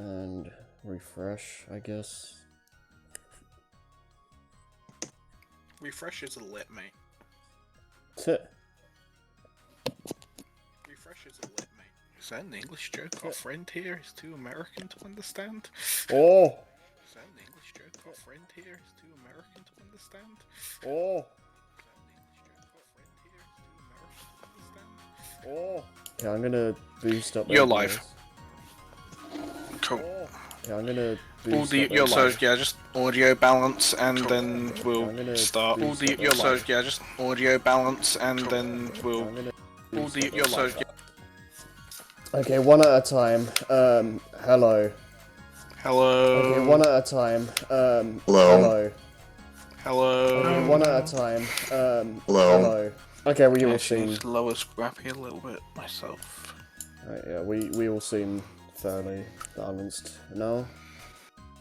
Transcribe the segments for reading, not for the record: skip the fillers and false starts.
And refresh, I guess. Refresh is a lit, mate. Refresh is a lit, mate. Is that an English joke? Our friend here is too American to understand. Oh! Is that an English joke? Our friend here is too American to understand. Oh! Is that an English joke? Our friend here is too American to understand. Oh! Yeah, I'm gonna boost up. You're live. Cool. Oh. Yeah, I'm gonna boost up. You're live. Yeah, just audio balance and then we'll start. You're live. Yeah, just audio balance and then we'll. You're live. Okay, one at a time. Hello. Hello. Okay, one at a time. Hello. Hello. Okay, one at a time. Hello. Hello. Okay, we all Actually, seem. just lower Scrappy a little bit myself. Right, yeah, we all seem fairly balanced now.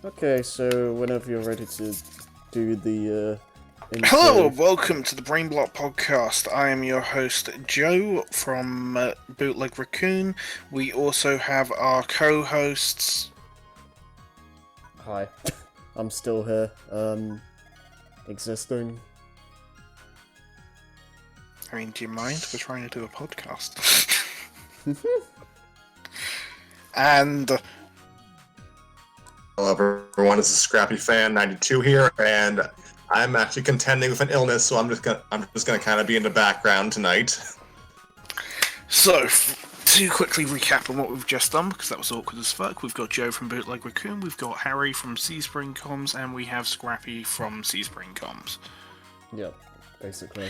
Okay, so whenever you're ready to do the intro. Hello and welcome to the Brain Block Podcast. I am your host Joe from Bootleg Raccoon. We also have our co-hosts. Hi, I'm still here, existing. I mean, do you mind? We're trying to do a podcast. And Hello everyone, this is Scrappy Fan 92 here, and I'm actually contending with an illness, so I'm just gonna kind of be in the background tonight. so, to quickly recap on what we've just done, because that was awkward as fuck, we've got Joe from Bootleg Raccoon, we've got Harry from Seaspring Comms, and we have Scrappy from Seaspring Comms. Yep, basically.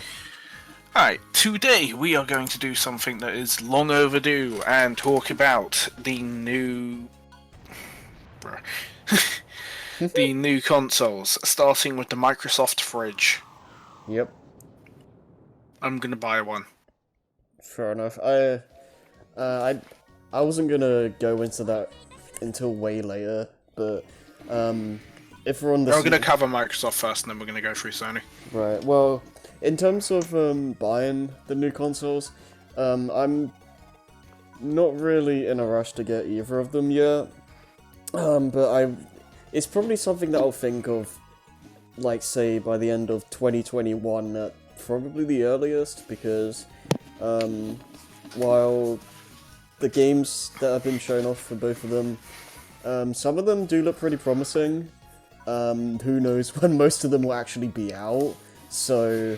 Alright, today we are going to do something that is long overdue and talk about the new... the new consoles, starting with the Microsoft Fridge. Yep. I'm gonna buy one. Fair enough. I wasn't gonna go into that until way later, but if we're on the. We're gonna cover Microsoft first, and then we're gonna go through Sony. Right. Well, in terms of buying the new consoles, I'm not really in a rush to get either of them yet. But it's probably something that I'll think of, like, say, by the end of 2021 at probably the earliest, because, while the games that have been shown off for both of them, some of them do look pretty promising. Who knows when most of them will actually be out, so,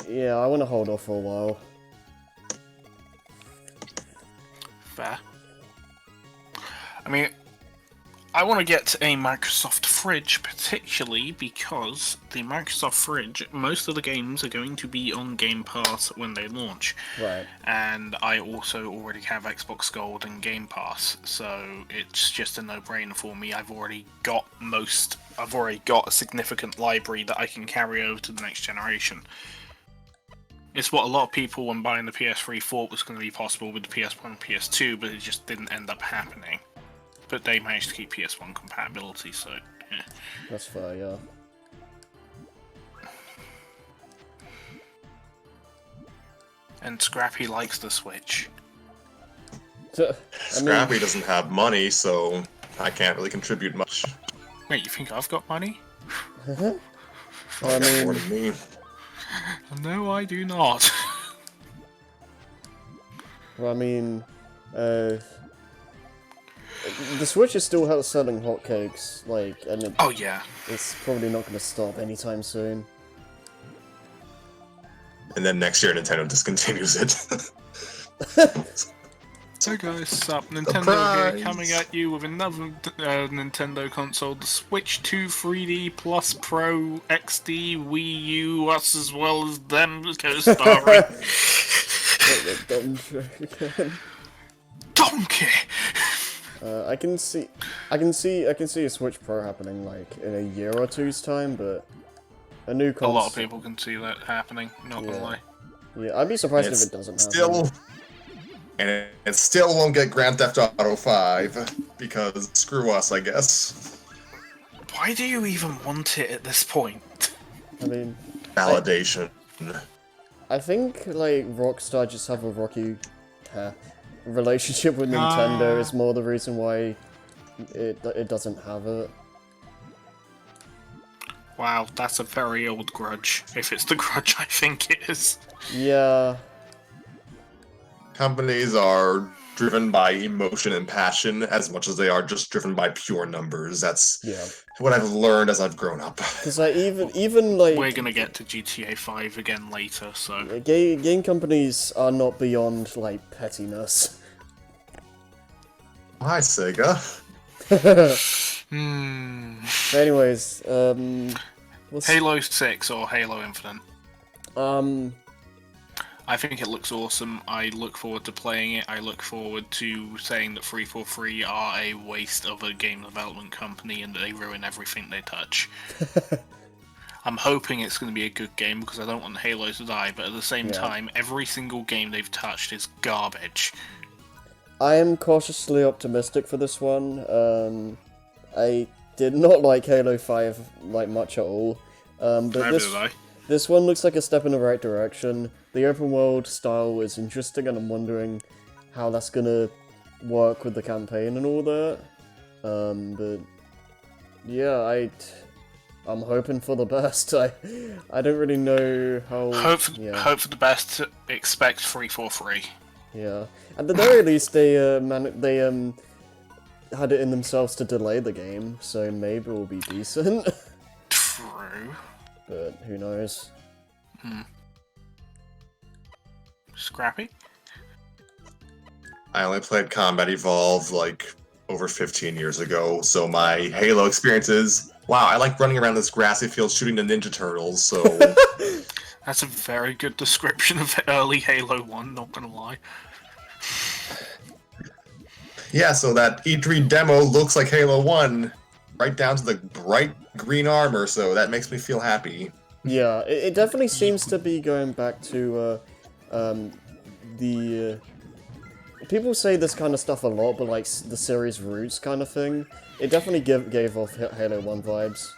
yeah, I want to hold off for a while. Fair. I mean, I want to get a Microsoft Fridge, particularly because the Microsoft Fridge, most of the games are going to be on Game Pass when they launch. Right. And I also already have Xbox Gold and Game Pass, so it's just a no-brainer for me. I've already got a significant library that I can carry over to the next generation. It's what a lot of people, when buying the PS3, thought was going to be possible with the PS1 and PS2, but it just didn't end up happening. But they managed to keep PS1 compatibility, so yeah. That's fair, yeah. And Scrappy likes the Switch. Scrappy doesn't have money, so I can't really contribute much. Wait, you think I've got money? Well, I mean, more than me. No, I do not. Well, I mean, the Switch is still selling hotcakes, like, and oh yeah, it's probably not going to stop anytime soon. And then next year Nintendo discontinues it. So guys, sup, Nintendo Surprise! here, coming at you with another Nintendo console, the Switch 2 3D Plus Pro XD Wii U, us as well as them co-starring. Donkey! I can see a Switch Pro happening like in a year or two's time, but a new console. A lot of people can see that happening. Not gonna lie. Yeah, I'd be surprised if it doesn't happen. And it still won't get Grand Theft Auto 5 because screw us, I guess. Why do you even want it at this point? I mean, validation. I think like Rockstar just have a rocky relationship with Nintendo is more the reason why it doesn't have it. Wow, that's a very old grudge. If it's the grudge I think it is. Yeah. Companies are driven by emotion and passion as much as they are just driven by pure numbers. That's what I've learned as I've grown up. Because like even like we're gonna get to GTA 5 again later, so game companies are not beyond like pettiness. Hi, Sega. Anyways, Halo 6 or Halo Infinite? I think it looks awesome. I look forward to playing it. I look forward to saying that 343 are a waste of a game development company and that they ruin everything they touch. I'm hoping it's going to be a good game because I don't want Halo to die, but at the same time, every single game they've touched is garbage. I am cautiously optimistic for this one. I did not like Halo 5 like much at all. But this one looks like a step in the right direction. The open world style is interesting, and I'm wondering how that's gonna work with the campaign and all that. But yeah, I'm hoping for the best. I don't really know how. Hope for the best. Expect 343. Yeah, at the very least, they had it in themselves to delay the game, so maybe it will be decent. True. But who knows? Scrappy? I only played Combat Evolved like over 15 years ago, so my Halo experience is, wow, I like running around this grassy field shooting the Ninja Turtles, so... That's a very good description of early Halo 1, not gonna lie. Yeah, so that E3 demo looks like Halo 1, right down to the bright green armor, so that makes me feel happy. Yeah, it definitely seems to be going back to, the... people say this kind of stuff a lot, but like the series roots kind of thing. It definitely gave off Halo 1 vibes.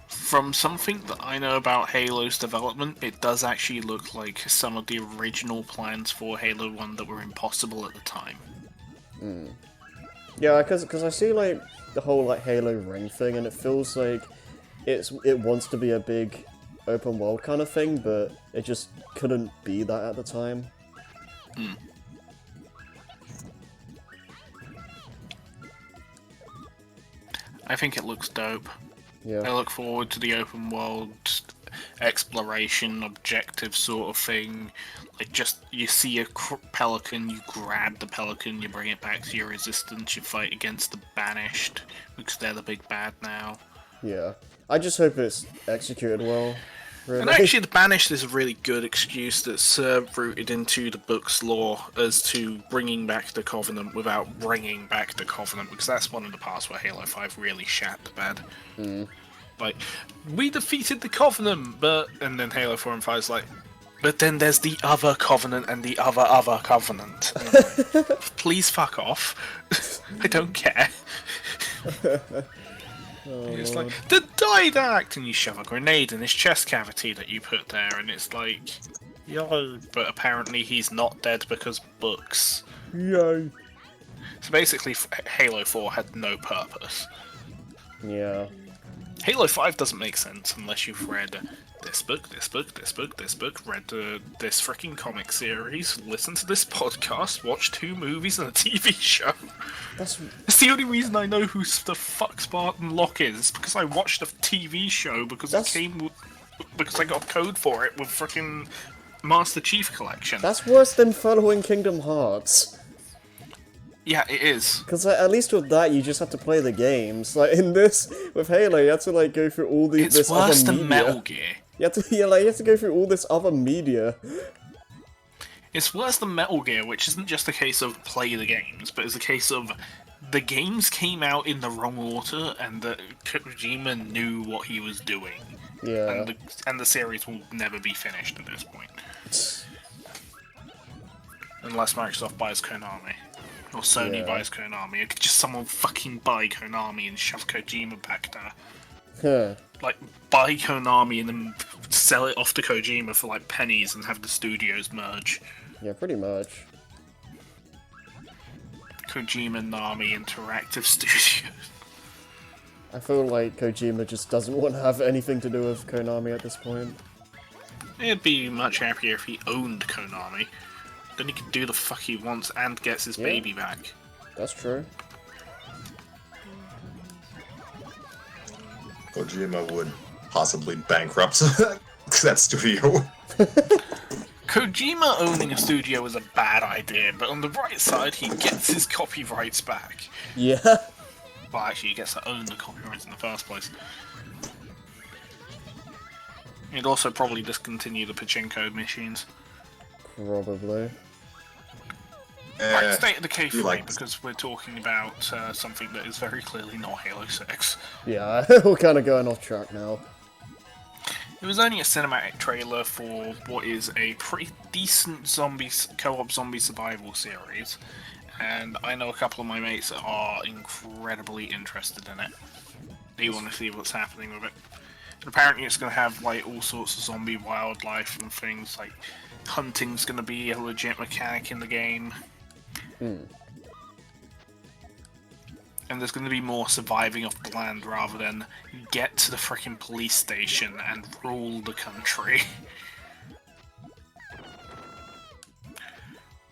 From something that I know about Halo's development, it does actually look like some of the original plans for Halo 1 that were impossible at the time. Yeah, because I see like the whole like Halo ring thing, and it feels like it wants to be a big open world kind of thing, but it just couldn't be that at the time. I think it looks dope. Yeah. I look forward to the open world exploration, objective sort of thing. Like, just, you see a pelican, you grab the pelican, you bring it back to your resistance, you fight against the Banished, because they're the big bad now. Yeah. I just hope it's executed well. Really. And actually, the Banished is a really good excuse that's rooted into the book's lore as to bringing back the Covenant without bringing back the Covenant, because that's one of the parts where Halo 5 really shat the bed. Like, we defeated the Covenant, but... And then Halo 4 and 5 is like, but then there's the other Covenant and the other Covenant. Like, please fuck off. I don't care. It's like, the Didact! And you shove a grenade in his chest cavity that you put there, and it's like, yo. But apparently he's not dead because books. Yay. So basically, Halo 4 had no purpose. Yeah. Halo 5 doesn't make sense unless you've read this book, read this freaking comic series, listened to this podcast, watched 2 movies and a TV show. That's the only reason I know who the fuck Spartan Locke is, because I watched a TV show because I got a code for it with freaking Master Chief Collection. That's worse than following Kingdom Hearts. Yeah, it is. Because like, at least with that, you just have to play the games. Like in this, with Halo, you have to like go through all this other media. It's worse than Metal Gear. You have to go through all this other media. It's worse than Metal Gear, which isn't just a case of play the games, but it's a case of the games came out in the wrong order, and that Kojima knew what he was doing. Yeah. And the series will never be finished at this point. Unless Microsoft buys Konami. Or Sony buys Konami. Or could just someone fucking buy Konami and shove Kojima back there. Huh. Like, buy Konami and then sell it off to Kojima for like pennies and have the studios merge. Yeah, pretty much. Kojima Nami Interactive Studios. I feel like Kojima just doesn't want to have anything to do with Konami at this point. He'd be much happier if he owned Konami. Then he can do the fuck he wants and gets his baby back. That's true. Kojima would possibly bankrupt that studio. Kojima owning a studio is a bad idea, but on the right side, he gets his copyrights back. Yeah. Well, actually, he gets to own the copyrights in the first place. He'd also probably discontinue the pachinko machines. Probably. Right, State of Decay 3, like because we're talking about something that is very clearly not Halo 6. Yeah, we're kind of going off track now. It was only a cinematic trailer for what is a pretty decent co-op zombie survival series, and I know a couple of my mates that are incredibly interested in it. They want to see what's happening with it. And apparently it's going to have like all sorts of zombie wildlife and things, like hunting's going to be a legit mechanic in the game. And there's going to be more surviving off the land rather than get to the freaking police station and rule the country.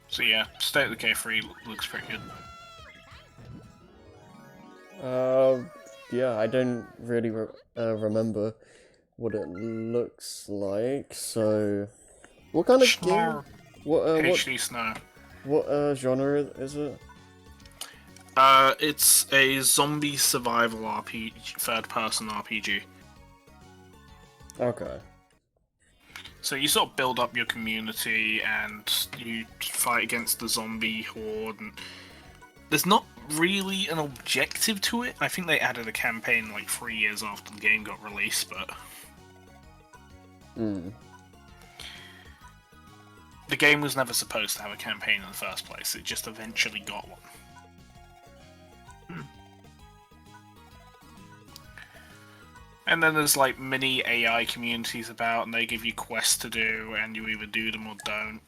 So yeah, State of Decay 3 looks pretty good. Yeah, I don't really remember what it looks like, so... What kind of Snow. game? What HD Snow. What genre is it? It's a zombie survival RPG, third-person RPG. Okay. So you sort of build up your community and you fight against the zombie horde. And there's not really an objective to it. I think they added a campaign like 3 years after the game got released, but... The game was never supposed to have a campaign in the first place, it just eventually got one. And then there's like mini AI communities about, and they give you quests to do, and you either do them or don't.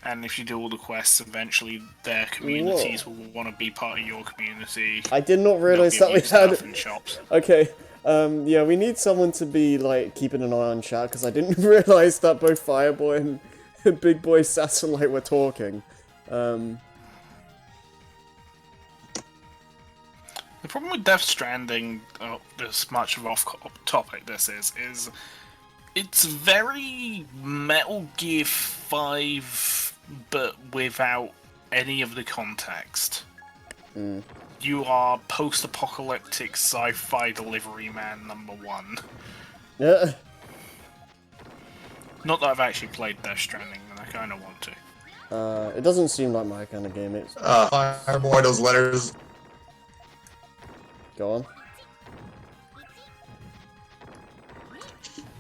And if you do all the quests, eventually their communities will want to be part of your community. I did not realize that we had... in shops. Okay. Yeah, we need someone to be, like, keeping an eye on chat, because I didn't realize that both Fireboy and Big Boy Satellite were talking. The problem with Death Stranding, as much of off-topic this is it's very Metal Gear 5, but without any of the context. You are post-apocalyptic sci-fi delivery man #1. Yeah. Not that I've actually played Death Stranding, and I kind of want to. It doesn't seem like my kind of game. It's... Fireboy, those letters. Go on.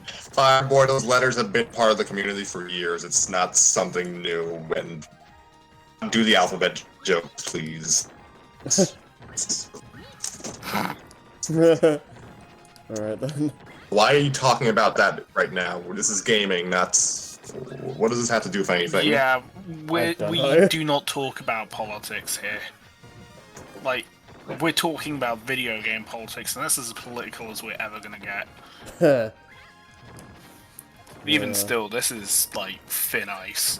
Fireboy, those letters have been part of the community for years. It's not something new. And do the alphabet joke, please. Alright then. Why are you talking about that right now? This is gaming, not... What does this have to do with anything? Yeah, we do not talk about politics here. Like, we're talking about video game politics, and this is as political as we're ever gonna get. Even still, this is, like, thin ice.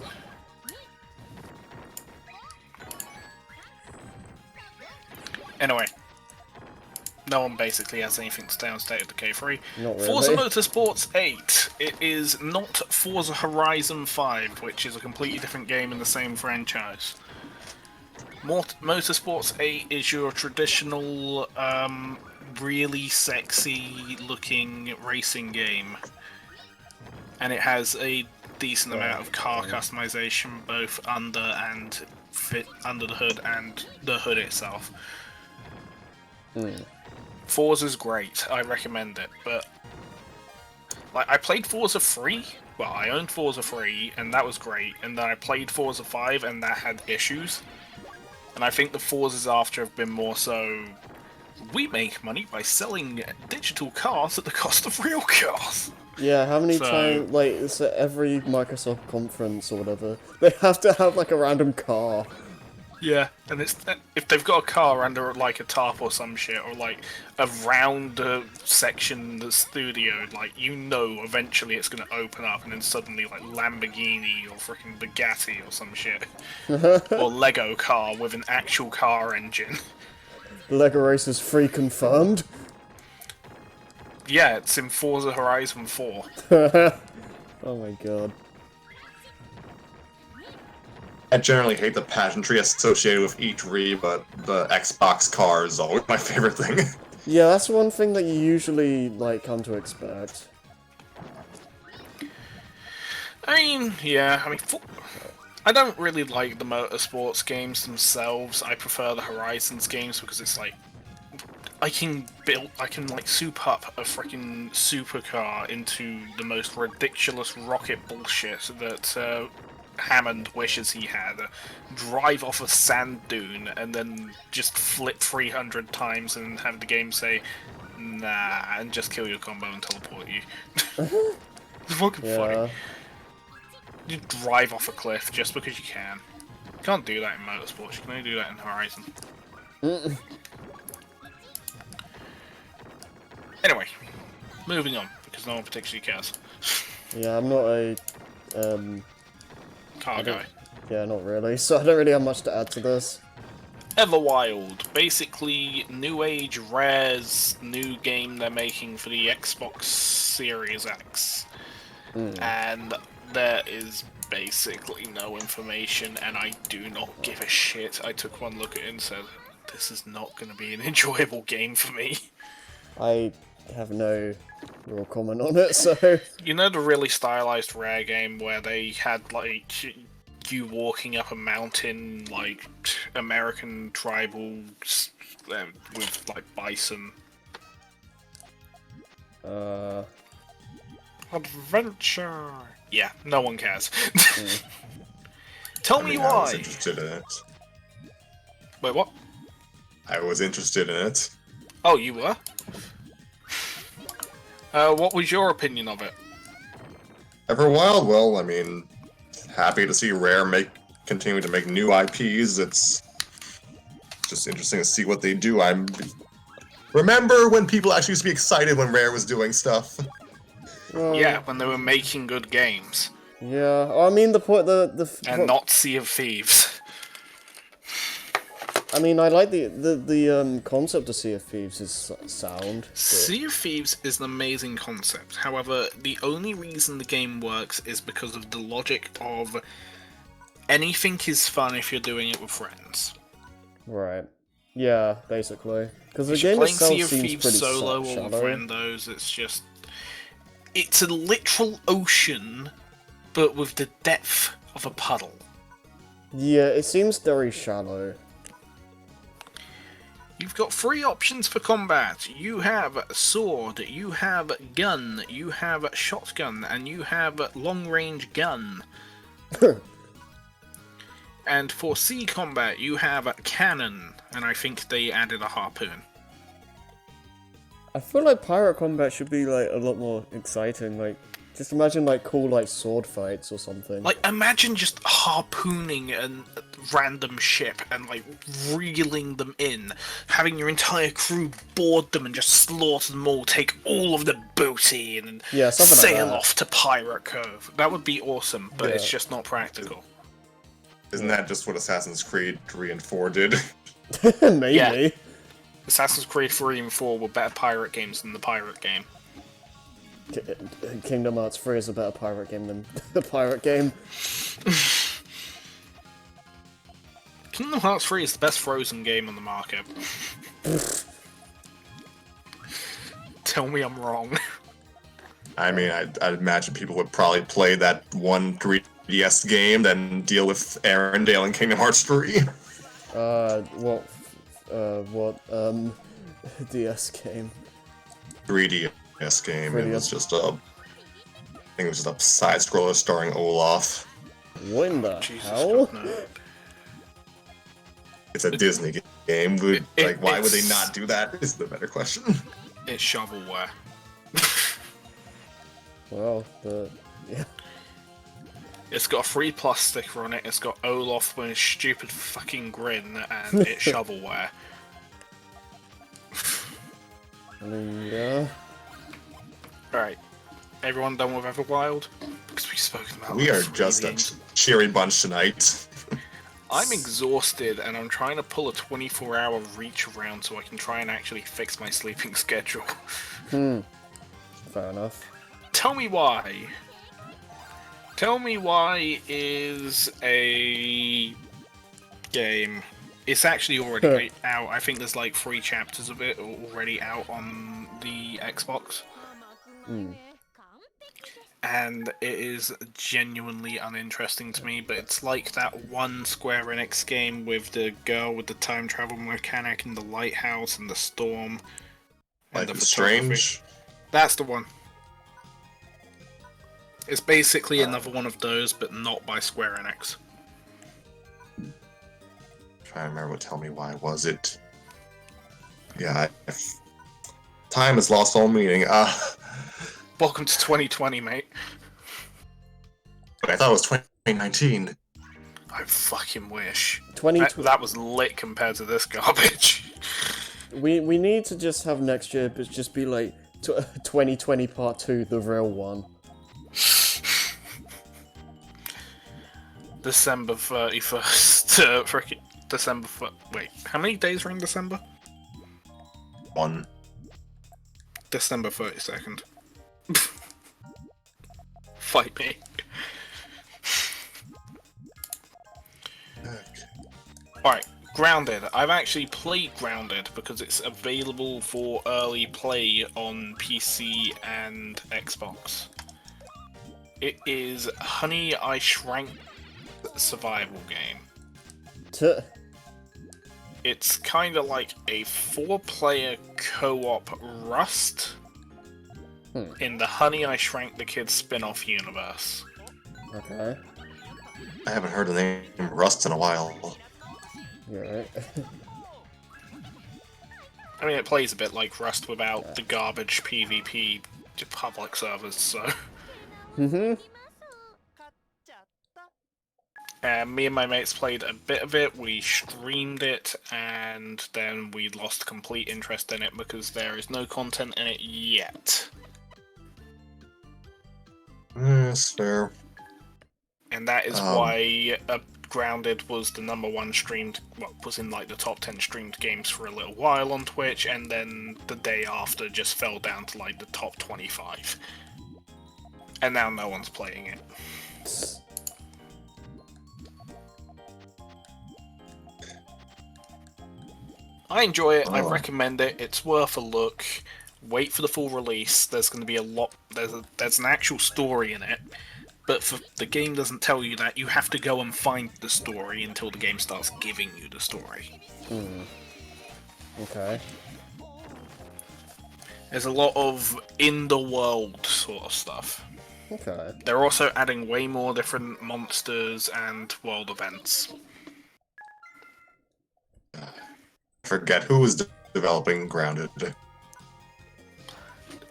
Anyway. No one basically has anything to say on State of Decay 3. Not really. Forza Motorsports 8. It is not Forza Horizon 5, which is a completely different game in the same franchise. Motorsports 8 is your traditional, really sexy looking racing game. And it has a decent amount of car customization, both under the hood and the hood itself. Forza's great, I recommend it, but like I played Forza 3, well I owned Forza 3 and that was great, and then I played Forza 5 and that had issues. And I think the Forzas after have been more so, we make money by selling digital cars at the cost of real cars. Yeah, how many So- times, like, it's at every Microsoft conference or whatever, they have to have, like, a random car. Yeah, and it's if they've got a car under like a tarp or some shit, or like around a section in the studio, like eventually it's gonna open up, and then suddenly like Lamborghini or freaking Bugatti or some shit, or Lego car with an actual car engine. Lego Race is free confirmed. Yeah, it's in Forza Horizon 4. Oh my god. I generally hate the pageantry associated with E3, but the Xbox car is always my favorite thing. Yeah, that's one thing that you usually, like, come to expect. I mean, yeah, I don't really like the motorsports games themselves. I prefer the Horizons games because it's like I can like soup up a freaking supercar into the most ridiculous rocket bullshit that Hammond wishes he had. Drive off a sand dune and then just flip 300 times and have the game say, nah, and just kill your combo and teleport you. It's fucking funny. You drive off a cliff just because you can. You can't do that in motorsports, you can only do that in Horizon. Anyway, moving on, because no one particularly cares. Yeah, I'm not a, Car guy. yeah, not really, so I don't really have much to add to this. Everwild, basically New Age Rare's new game they're making for the Xbox Series X. And there is basically no information, and I do not give a shit. I took one look at it and said, this is not going to be an enjoyable game for me. I have no real comment on it, so... You know the really stylized Rare game where they had, like, you walking up a mountain, like, American tribal with, like, bison? Adventure! Yeah, no one cares. Tell me I why! was interested in it. Wait, what? I was interested in it. Oh, you were? What was your opinion of it? Everwild, well, I mean, happy to see Rare continue to make new IPs. It's just interesting to see what they do. Remember when people actually used to be excited when Rare was doing stuff? Yeah, when they were making good games. Yeah, I mean, the point, And not Sea of Thieves. I mean, I like the concept of Sea of Thieves is sound. But... Sea of Thieves is an amazing concept. However, the only reason the game works is because of the logic of anything is fun if you're doing it with friends. Right. Yeah, basically. Because the If game you're playing itself Sea of seems Thieves pretty solo or shallow. with friendos, it's just... It's a literal ocean, but with the depth of a puddle. Yeah, it seems very shallow. You've got 3 options for combat. You have sword, you have gun, you have shotgun, and you have long-range gun. And for sea combat, you have cannon, and I think they added a harpoon. I feel like pirate combat should be like a lot more exciting. Like, just imagine like cool like sword fights or something. Like, imagine just harpooning a random ship and like reeling them in, having your entire crew board them and just slaughter them all, take all of the booty, and Yeah, something like sail that. off to Pirate Cove. That would be awesome, but it's Yeah. just not practical. Isn't that just what Assassin's Creed 3 and 4 did? Maybe. Yeah. Assassin's Creed 3 and 4 were better pirate games than the pirate game. Kingdom Hearts 3 is a better pirate game than the pirate game. Kingdom Hearts 3 is the best Frozen game on the market. Tell me I'm wrong. I mean, I'd imagine people would probably play that one 3DS game, then deal with Arendelle and Kingdom Hearts 3. What DS game? 3DS game. It 3DS. was just I think it was just a side scroller starring Olaf. What in the Jesus, hell? God, no. It's a Disney game. Why would they it's- not do that? Is the better question. It's shovelware. Well, yeah. It's got a 3+ sticker on it, it's got Olaf with his stupid fucking grin, and it's shovelware. I mean, yeah. Alright, everyone done with Everwild? Because we've spoken about We like are 3 just a games. cheery bunch tonight. I'm exhausted, and I'm trying to pull a 24-hour reach around so I can try and actually fix my sleeping schedule. Fair enough. Tell me why. Tell me why is a game... It's actually already out. I think there's like 3 chapters of it already out on the Xbox. And it is genuinely uninteresting to me, but it's like that one Square Enix game with the girl with the time travel mechanic and the lighthouse and the storm. And Life the is photography. Strange. That's the one. It's basically another one of those, but not by Square Enix. Trying to remember what Tell Me Why was it. Yeah, time has lost all meaning. Welcome to 2020, mate. I thought it was 2019. I fucking wish. 2020. That was lit compared to this garbage. We need to just have next year, but just be like 2020 Part 2, the real one. December 31st. Frickin' December. Wait, how many days are in December? 1. December 32nd. Fight me. Alright, Grounded. I've actually played Grounded because it's available for early play on PC and Xbox. It is Honey, I Shrank survival game. It's kind of like a 4-player co-op Rust in the Honey, I Shrank the Kids spin-off universe. Okay. I haven't heard the name Rust in a while. You're right. I mean, it plays a bit like Rust without the garbage PvP public servers, so... Me and my mates played a bit of it, we streamed it, and then we lost complete interest in it because there is no content in it yet. That's fair. And that is why Grounded was the #1 streamed, well, was in like the top 10 streamed games for a little while on Twitch, and then the day after just fell down to like the top 25. And now no one's playing it. I enjoy it, I recommend it, it's worth a look. Wait for the full release, there's going to be a lot, there's an actual story in it. But the game doesn't tell you that, you have to go and find the story until the game starts giving you the story. Okay. There's a lot of in-the-world sort of stuff. Okay. They're also adding way more different monsters and world events. Forget who was developing Grounded.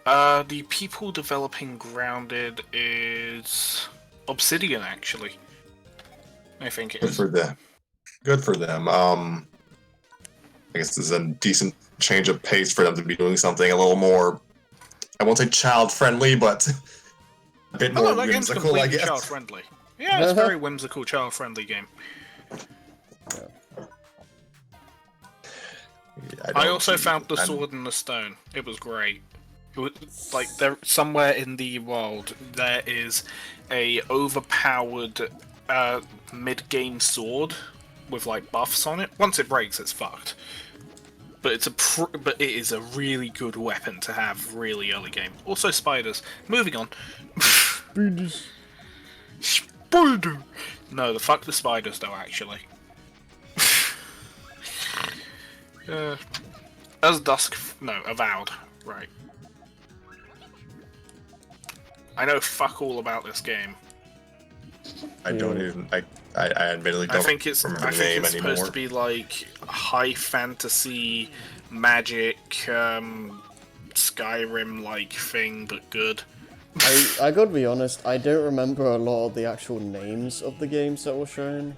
The people developing Grounded is Obsidian, actually. I think it is. Good for them. I guess this is a decent change of pace for them to be doing something a little more, I won't say child-friendly, but a bit more that game's whimsical, I completely guess. child-friendly. Yeah, it's a very whimsical, child-friendly game. I also found the Sword and the Stone. It was great. It was, like, there somewhere in the world there is a overpowered mid-game sword with like buffs on it. Once it breaks, it's fucked. But it is a really good weapon to have really early game. Also spiders. Moving on. Spiders. Spider. No, fuck the spiders though. Actually. As Dusk. No, Avowed. Right. I know fuck all about this game. I don't even. I admittedly don't remember the name anymore. Supposed to be like high fantasy, magic, Skyrim-like thing, but good. I gotta be honest, I don't remember a lot of the actual names of the games that were shown.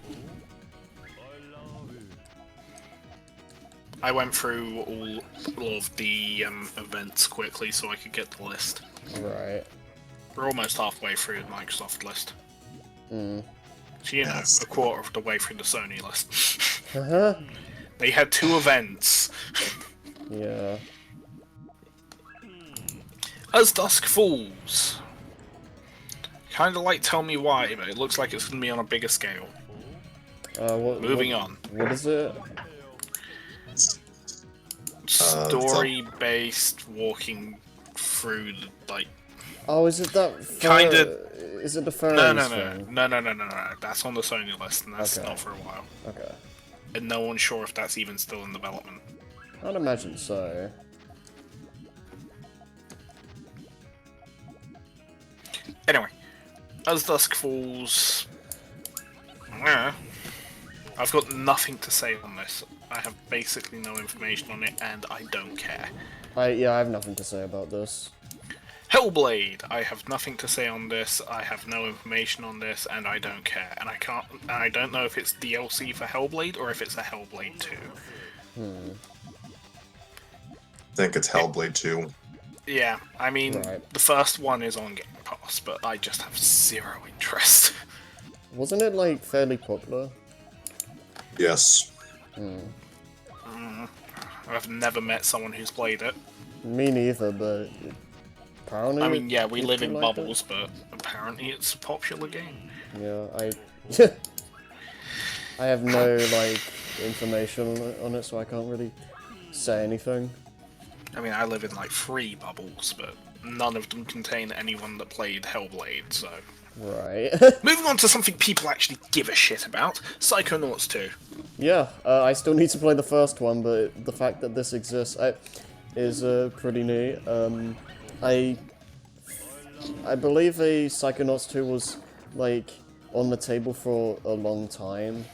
I went through all of the events quickly so I could get the list. Right. We're almost halfway through the Microsoft list. Hmm. So, you know, a quarter of the way through the Sony list. Uh-huh. They had 2 events. Yeah. As Dusk Falls. Kinda like Tell Me Why, but it looks like it's gonna be on a bigger scale. Moving on. What is it? Story-based walking through the, like... Oh, is it that Kinda... Is it the furries thing? No. That's on the Sony list, and that's Okay. not for a while. Okay. And no one's sure if that's even still in development. I'd imagine so. Anyway, as Dusk Falls... I've got nothing to say on this. I have basically no information on it, and I don't care. I have nothing to say about this. Hellblade! I have nothing to say on this, I have no information on this, and I don't care. And I don't know if it's DLC for Hellblade, or if it's a Hellblade 2. I think it's Hellblade 2. Yeah, I mean, Right. the first one is on Game Pass, but I just have 0 interest. Wasn't it, like, fairly popular? Yes. I've never met someone who's played it. Me neither, but apparently... I mean, yeah, we live people in like bubbles, but apparently it's a popular game. it. Yeah, I have no, like, information on it, so I can't really say anything. I mean, I live in like 3 bubbles, but none of them contain anyone that played Hellblade, so... Right. Moving on to something people actually give a shit about, Psychonauts 2. Yeah, I still need to play the first one, but the fact that this exists is pretty neat. I believe a Psychonauts 2 was, like, on the table for a long time,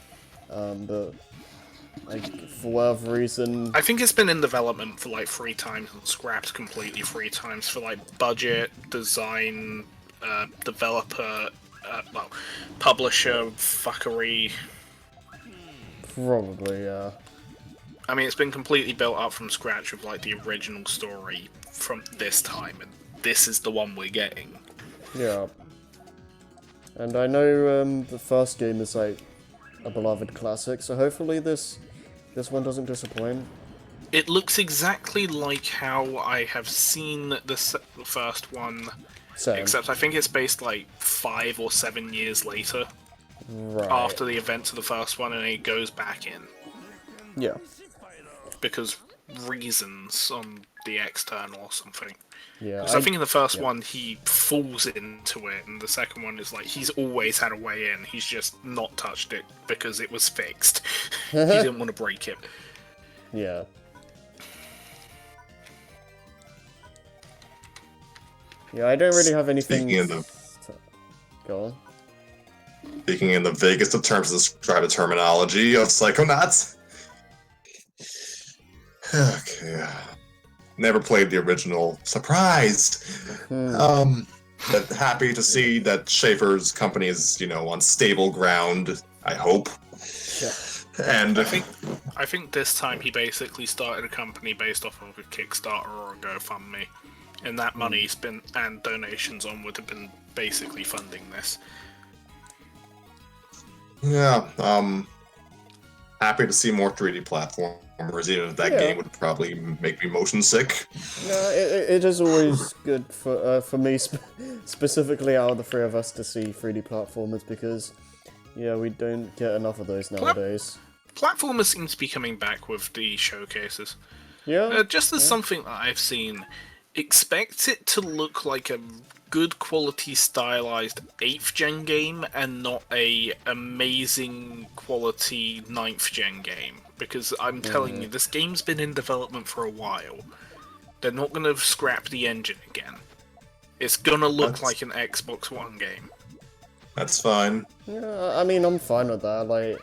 but, like, for whatever reason... I think it's been in development for like 3 times and scrapped completely 3 times for like budget, design, developer, publisher fuckery. Probably, yeah. I mean, it's been completely built up from scratch with like the original story from this time, and this is the one we're getting. Yeah. And I know the first game is like a beloved classic, so hopefully this one doesn't disappoint. It looks exactly like how I have seen the first one, Same. except I think it's based like 5 or 7 years later, Right. after the events of the first one, and it goes back in. Yeah. Because reasons on the external or something. Yeah. Because I think in the first one he falls into it, and the second one is like he's always had a way in, he's just not touched it because it was fixed. He didn't want to break it. Yeah. Yeah, I don't really have anything... Go on. Speaking in the vaguest of terms to describe the terminology of Psychonauts. Okay. Never played the original. Surprised! But happy to see that Schaefer's company is, you know, on stable ground, I hope. Yeah. And I think this time he basically started a company based off of a Kickstarter or a GoFundMe. And that money's been, and donations on would have been basically funding this. yeah, happy to see more 3D platformers, even if that game would probably make me motion sick. No, it is always good for me, specifically out of the 3 of us, to see 3D platformers, because, yeah, we don't get enough of those nowadays. Platformers seem to be coming back with the showcases. Yeah. Just as something that I've seen, expect it to look like a good quality stylized 8th gen game and not a amazing quality 9th gen game. Because I'm telling you, this game's been in development for a while. They're not going to scrap the engine again. It's gonna look like an Xbox One game. That's fine. Yeah, I mean, I'm fine with that, like...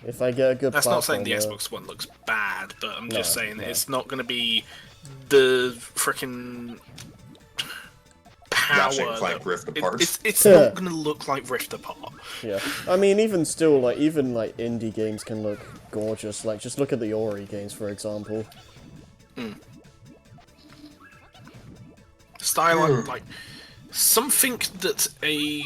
If I get a good That's not saying the platformer- Xbox One looks bad, but I'm just saying no. it's not going to be the frickin' Ratchet power. and Clank Rift Apart. It's not going to look like Rift Apart. Yeah, I mean, even still, like, even, like, indie games can look gorgeous. Like, just look at the Ori games, for example. Style, like, something that a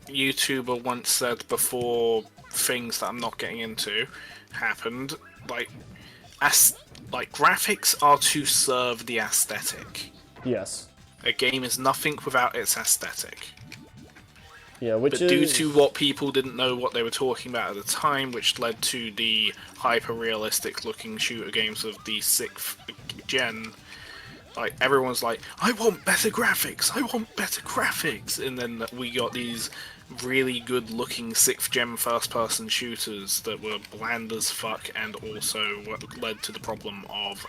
YouTuber once said before things that I'm not getting into happened, like, graphics are to serve the aesthetic. Yes. A game is nothing without its aesthetic. Yeah, which But is... due to what people didn't know what they were talking about at the time, which led to the hyper-realistic looking shooter games of the 6th gen, like, everyone's like, I want better graphics, I want better graphics! And then we got these really good looking 6th gen first person shooters that were bland as fuck, and also what led to the problem of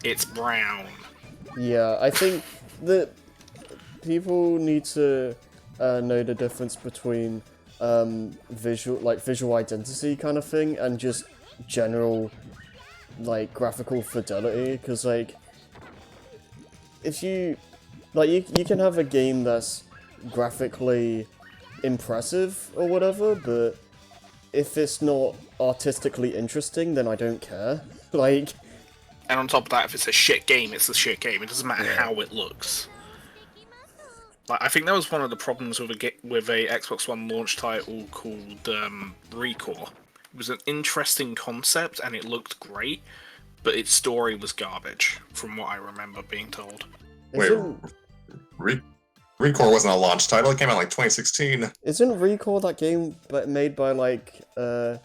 it's brown. Yeah, I think that people need to know the difference between visual identity kind of thing and just general, like, graphical fidelity, because, like, if you, like, you can have a game that's graphically impressive or whatever, but if it's not artistically interesting, then I don't care. Like, And on top of that, if it's a shit game, it's a shit game. It doesn't matter how it looks. Like, I think that was one of the problems with a Xbox One launch title called Recore. It was an interesting concept and it looked great, but its story was garbage, from what I remember being told. Wait, Recore wasn't a launch title. It came out like 2016. Isn't Recore that game made by, like, Inafune.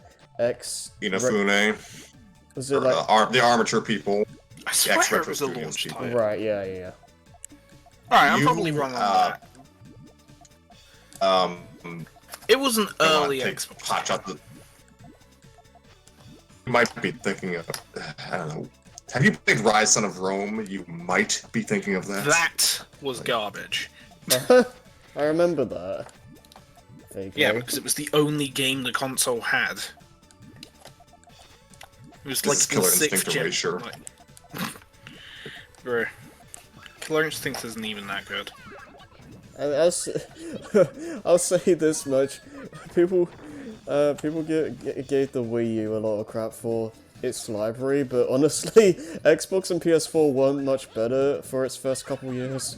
Was it like the Armature people? I swear it was a launch people. title. Right? Yeah, yeah. Alright, I'm probably wrong on that. It was an early Xbox. Hotshot. You might be thinking of. I don't know. Have you played Rise Son of Rome? You might be thinking of that. That was garbage. I remember that. Vaguely. Yeah, because it was the only game the console had. It was like This is the Killer 6th Instinct gen. erasure. Like... Bro. Killer Instinct isn't even that good. I'll say this much: people gave the Wii U a lot of crap for its library, but honestly, Xbox and PS4 weren't much better for its first couple years.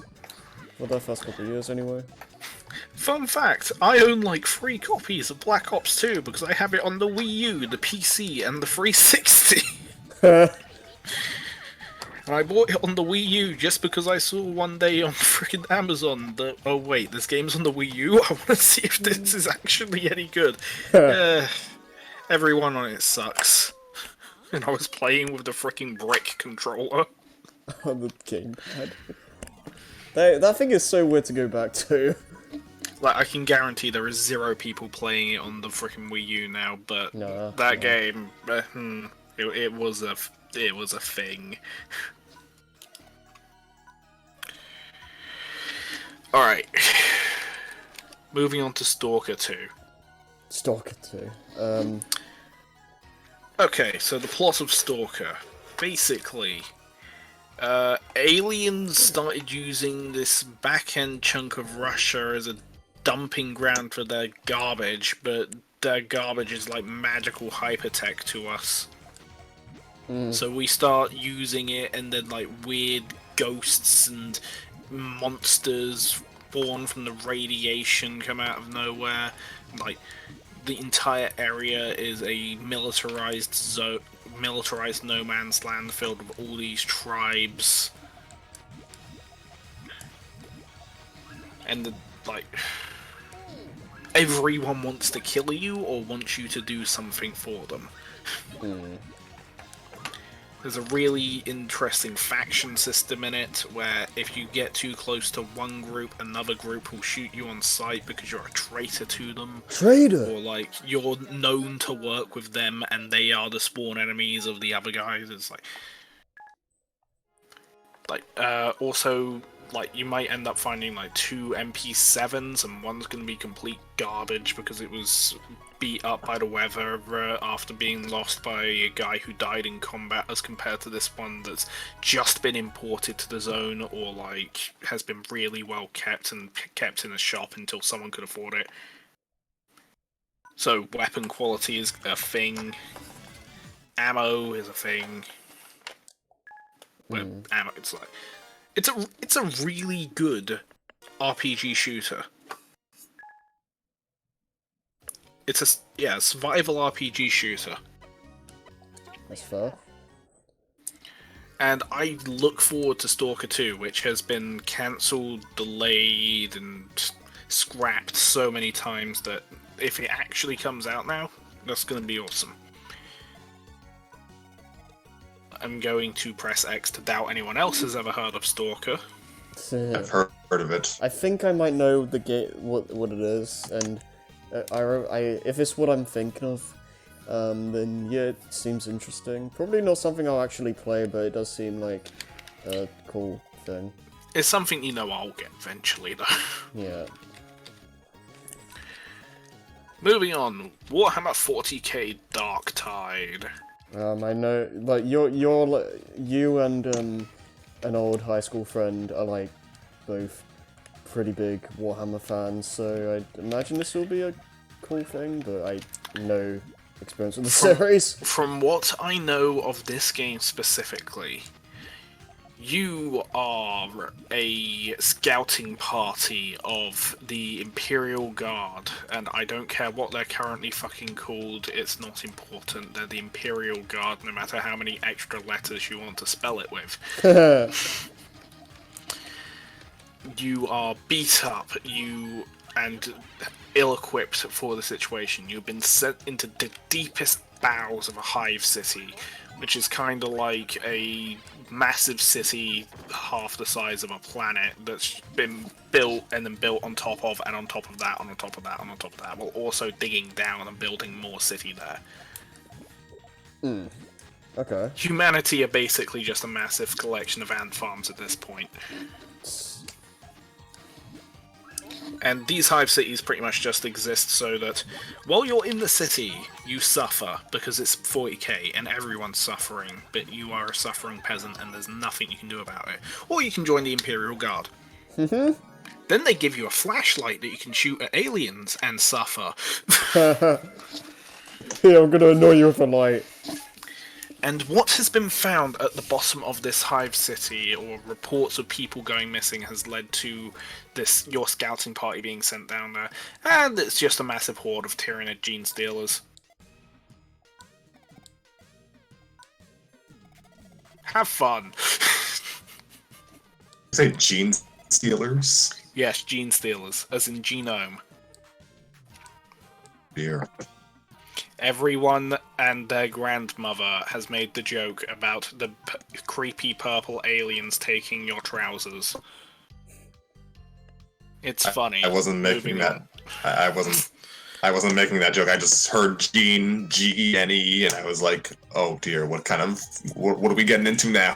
For their first couple years, anyway. Fun fact, I own like 3 copies of Black Ops 2 because I have it on the Wii U, the PC, and the 360. And I bought it on the Wii U just because I saw one day on freaking Amazon that, oh wait, this game's on the Wii U? I want to see if this is actually any good. Everyone on it sucks. And I was playing with the freaking brick controller. On the gamepad. That thing is so weird to go back to. Like, I can guarantee there is 0 people playing it on the freaking Wii U now, but that game, it was a thing. Alright. Moving on to Stalker 2. Stalker 2. Okay, so the plot of Stalker. Basically, aliens started using this back-end chunk of Russia as a dumping ground for their garbage, but their garbage is like magical hypertech to us. So we start using it, and then like weird ghosts and monsters born from the radiation come out of nowhere. Like, the entire area is a militarized no man's land filled with all these tribes. And everyone wants to kill you or wants you to do something for them. There's a really interesting faction system in it, where if you get too close to one group, another group will shoot you on sight because you're a traitor to them. Traitor! Or, like, you're known to work with them and they are the spawn enemies of the other guys. It's also, like you might end up finding like 2 MP7s, and one's going to be complete garbage because it was beat up by the weather after being lost by a guy who died in combat, as compared to this one that's just been imported to the zone, or like has been really well kept and kept in a shop until someone could afford it. So weapon quality is a thing, ammo is a thing. Well, ammo, it's a really good RPG shooter. It's a survival RPG shooter. That's fair. And I look forward to Stalker 2, which has been cancelled, delayed, and scrapped so many times that if it actually comes out now, that's going to be awesome. I'm going to press X to doubt anyone else has ever heard of Stalker. I've heard of it. I think I might know the game, what it is, and if it's what I'm thinking of, then yeah, it seems interesting. Probably not something I'll actually play, but it does seem like a cool thing. It's something I'll get eventually, though. Yeah. Moving on, Warhammer 40k Dark Tide. I know, like you and an old high school friend are like both pretty big Warhammer fans, so I imagine this will be a cool thing, but I no experience with the series. From what I know of this game specifically, you are a scouting party of the Imperial Guard, and I don't care what they're currently fucking called, it's not important. They're the Imperial Guard, no matter how many extra letters you want to spell it with. You are beat up, and ill-equipped for the situation. You've been sent into the deepest bowels of a hive city, which is kind of like a massive city half the size of a planet that's been built and then built on top of, and on top of that, and on top of that, and on top of that, while also digging down and building more city there. Okay. Humanity are basically just a massive collection of ant farms at this point. And these hive cities pretty much just exist so that while you're in the city, you suffer because it's 40k and everyone's suffering, but you are a suffering peasant and there's nothing you can do about it. Or you can join the Imperial Guard. Then they give you a flashlight that you can shoot at aliens and suffer. Yeah, I'm gonna annoy you with a light. And what has been found at the bottom of this hive city, or reports of people going missing, has led to your scouting party being sent down there, and it's just a massive horde of Tyranid gene stealers. Have fun. Say gene stealers? Yes, gene stealers, as in genome. Dear. Everyone and their grandmother has made the joke about the creepy purple aliens taking your trousers. It's funny. I wasn't making that. I wasn't making that joke. I just heard gene, Gene, and I was like, "Oh dear, what are we getting into now?"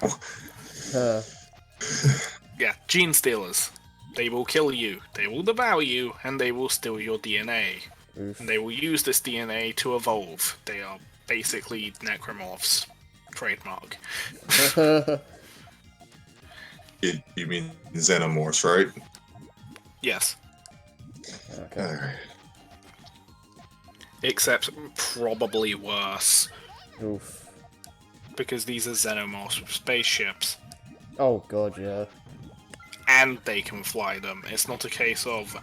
Yeah, gene stealers. They will kill you. They will devour you, and they will steal your DNA. And they will use this DNA to evolve. They are basically necromorphs. Trademark. You mean xenomorphs, right? Yes. Okay. Alright. Except probably worse. Oof. Because these are xenomorphs with spaceships. Oh god, yeah. And they can fly them. It's not a case of,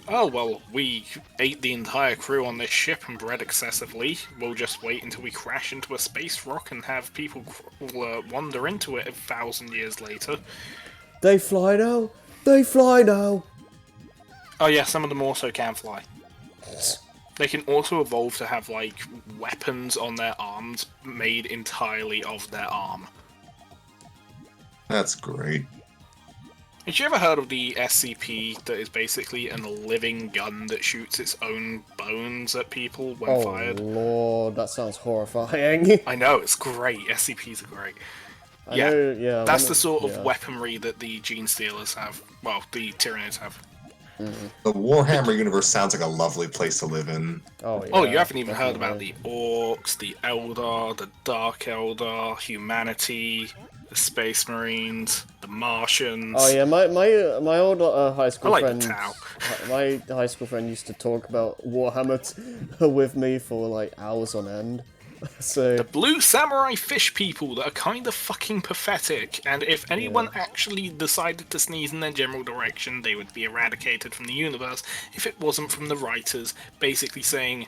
oh, well, we ate the entire crew on this ship and bred excessively. We'll just wait until we crash into a space rock and have people wander into it 1,000 years later. They fly now! They fly now! Oh yeah, some of them also can fly. They can also evolve to have, like, weapons on their arms made entirely of their arm. That's great. Have you ever heard of the SCP that is basically a living gun that shoots its own bones at people when fired? Oh lord, that sounds horrifying. I know, it's great. SCPs are great. I know, yeah. That's the sort of weaponry that the Gene Stealers have. Well, the Tyranids have. The Warhammer universe sounds like a lovely place to live in. Oh, yeah. Oh, you haven't even heard about definitely. the Orcs, the Eldar, the Dark Eldar, humanity, the Space Marines, the Martians. Oh yeah, my old high school I like friend, the Tau. my high school friend used to talk about Warhammer with me for like hours on end. So The blue samurai fish people that are kind of fucking pathetic, and if anyone actually decided to sneeze in their general direction, they would be eradicated from the universe if it wasn't from the writers basically saying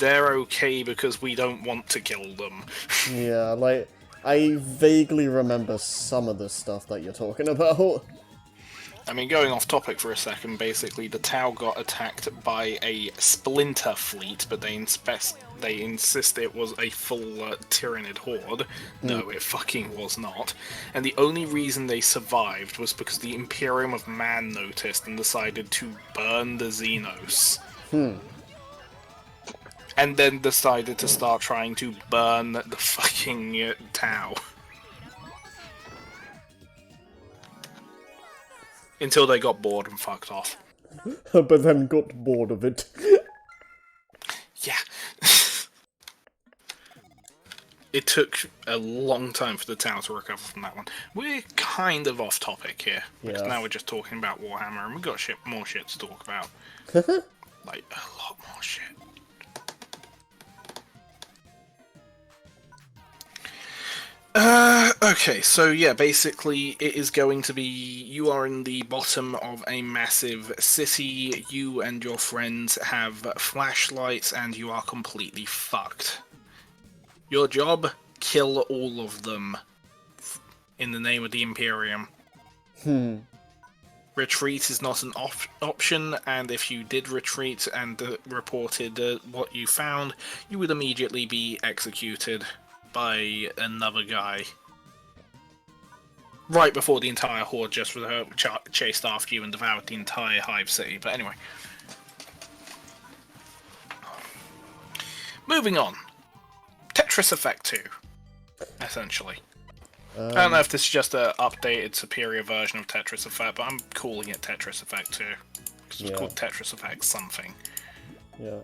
they're okay because we don't want to kill them. yeah, like I vaguely remember some of the stuff that you're talking about. I mean, going off topic for a second, basically the Tau got attacked by a splinter fleet, but they insist it was a full Tyranid horde. No, it fucking was not. And the only reason they survived was because the Imperium of Man noticed and decided to burn the Xenos. And then decided to start trying to burn the fucking Tau. Until they got bored and fucked off. But then got bored of it. Yeah. It took a long time for the Tau to recover from that one. We're kind of off topic here. Because now we're just talking about Warhammer and we've got more shit to talk about. Like, a lot more shit. Okay, so yeah, basically it is going to be, you are in the bottom of a massive city, you and your friends have flashlights, and you are completely fucked. Your job, kill all of them. In the name of the Imperium. Retreat is not an option, and if you did retreat and reported what you found, you would immediately be executed by another guy. Right before the entire horde just chased after you and devoured the entire Hive City. But anyway. Moving on. Tetris Effect 2. Essentially. I don't know if this is just an updated, superior version of Tetris Effect, but I'm calling it Tetris Effect 2. Because it's called Tetris Effect something. Yeah.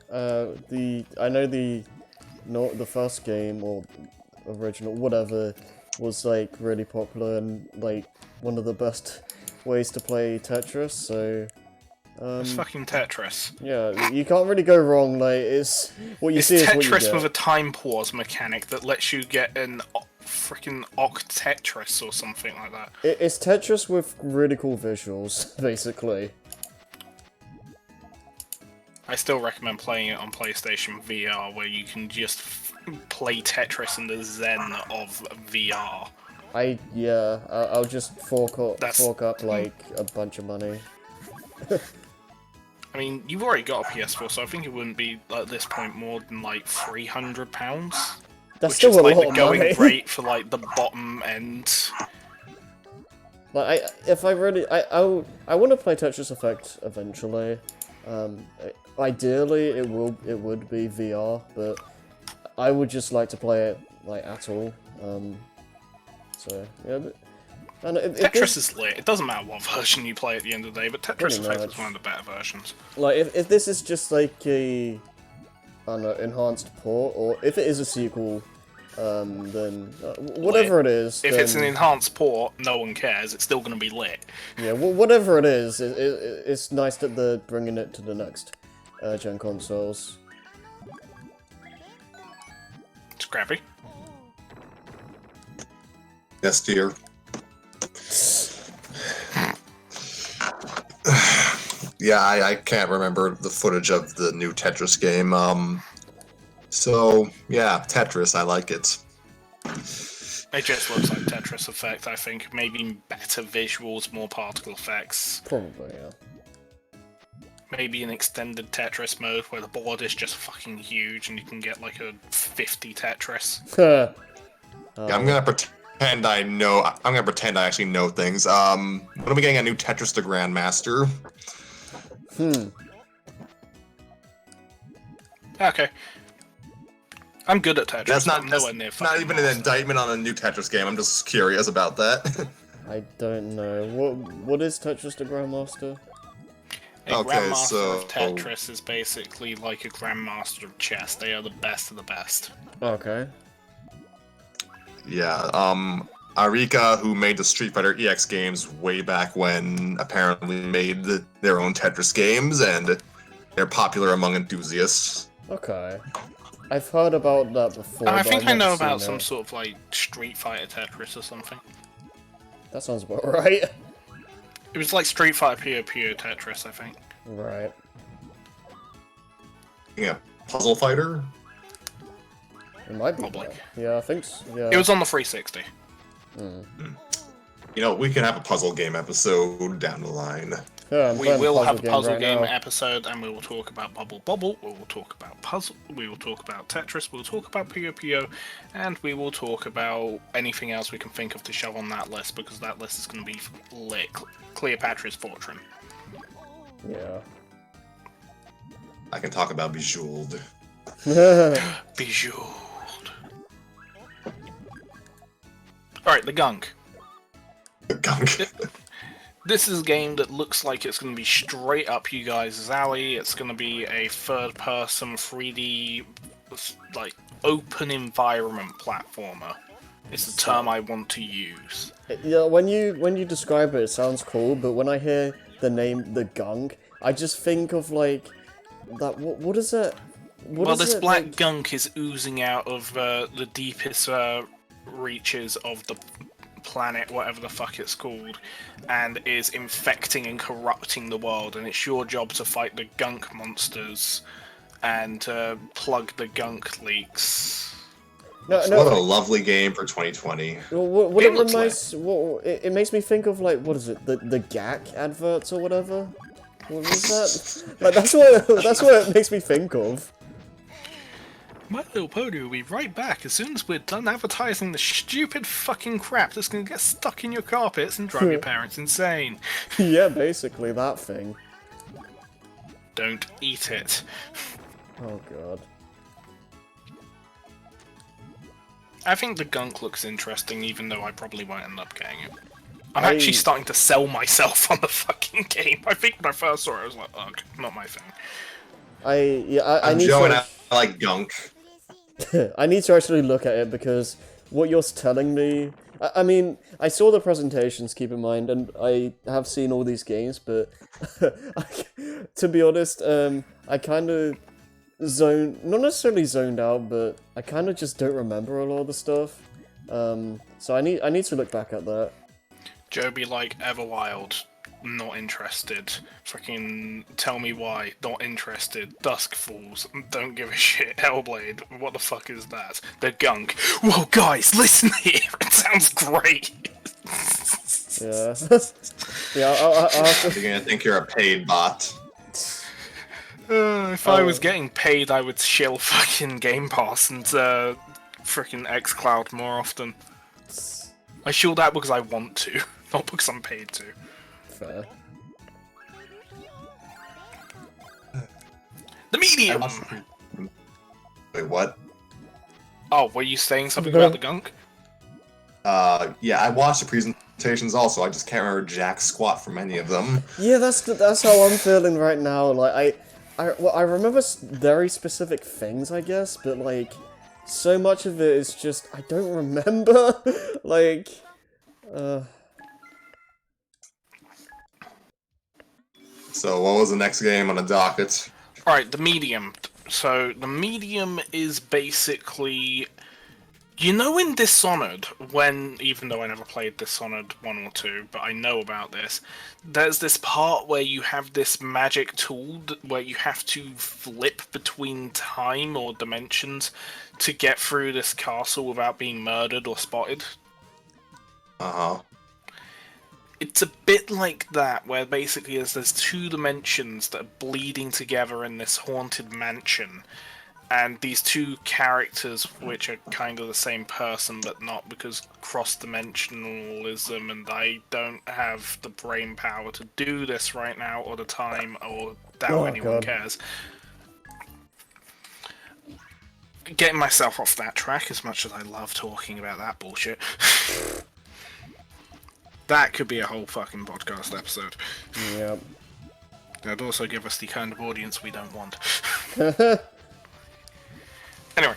I know the first game, or original, whatever, was like really popular and like one of the best ways to play Tetris, so It's fucking Tetris. yeah, you can't really go wrong. Like, it's what you It's see is what you Tetris get. with a time pause mechanic that lets you get an freaking Octetris or something like that. It's Tetris with really cool visuals, basically. I still recommend playing it on PlayStation VR, where you can just play Tetris in the zen of VR. I'll just fork up like a bunch of money. I mean, you've already got a PS4, so I think it wouldn't be at this point more than like £300. That's which still is a like lot the of going money. rate for like the bottom end. Like, I want to play Tetris Effect eventually. Ideally, it would be VR, but I would just like to play it like at all. So yeah, but and Tetris is lit. It doesn't matter what version you play at the end of the day, but Tetris Pretty Effect much. is one of the better versions. like if this is just like a, I don't know, enhanced port, or if it is a sequel, then whatever it is. If then, it's an enhanced port, no one cares. It's still going to be lit. yeah, whatever it is, it's nice that they're bringing it to the next gen consoles. Scrappy. Yes, dear. Yeah, I can't remember the footage of the new Tetris game. So yeah, Tetris, I like it. It just looks like Tetris Effect, I think. Maybe better visuals, more particle effects. Probably, yeah. Maybe an extended Tetris mode where the board is just fucking huge and you can get like a 50 Tetris. Yeah, I'm gonna pretend I know. I'm gonna pretend I actually know things. When are we getting a new Tetris to Grandmaster? Okay. I'm good at Tetris. That's but not I'm that's nowhere near not fucking even an master. indictment on a new Tetris game. I'm just curious about that. I don't know. What is Tetris the Grandmaster? A Okay, Grandmaster so- of Tetris is basically like a Grandmaster of chess. They are the best of the best. Okay. Yeah, Arika, who made the Street Fighter EX games way back when, apparently made their own Tetris games, and they're popular among enthusiasts. Okay. I've heard about that before. I but think I've I never know about seen some it. sort of like Street Fighter Tetris or something. That sounds about right. It was like Street Fighter Puyo Tetris, I think. Right. Yeah, Puzzle Fighter? It might be. Probably. that. Yeah, I think so. Yeah. It was on the 360. You know, we can have a puzzle game episode down the line. Yeah, I'm We playing will have a game puzzle right game now. episode, and we will talk about Bubble Bobble. We will talk about puzzle. We will talk about Tetris. We will talk about Puyo, and we will talk about anything else we can think of to shove on that list, because that list is going to be lit. Cleopatra's Fortune. Yeah. I can talk about Bejeweled. Bejeweled. All right, the gunk. Gunk. This is a game that looks like it's going to be straight up you guys' alley. It's going to be a third-person 3D, like, open environment platformer. It's the term I want to use. Yeah, when you describe it, it sounds cool, but when I hear the name The Gunk, I just think of, like, that, what is it? Well, this black gunk is oozing out of the deepest reaches of the planet, whatever the fuck it's called, and is infecting and corrupting the world, and it's your job to fight the gunk monsters and plug the gunk leaks. What a lovely game for 2020. What Game it looks reminds, it makes me think of, like, what is it, the GAC adverts or whatever? What was that? Like, that's what it makes me think of. My Little Pony will be right back as soon as we're done advertising the stupid fucking crap that's gonna get stuck in your carpets and drive your parents insane. Yeah, basically that thing. Don't eat it. Oh god. I think the gunk looks interesting, even though I probably won't end up getting it. I'm actually starting to sell myself on the fucking game. I think when I first saw it, I was like, ugh, not my thing. I I'm need Joe to... and I like Gunk. I need to actually look at it because what you're telling me... I mean, I saw the presentations, keep in mind, and I have seen all these games, but to be honest, I kind of not necessarily zoned out, but I kind of just don't remember a lot of the stuff. So I need to look back at that. Joe be like, Everwild, not interested. Fucking tell me why, not interested. Dusk Falls, don't give a shit. Hellblade, what the fuck is that? The gunk. Whoa, guys, listen here, it sounds great. Yeah. Yeah, I'll have to... You're gonna think you're a paid bot. If I was getting paid, I would shill fucking Game Pass and freaking xCloud more often. I shill that because I want to, not because I'm paid to. Fair. The medium! Wait, what? Oh, were you saying something about the gunk? Yeah, I watched the presentations also. I just can't remember jack squat from any of them. Yeah, that's how I'm feeling right now. Like I remember very specific things, I guess, but like so much of it is just I don't remember. Like, So, what was the next game on the docket? Alright, the medium. So, the medium is basically... You know in Dishonored, even though I never played Dishonored 1 or 2, but I know about this, there's this part where you have this magic tool where you have to flip between time or dimensions to get through this castle without being murdered or spotted? Uh-huh. It's a bit like that, where basically there's two dimensions that are bleeding together in this haunted mansion. And these two characters, which are kind of the same person, but not, because cross-dimensionalism, and I don't have the brain power to do this right now, or the time, or doubt anyone cares. getting myself off that track as much as I love talking about that bullshit. That could be a whole fucking podcast episode. Yep. That'd also give us the kind of audience we don't want. Anyway.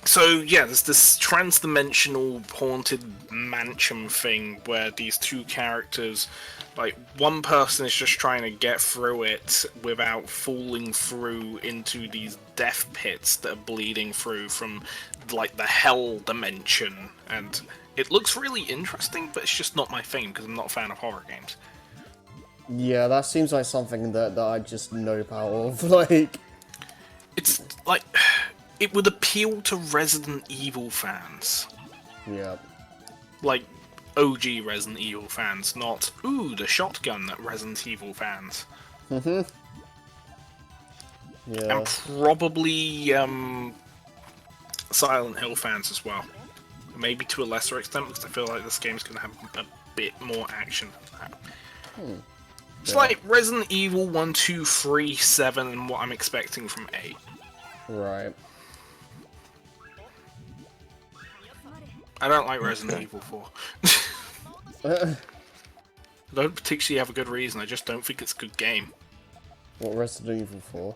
So, yeah, there's this trans-dimensional haunted mansion thing where these two characters, like, one person is just trying to get through it without falling through into these death pits that are bleeding through from, like, the hell dimension. And it looks really interesting, but it's just not my thing because I'm not a fan of horror games. Yeah, that seems like something that I just nope out of, like... It's, like... It would appeal to Resident Evil fans. Yeah. Like, OG Resident Evil fans, not, ooh, the shotgun Resident Evil fans. Yeah. And probably, Silent Hill fans as well. Maybe to a lesser extent, because I feel like this game's going to have a bit more action than that. It's like Resident Evil 1, 2, 3, 7, and what I'm expecting from 8. Right. I don't like Resident Evil 4. I don't particularly have a good reason, I just don't think it's a good game. What, Resident Evil 4?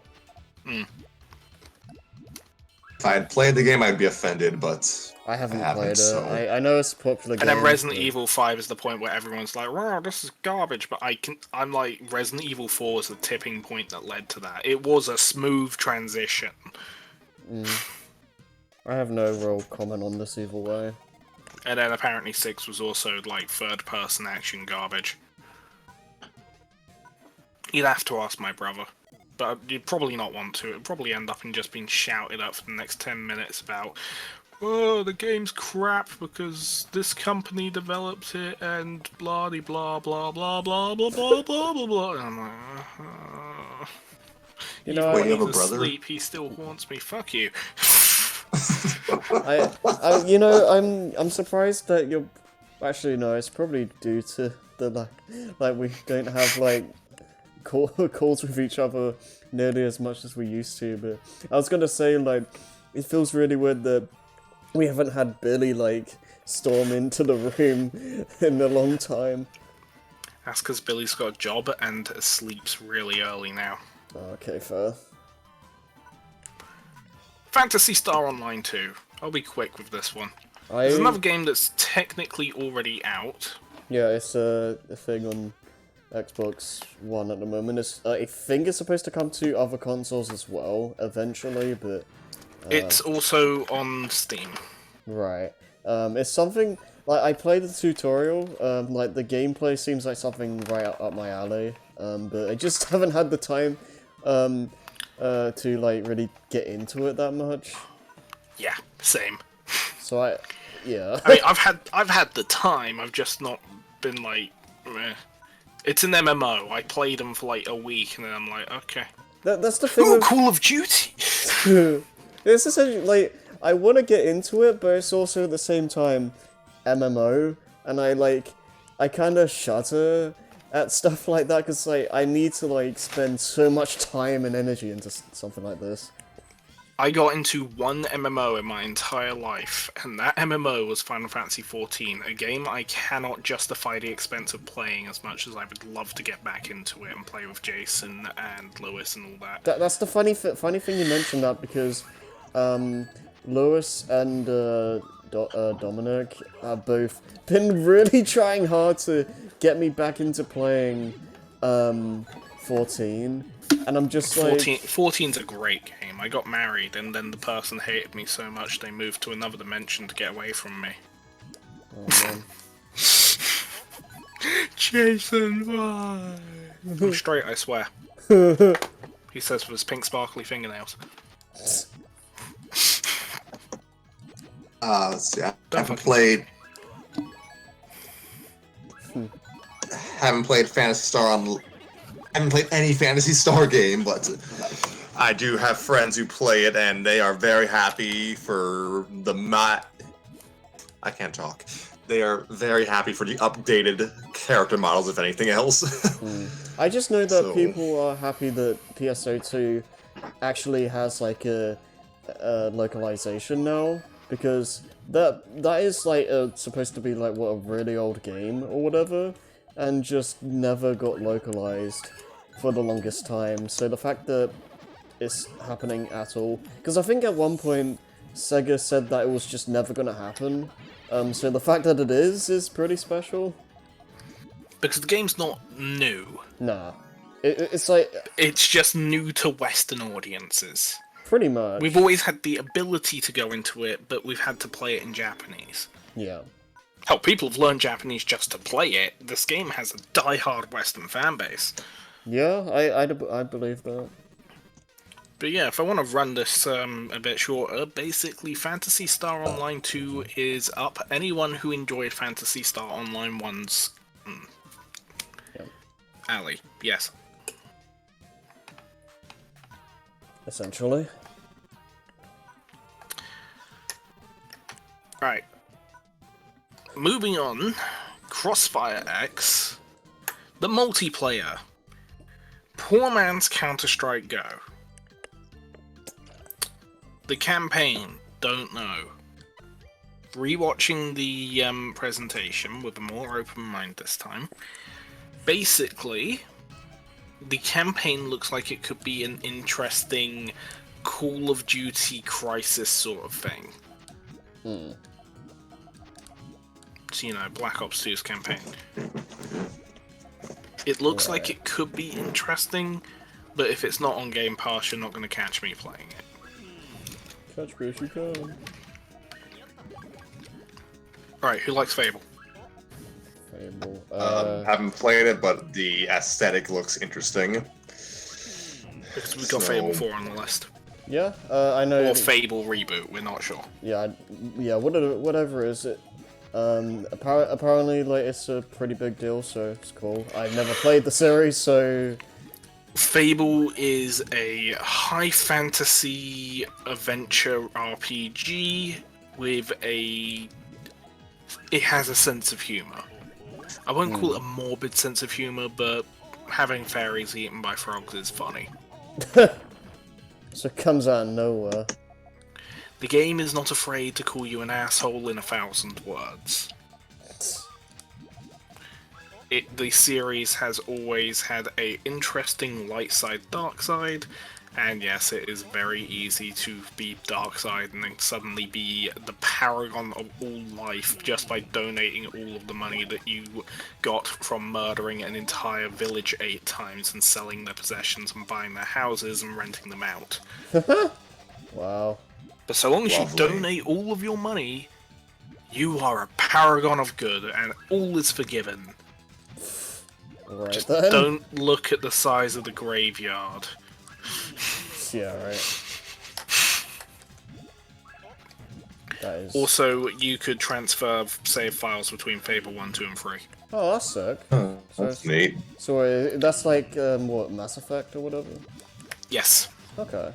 If I had played the game, I'd be offended, but I haven't haven't, played it. so- I know it's a popular game. And then Resident but- Evil 5 is the point where everyone's like, wow, this is garbage, but I'm like, Resident Evil 4 is the tipping point that led to that. It was a smooth transition. I have no real comment on this either way. And then apparently 6 was also like third-person action garbage. You'd have to ask my brother. But you'd probably not want to. It'd probably end up in just being shouted at for the next 10 minutes about, oh, the game's crap because this company developed it and blah de blah blah blah blah blah blah blah blah blah. And I'm like, You know, Wait, you have a he's brother? asleep, he still haunts me. Fuck you. you know, I'm surprised that you're. Actually, no, it's probably due to the like we don't have like calls with each other nearly as much as we used to. But I was gonna say, like, it feels really weird that we haven't had Billy like storm into the room in a long time. That's because Billy's got a job and sleeps really early now. Okay, fair. Phantasy Star Online 2. I'll be quick with this one. There's another game that's technically already out. Yeah, it's a thing on Xbox One at the moment. It's, I think it's supposed to come to other consoles as well, eventually, but... It's also on Steam. Right. It's something... Like, I played the tutorial, like, the gameplay seems like something right up my alley, but I just haven't had the time, to, like, really get into it that much. Yeah, same. So yeah. I mean, I've had the time. I've just not been like, meh. It's an MMO. I played them for like a week, and then I'm like, okay. That's the thing Ooh, with... Call of Duty. It's essentially, like, I want to get into it, but it's also at the same time MMO, and I kind of shudder at stuff like that, because, like, I need to, like, spend so much time and energy into something like this. I got into one MMO in my entire life, and that MMO was Final Fantasy XIV, a game I cannot justify the expense of playing as much as I would love to get back into it and play with Jason and Lewis and all that. That's the funny thing you mentioned that, because Lewis and Dominic have both been really trying hard to get me back into playing 14, and I'm just like... 14's a great game. I got married, and then the person hated me so much they moved to another dimension to get away from me. Oh, man. Jason, why? I'm straight, I swear. He says with his pink sparkly fingernails. Let's see. I haven't played Phantasy Star on. I haven't played any Phantasy Star game, but I do have friends who play it, and they are very happy for the I can't talk. They are very happy for the updated character models, if anything else. I just know that people are happy that PSO2 actually has like a localization now, because that is like supposed to be like what, a really old game or whatever, and just never got localized for the longest time. So the fact that it's happening at all, because I think at one point Sega said that it was just never gonna happen. So the fact that it is pretty special. Because the game's not new. Nah, it's like It's just new to Western audiences. pretty much. We've always had the ability to go into it, but we've had to play it in Japanese. Yeah. Hell, people have learned Japanese just to play it. This game has a die-hard Western fan base. Yeah, I believe that. But yeah, if I want to run this a bit shorter, basically Phantasy Star Online 2 is up. Anyone who enjoyed Phantasy Star Online 1's alley, yes. Essentially. Right. Moving on, Crossfire X, the multiplayer, Poor Man's Counter-Strike Go. The campaign, don't know. Rewatching the presentation with a more open mind this time. Basically, the campaign looks like it could be an interesting Call of Duty Crisis sort of thing. So, you know, Black Ops 2's campaign. It looks like it could be interesting, but if it's not on Game Pass, you're not going to catch me playing it. Catch me if you can. Alright, who likes Fable? Fable. Haven't played it, but the aesthetic looks interesting. Because we've got Fable 4 on the list. Yeah, I know. Or Fable Reboot, we're not sure. Yeah, whatever is it. Apparently, like, it's a pretty big deal, so it's cool. I've never played the series, so... Fable is a high fantasy adventure RPG with a... It has a sense of humour. I won't call it a morbid sense of humour, but having fairies eaten by frogs is funny. So it comes out of nowhere. The game is not afraid to call you an asshole in 1,000 words. The series has always had a interesting light side, dark side, and yes, it is very easy to be dark side and then suddenly be the paragon of all life just by donating all of the money that you got from murdering an entire village 8 times and selling their possessions and buying their houses and renting them out. Wow. But so long as Lovely. you donate all of your money, you are a paragon of good and all is forgiven. Right Just then. don't look at the size of the graveyard. Yeah, right. That is... Also, you could transfer save files between Fable 1, 2, and 3. Oh, that's sick. Oh, So that's it's- neat. So that's like, what, Mass Effect or whatever? Yes, Okay.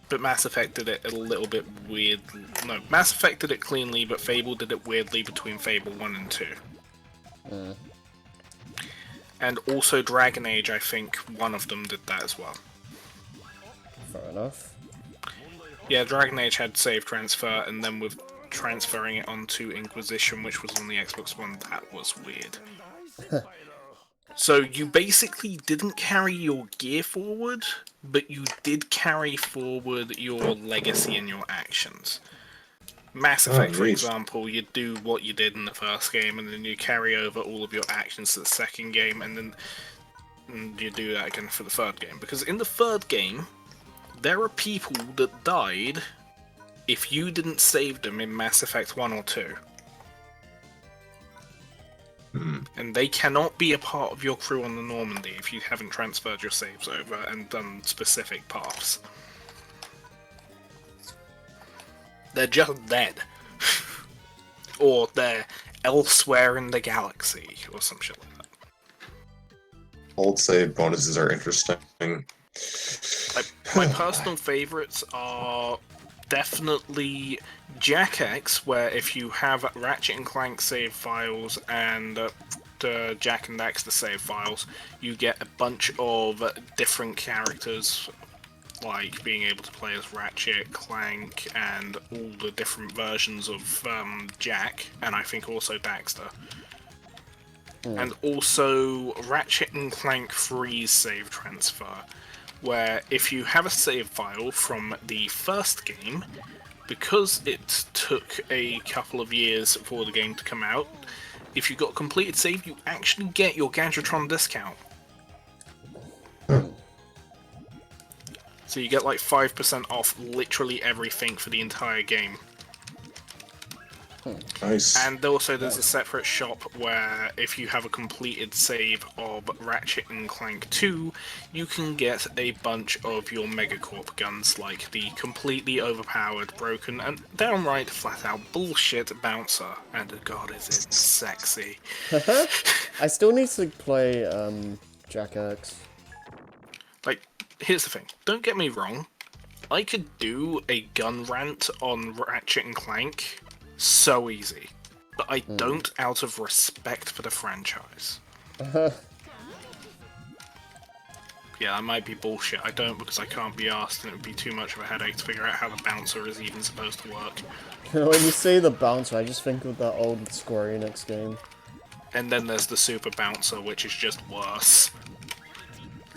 but Mass Effect did it a little bit weird. No, Mass Effect did it cleanly, but Fable did it weirdly between Fable 1 and 2. And also Dragon Age, I think one of them did that as well. Fair enough. Yeah, Dragon Age had save transfer, and then with transferring it onto Inquisition, which was on the Xbox One, that was weird. So you basically didn't carry your gear forward, but you did carry forward your legacy and your actions. Mass Effect, for neat. example, you do what you did in the first game, and then you carry over all of your actions to the second game, and then you do that again for the third game. Because in the third game, there are people that died if you didn't save them in Mass Effect 1 or 2. And they cannot be a part of your crew on the Normandy if you haven't transferred your saves over and done specific paths. They're just dead. Or they're elsewhere in the galaxy, or some shit like that. Old save bonuses are interesting. My personal favourites are definitely Jack X, where if you have Ratchet and Clank save files and the Jak and Daxter save files, you get a bunch of different characters like being able to play as Ratchet, Clank, and all the different versions of Jack, and I think also Daxter. And also Ratchet and Clank Freeze save transfer, where if you have a save file from the first game, because it took a couple of years for the game to come out, if you got a completed save, you actually get your Gadgetron discount. So you get like 5% off literally everything for the entire game. Nice. And also there's a separate shop where if you have a completed save of Ratchet and Clank 2, you can get a bunch of your Megacorp guns, like the completely overpowered, broken, and downright flat-out bullshit Bouncer. And god, is it sexy. I still need to play Jack X. Like, here's the thing, don't get me wrong, I could do a gun rant on Ratchet and Clank so easy, but I don't out of respect for the franchise. Yeah, that might be bullshit. I don't because I can't be asked and it would be too much of a headache to figure out how the bouncer is even supposed to work. When you say the bouncer, I just think of that old Square Enix game. And then there's the super bouncer, which is just worse.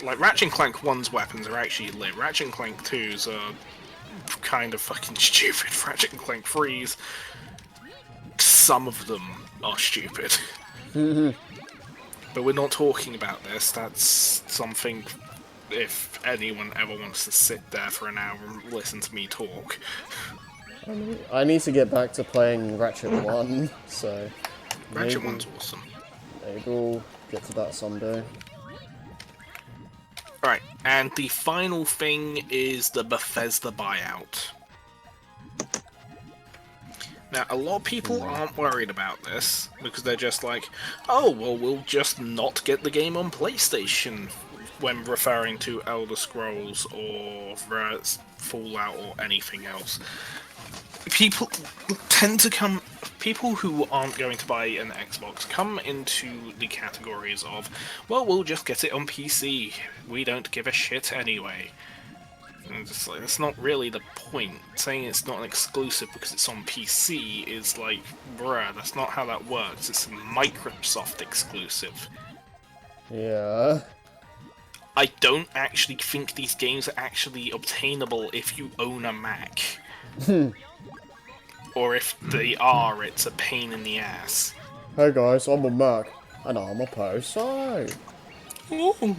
Like, Ratchet and Clank 1's weapons are actually lit. Ratchet and Clank 2's are kind of fucking stupid. Ratchet and Clank 3's, some of them are stupid. But we're not talking about this. That's something, if anyone ever wants to sit there for an hour and listen to me talk. I need to get back to playing Ratchet 1, so... Ratchet 1's awesome. Maybe we'll get to that someday. Alright, and the final thing is the Bethesda buyout. Now, a lot of people aren't worried about this, because they're just like, oh, well, we'll just not get the game on PlayStation, when referring to Elder Scrolls or Fallout or anything else. People tend to come... People who aren't going to buy an Xbox come into the categories of, well, we'll just get it on PC, we don't give a shit anyway. And it's like, that's not really the point. Saying it's not an exclusive because it's on PC is like, bruh, that's not how that works. It's a Microsoft exclusive. Yeah. I don't actually think these games are actually obtainable if you own a Mac. Or if they are, it's a pain in the ass. Hey guys, I'm a Mac, and I'm a PC. Ooh.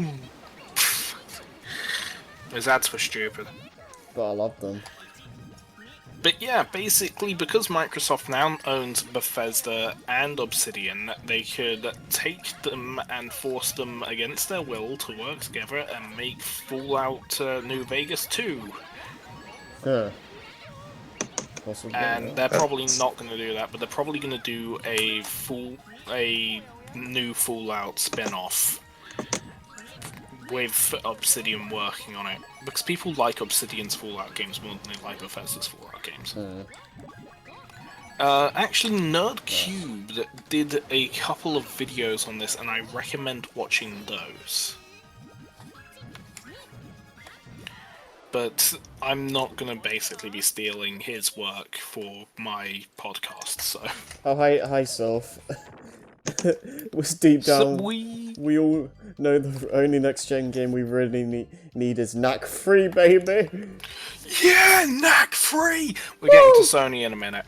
Those ads were stupid. But I love them. But yeah, basically, because Microsoft now owns Bethesda and Obsidian, they could take them and force them against their will to work together and make Fallout New Vegas 2. Yeah. Possibly, And yeah. they're probably not going to do that, but they're probably going to do a new Fallout spin-off with Obsidian working on it, because people like Obsidian's Fallout games more than they like Bethesda's Fallout games. Actually, Nerdcube did a couple of videos on this, and I recommend watching those. But I'm not going to basically be stealing his work for my podcast, so... Oh, hi, Soph. Was deep down, we all know the only next-gen game we really need is Knack 3, baby! Yeah, Knack 3! We're getting to Sony in a minute.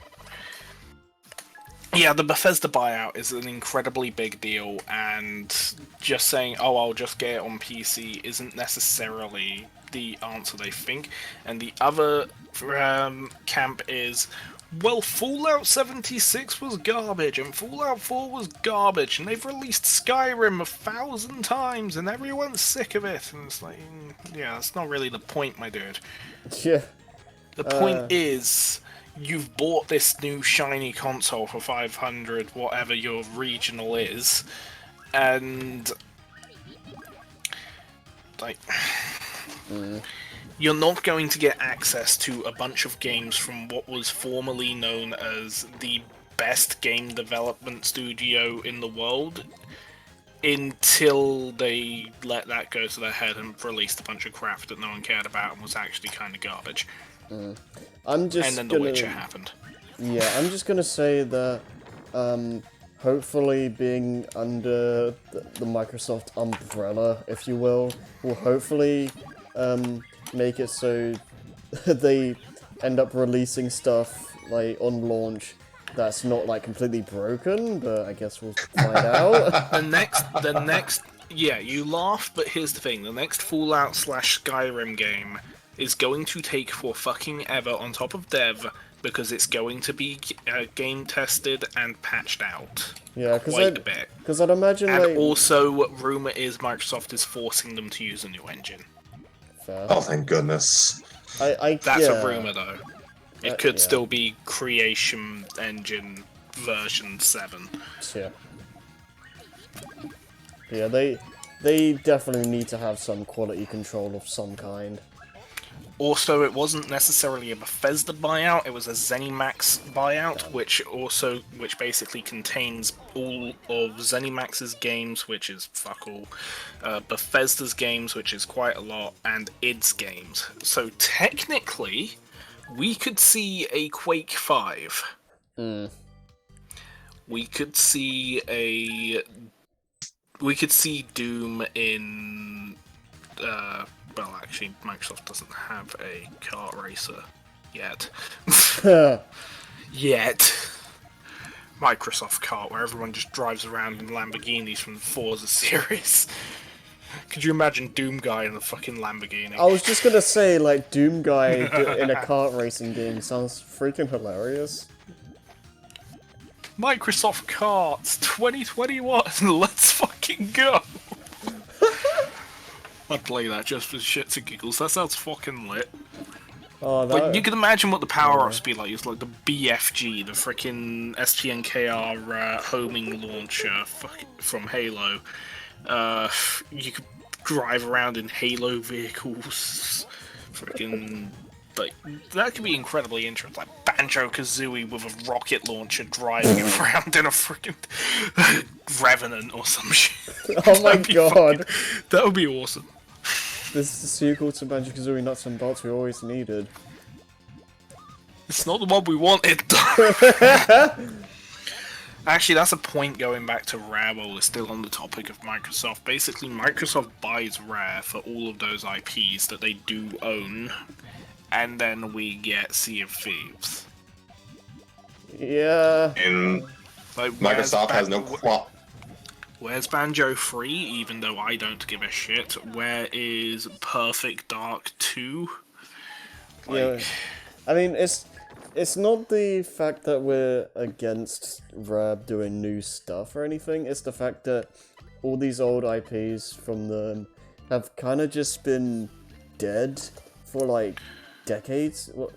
Yeah, the Bethesda buyout is an incredibly big deal, and just saying, oh, I'll just get it on PC isn't necessarily the answer they think. And the other camp is, well, Fallout 76 was garbage, and Fallout 4 was garbage, and they've released Skyrim 1,000 times, and everyone's sick of it. And it's like, yeah, that's not really the point, my dude. Yeah. The point is, you've bought this new shiny console for 500, whatever your regional is, and like, you're not going to get access to a bunch of games from what was formerly known as the best game development studio in the world until they let that go to their head and released a bunch of crap that no one cared about and was actually kind of garbage. I'm just And then gonna... The Witcher happened. Yeah, I'm just gonna say that, hopefully being under the Microsoft umbrella, if you will hopefully, make it so they end up releasing stuff, like, on launch that's not, like, completely broken, but I guess we'll find out. The next, yeah, you laugh, but here's the thing: the next Fallout / Skyrim game is going to take for fucking ever on top of dev because it's going to be game tested and patched out. Yeah, quite a bit. Because I'd imagine, and like... also, rumor is Microsoft is forcing them to use a new engine. Fair. Oh, thank goodness. That's a rumor, though. It could yeah. still be Creation Engine version 7. Yeah. Yeah, they definitely need to have some quality control of some kind. Also, it wasn't necessarily a Bethesda buyout, it was a ZeniMax buyout, which basically contains all of ZeniMax's games, which is fuck all, Bethesda's games, which is quite a lot, and id's games. So technically, we could see a Quake 5. We could see Doom in well, actually, Microsoft doesn't have a kart racer yet. Yet. Microsoft kart, where everyone just drives around in Lamborghinis from the Forza series. Could you imagine Doom Guy in a fucking Lamborghini? I was just gonna say, like, Doom Guy in a kart racing game sounds freaking hilarious. Microsoft Karts 2021, let's fucking go! I'd play that just for shits and giggles. That sounds fucking lit. Oh, Like, you can imagine what the power-ups be like. It's like the BFG, the freaking STNKR homing launcher from Halo. You could drive around in Halo vehicles. Freaking, like, that could be incredibly interesting. Like Banjo-Kazooie with a rocket launcher driving around in a freaking Revenant or some shit. Oh my god. That would be awesome. This is the sequel to Banjo-Kazooie Nuts and Bolts we always needed. It's not the one we wanted. Actually, that's a point going back to Rare while we're still on the topic of Microsoft. Basically, Microsoft buys Rare for all of those IPs that they do own, and then we get Sea of Thieves. Yeah. And Like, Microsoft has no Where's Banjo 3, even though I don't give a shit? Where is Perfect Dark 2? Like... Yeah. I mean, it's not the fact that we're against Rare doing new stuff or anything, it's the fact that all these old IPs from them have kind of just been dead for, like, decades. Well,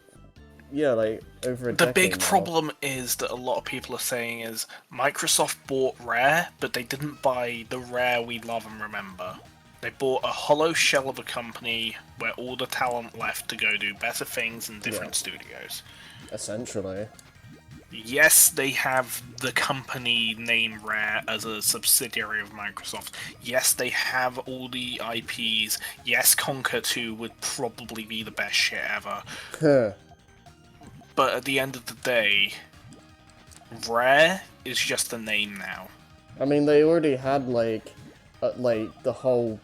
yeah, like, over a decade The big now. problem is that a lot of people are saying is Microsoft bought Rare, but they didn't buy the Rare we love and remember. They bought a hollow shell of a company where all the talent left to go do better things in different studios. Essentially. Yes, they have the company name Rare as a subsidiary of Microsoft. Yes, they have all the IPs. Yes, Conquer 2 would probably be the best shit ever. But at the end of the day, Rare is just a name now. I mean, they already had, like the whole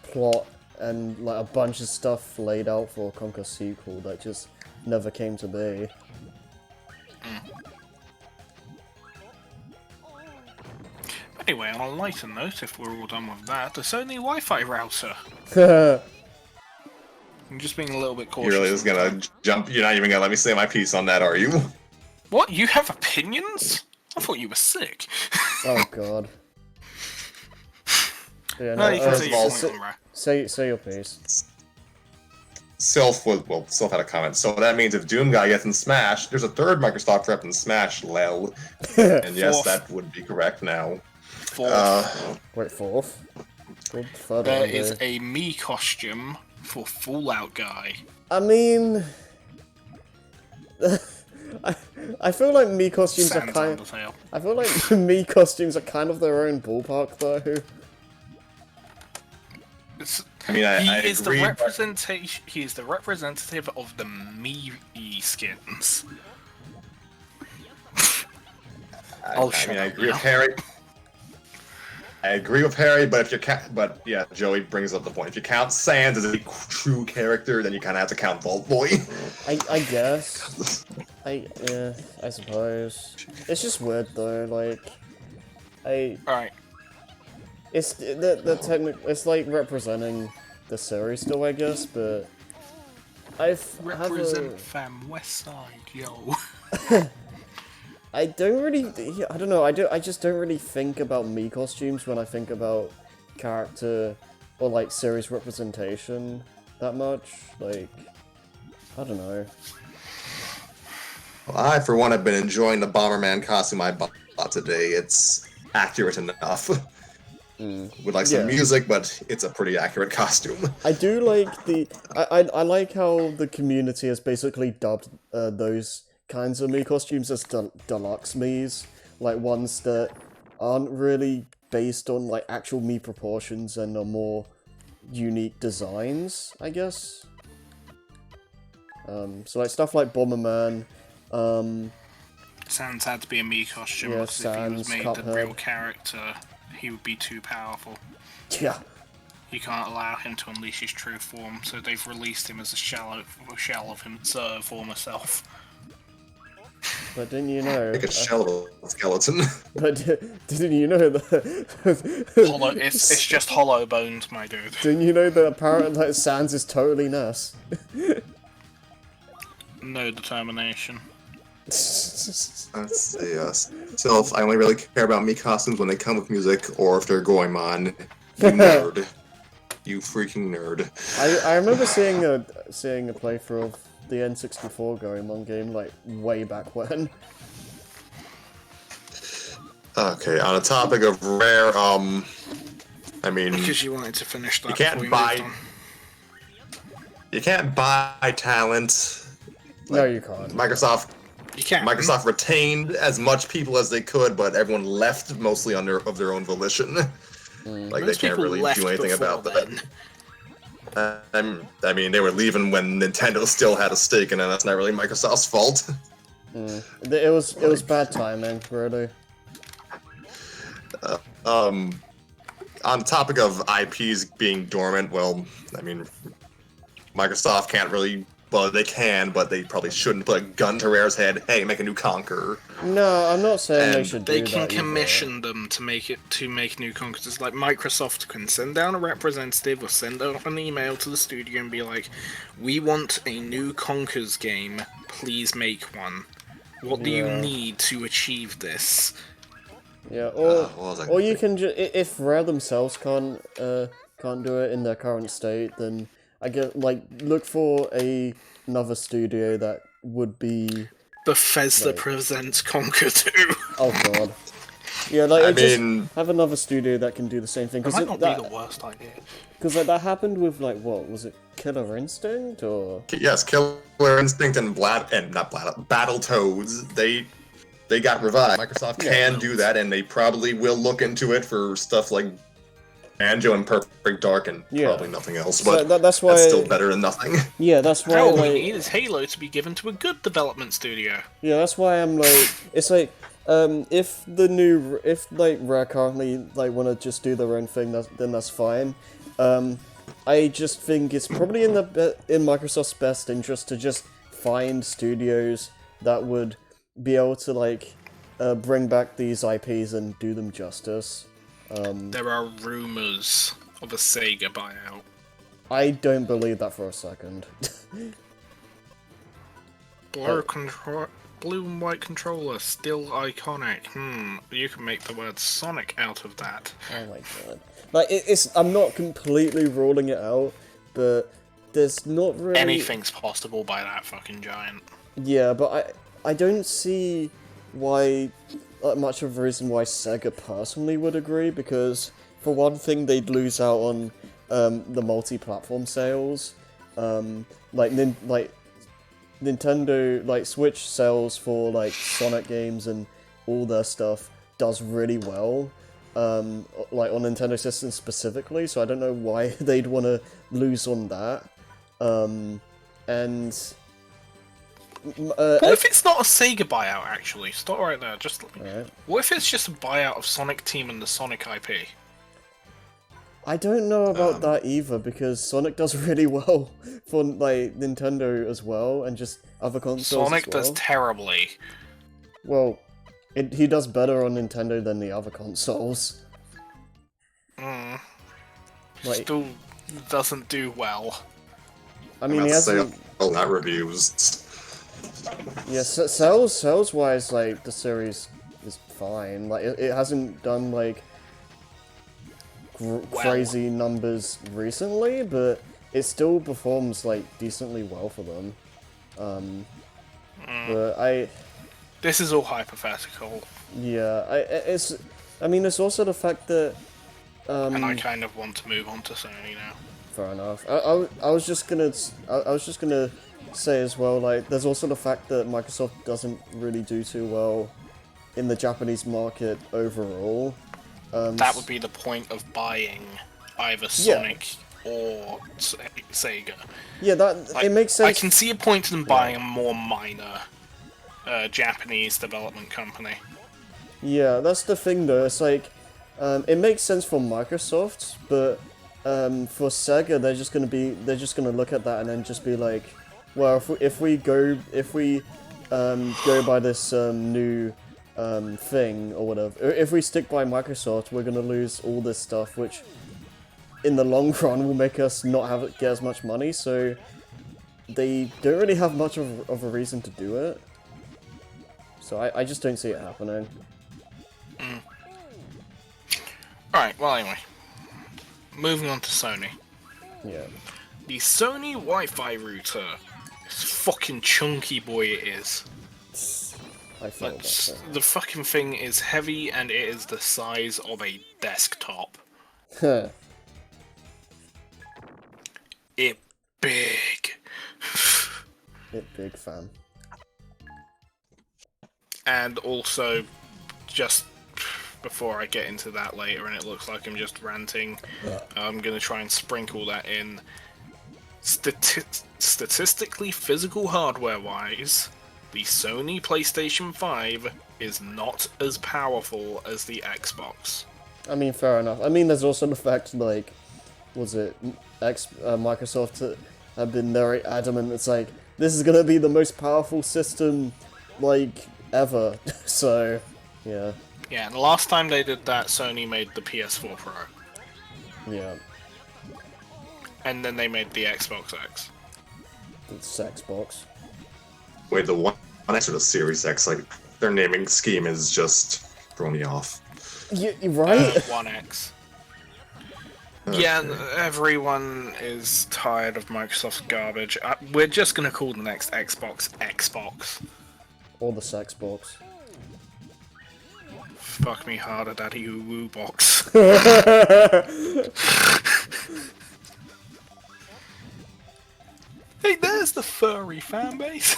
plot and, like, a bunch of stuff laid out for a Conquer sequel that just never came to be. Anyway, on a lighter note, if we're all done with that, the Sony Wi-Fi router. I'm just being a little bit cautious. You're really just gonna jump. You're not even gonna let me say my piece on that, are you? What? You have opinions? I thought you were sick. Oh god. Yeah, No, you can say of all, your point on Rare. say your piece. Sylph had a comment. So that means if Doom Guy gets in Smash, there's a third Microsoft rep in Smash, lel. And yes, Fourth. that would be correct now. Fourth. Wait, fourth? Good There is a Mii costume for Fallout Guy. I mean... I feel like Mii costumes are Sans kind... Undertale. I feel like Mii costumes are kind of their own ballpark, though. I mean, I he is agree, the but- representation. He is the representative of the Mii skins. I Shut mean, I up agree now. with Harry. I agree with Harry, but if you but yeah, Joey brings up the point. If you count Sans as a true character, then you kind of have to count Vault Boy. I guess. I suppose. It's just weird though, like... Alright. It's the technic. It's like representing the series still, I guess, but... Represent fam West Side, yo. I don't really... I don't know, I just don't really think about Mii costumes when I think about character or, like, series representation that much. Like, I don't know. Well, I, for one, have been enjoying the Bomberman costume I bought today. It's accurate enough. With like some music, but it's a pretty accurate costume. I do like the... I like how the community has basically dubbed those kinds of Mii costumes as deluxe Miis. Like, ones that aren't really based on, like, actual Mii proportions and are more unique designs, I guess. So, like, stuff like Bomberman, Sans had to be a Mii costume, Yeah, because if he was Sans, made the Cuphead. real character, he would be too powerful. yeah. You can't allow him to unleash his true form, so they've released him as a shell of his former self. But didn't you know... Like a shell of a skeleton. But didn't you know that... Hollow, it's just hollow bones, my dude. Didn't you know that apparently like, Sans is totally Ness? No determination. Let's see, yes. So I only really care about Mii costumes when they come with music or if they're Goemon. You nerd. You freaking nerd. I remember seeing a playthrough of the N64 Goemon game like way back when. Okay, on the topic of rare, I mean, Because you wanted to finish that you can't before we buy- moved on. you can't buy talent. No, you can't. You can't. Microsoft retained as much people as they could, but everyone left mostly of their own volition. Like, Most they can't people really left do anything before about then. that. I mean, they were leaving when Nintendo still had a stake in it. That's not really Microsoft's fault. It was bad timing, really. On the topic of IPs being dormant, well, I mean, Microsoft can't really... Well, they can, but they probably shouldn't put a gun to Rare's head. Hey, make a new Conqueror. No, I'm not saying they And should They do can that either. commission them to make new conquests. Like Microsoft can send down a representative or send out an email to the studio and be like, "We want a new Conquers game. Please make one. What do you Yeah. need to achieve this?" Yeah, what was I or gonna you say? can just if Rare themselves can't do it in their current state, then I get like look for another studio that would be. Bethesda Right. presents Conquer 2. Oh god. Yeah, like I just mean- have another studio that can do the same thing That might because not be the worst idea. like that happened with like what was it, Killer Instinct or Yes, Killer Instinct and Battletoads, they got revived. Microsoft can do that, and they probably will look into it for stuff like Banjo and Perfect Dark and Yeah. probably nothing else, So but that's why that's still better than nothing. yeah that's why All we like, need is Halo to be given to a good development studio. yeah that's why I'm like it's like if like Rare currently like want to just do their own thing then that's fine. I just think it's probably in Microsoft's best interest to just find studios that would be able to like bring back these IPs and do them justice. There are rumors of a Sega buyout. I don't believe that for a second. Blue and white controller, still iconic. You can make the word Sonic out of that. Oh my god. Like, I'm not completely ruling it out, but there's not really... Anything's possible by that fucking giant. Yeah, but I don't see why... much of a reason why Sega personally would agree, because, for one thing, they'd lose out on the multi-platform sales. Nintendo, like, Switch sales for, like, Sonic games and all their stuff does really well. like on Nintendo system specifically. So I don't know why they'd want to lose on that. And what if it's not a Sega buyout, actually? Stop right there. Alright. What if it's just a buyout of Sonic Team and the Sonic IP? I don't know about that either, because Sonic does really well for like Nintendo as well, and just other consoles Sonic as well. does terribly. Well, he does better on Nintendo than the other consoles. Like, Still doesn't do well. I mean, he hasn't... all that reviews. Yeah, sales-wise, like, the series is fine. Like, it hasn't done, like, crazy numbers recently, but it still performs, like, decently well for them. But This is all hypothetical. Yeah, I mean, it's also the fact that... and I kind of want to move on to Sony now. Fair enough. I was just gonna say as well, like, there's also the fact that Microsoft doesn't really do too well in the Japanese market overall. That would be the point of buying either Sonic or Sega. Yeah, it makes sense. I can see a point in buying a more minor Japanese development company. Yeah, that's the thing though. It's like, it makes sense for Microsoft, but for Sega, they're just gonna look at that and then just be like, well, if we go by this new thing or whatever, if we stick by Microsoft, we're gonna lose all this stuff, which in the long run will make us not get as much money. So they don't really have much of a reason to do it. So I just don't see it happening. Alright, well anyway. Moving on to Sony. Yeah. The Sony Wi-Fi router. This fucking chunky boy it is. I felt that. The fucking thing is heavy and it is the size of a desktop. Huh. It big. Big fan. And also, just before I get into that later, and it looks like I'm just ranting, I'm going to try and sprinkle that in. Statistically, physical hardware-wise, the Sony PlayStation 5 is not as powerful as the Xbox. I mean, fair enough. I mean, there's also the fact, like, Microsoft have been very adamant. It's like, this is going to be the most powerful system, like, ever. So, yeah. Yeah, and the last time they did that, Sony made the PS4 Pro. Yeah. And then they made the Xbox X. It's Xbox. Wait, the One X or the Series X, like, their naming scheme is just throwing me off. You're right? One X. Yeah, everyone is tired of Microsoft's garbage. We're just gonna call the next Xbox Xbox. Or the Sexbox. Fuck me harder, daddy woo box. Hey, there's the furry fan base.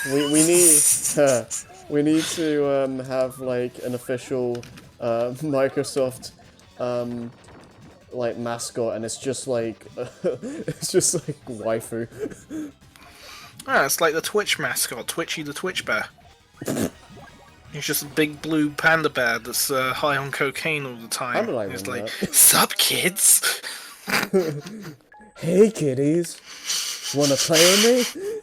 we need to have like an official Microsoft like mascot, and it's just like waifu. Ah, it's like the Twitch mascot, Twitchy the Twitch Bear. He's just a big blue panda bear that's high on cocaine all the time. How did I He's remember like, that? sup kids? Hey kiddies, wanna play with me?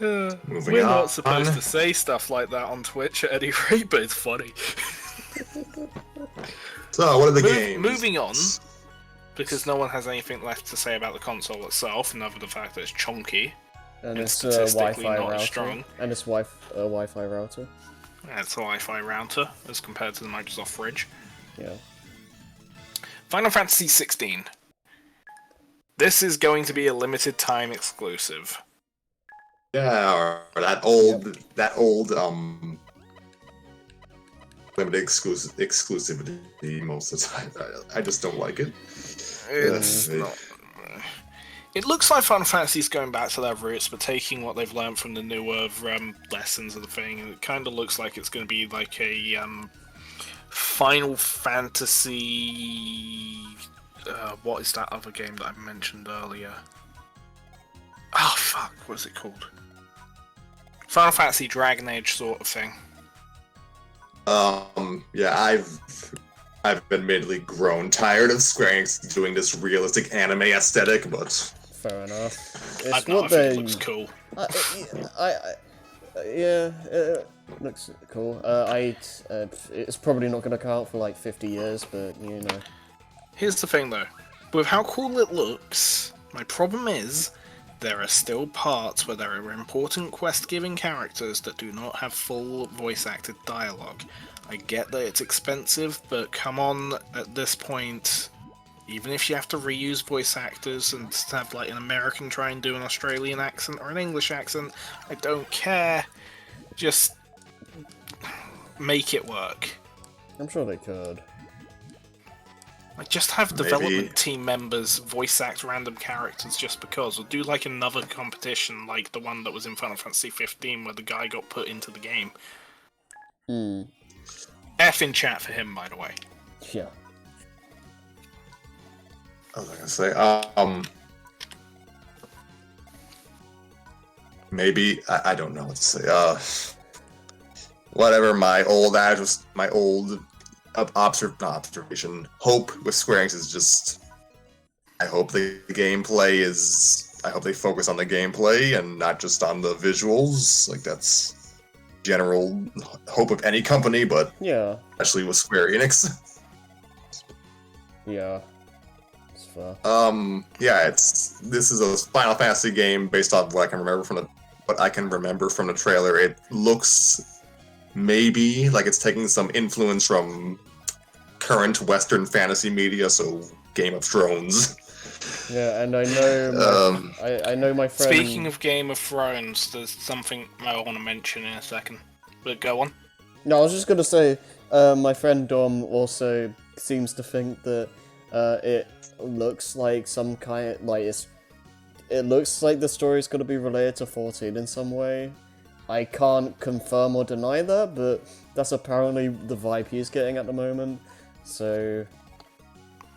We're not supposed to say stuff like that on Twitch at any rate, but it's funny. So, what are the games? Moving on, because no one has anything left to say about the console itself, other than the fact that it's chunky. And It's it's statistically Wi-Fi not as router. strong. And it's Wi-Fi router. Yeah, it's a Wi-Fi router as compared to the Microsoft Fridge. Yeah. Final Fantasy 16. This is going to be a limited time exclusive. Yeah, or that old limited exclusivity most of the time. I just don't like it. It's not. It looks like Final Fantasy is going back to their roots, but taking what they've learned from the newer lessons of the thing. It kind of looks like it's going to be like a Final Fantasy. What is that other game that I mentioned earlier? Oh fuck, what's it called? Final Fantasy Dragon Age sort of thing. Yeah, I've admittedly grown tired of Square Enix doing this realistic anime aesthetic, but Fair enough. I It's don't know, I what think they. it looks cool. Yeah, it looks cool. It's probably not going to come out for like 50 years, but you know. Here's the thing though, with how cool it looks, my problem is there are still parts where there are important quest-giving characters that do not have full voice-acted dialogue. I get that it's expensive, but come on, at this point, even if you have to reuse voice actors and have like an American try and do an Australian accent or an English accent, I don't care. Just make it work. I'm sure they could. Like, just have Maybe. development team members voice act random characters just because, or do like another competition like the one that was in Final Fantasy 15 where the guy got put into the game. F in chat for him, by the way. Yeah. I was gonna say, maybe I don't know what to say. Whatever. My old observation, hope with Square Enix is just, I hope the gameplay is, I hope they focus on the gameplay and not just on the visuals. Like, that's general hope of any company, but Yeah. especially with Square Enix. Yeah. It's fair. Yeah, this is a Final Fantasy game based off what I can remember from the trailer. It looks maybe like it's taking some influence from current Western fantasy media, so Game of Thrones. Yeah, and I know I know my friend. Speaking of Game of Thrones, there's something I want to mention in a second. But go on. No, I was just gonna say, my friend Dom also seems to think that it looks like some kind it looks like the story's gonna be related to 14 in some way. I can't confirm or deny that, but that's apparently the vibe he's getting at the moment. So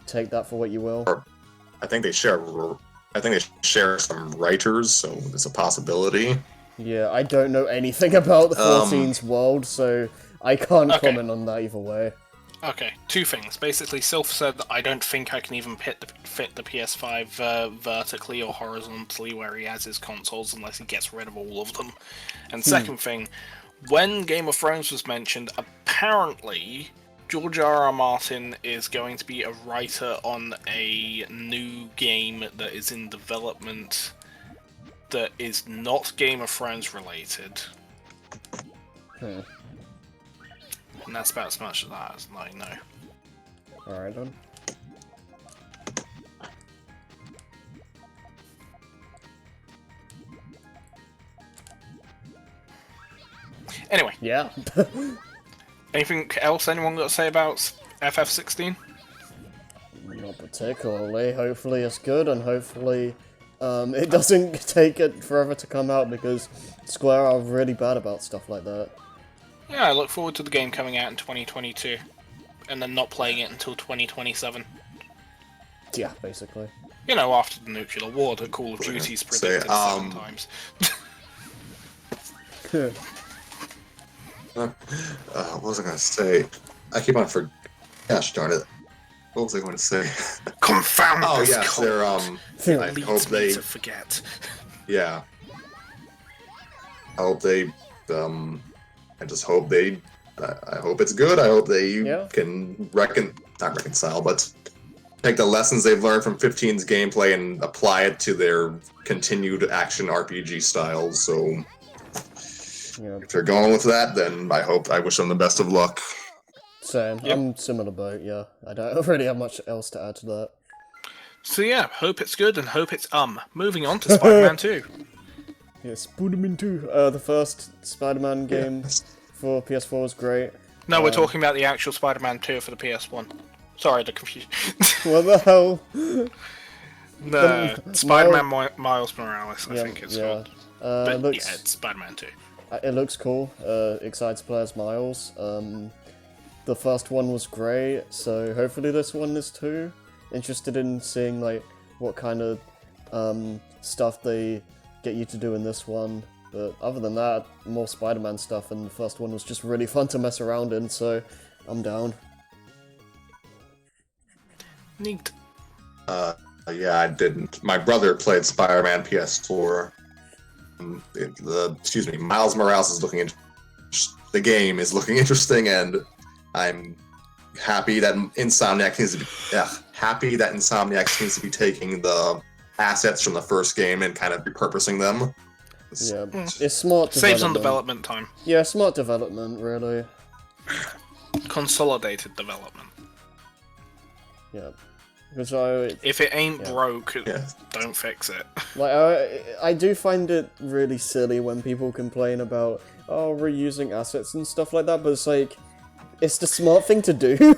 take that for what you will. I think they share some writers, so there's a possibility. Yeah, I don't know anything about the 14's world, so I can't Okay. comment on that either way. Okay, two things. Basically, Sylph said that I don't think I can even fit the PS5 vertically or horizontally where he has his consoles unless he gets rid of all of them. And second thing, when Game of Thrones was mentioned, apparently George R.R. Martin is going to be a writer on a new game that is in development that is not Game of Thrones related. Hmm. And that's about as much as that as I know. Alright then. Anyway, Yeah. anything else anyone got to say about FF16? Not particularly. Hopefully it's good, and hopefully it doesn't take it forever to come out, because Square are really bad about stuff like that. Yeah, I look forward to the game coming out in 2022, and then not playing it until 2027. Yeah, basically. You know, after the nuclear war that Call of Duty's predicted 7 times. What was I gonna say? I keep on for. Gosh darn it! What was I going to say? Confound Oh this yes, cult. they're. I Leads hope me they. to forget. Yeah. I hope they. I just hope they. I hope it's good. I hope they can not reconcile, but take the lessons they've learned from 15's gameplay and apply it to their continued action RPG styles. So. Yeah. If they're going with that, then I wish them the best of luck. Same. Yep. I'm similar boat, yeah. I don't really have much else to add to that. So yeah, hope it's good and hope it's moving on to Spider-Man 2. Yeah, Spider-Man 2. The first Spider-Man game for PS4 was great. No, we're talking about the actual Spider-Man 2 for the PS1. Sorry, the confusion. What the hell? No, Spider-Man Miles Morales, I think it's called. But It looks, yeah, it's Spider-Man 2. it looks cool. Excited to play as Miles. the first one was great, so hopefully this one is too. Interested in seeing like what kind of stuff they get you to do in this one. But other than that, more Spider-Man stuff, and the first one was just really fun to mess around in, so I'm down. Neat. Yeah, I didn't. My brother played Spider-Man PS4. Miles Morales is looking. The game is looking interesting, and I'm happy that Insomniac seems to be taking the assets from the first game and kind of repurposing them. Yeah, it's smart development. Saves on development time. Yeah, smart development, really. Consolidated development. Yeah. Because if it ain't broke, don't fix it. Like, I do find it really silly when people complain about, reusing assets and stuff like that, but it's like, it's the smart thing to do.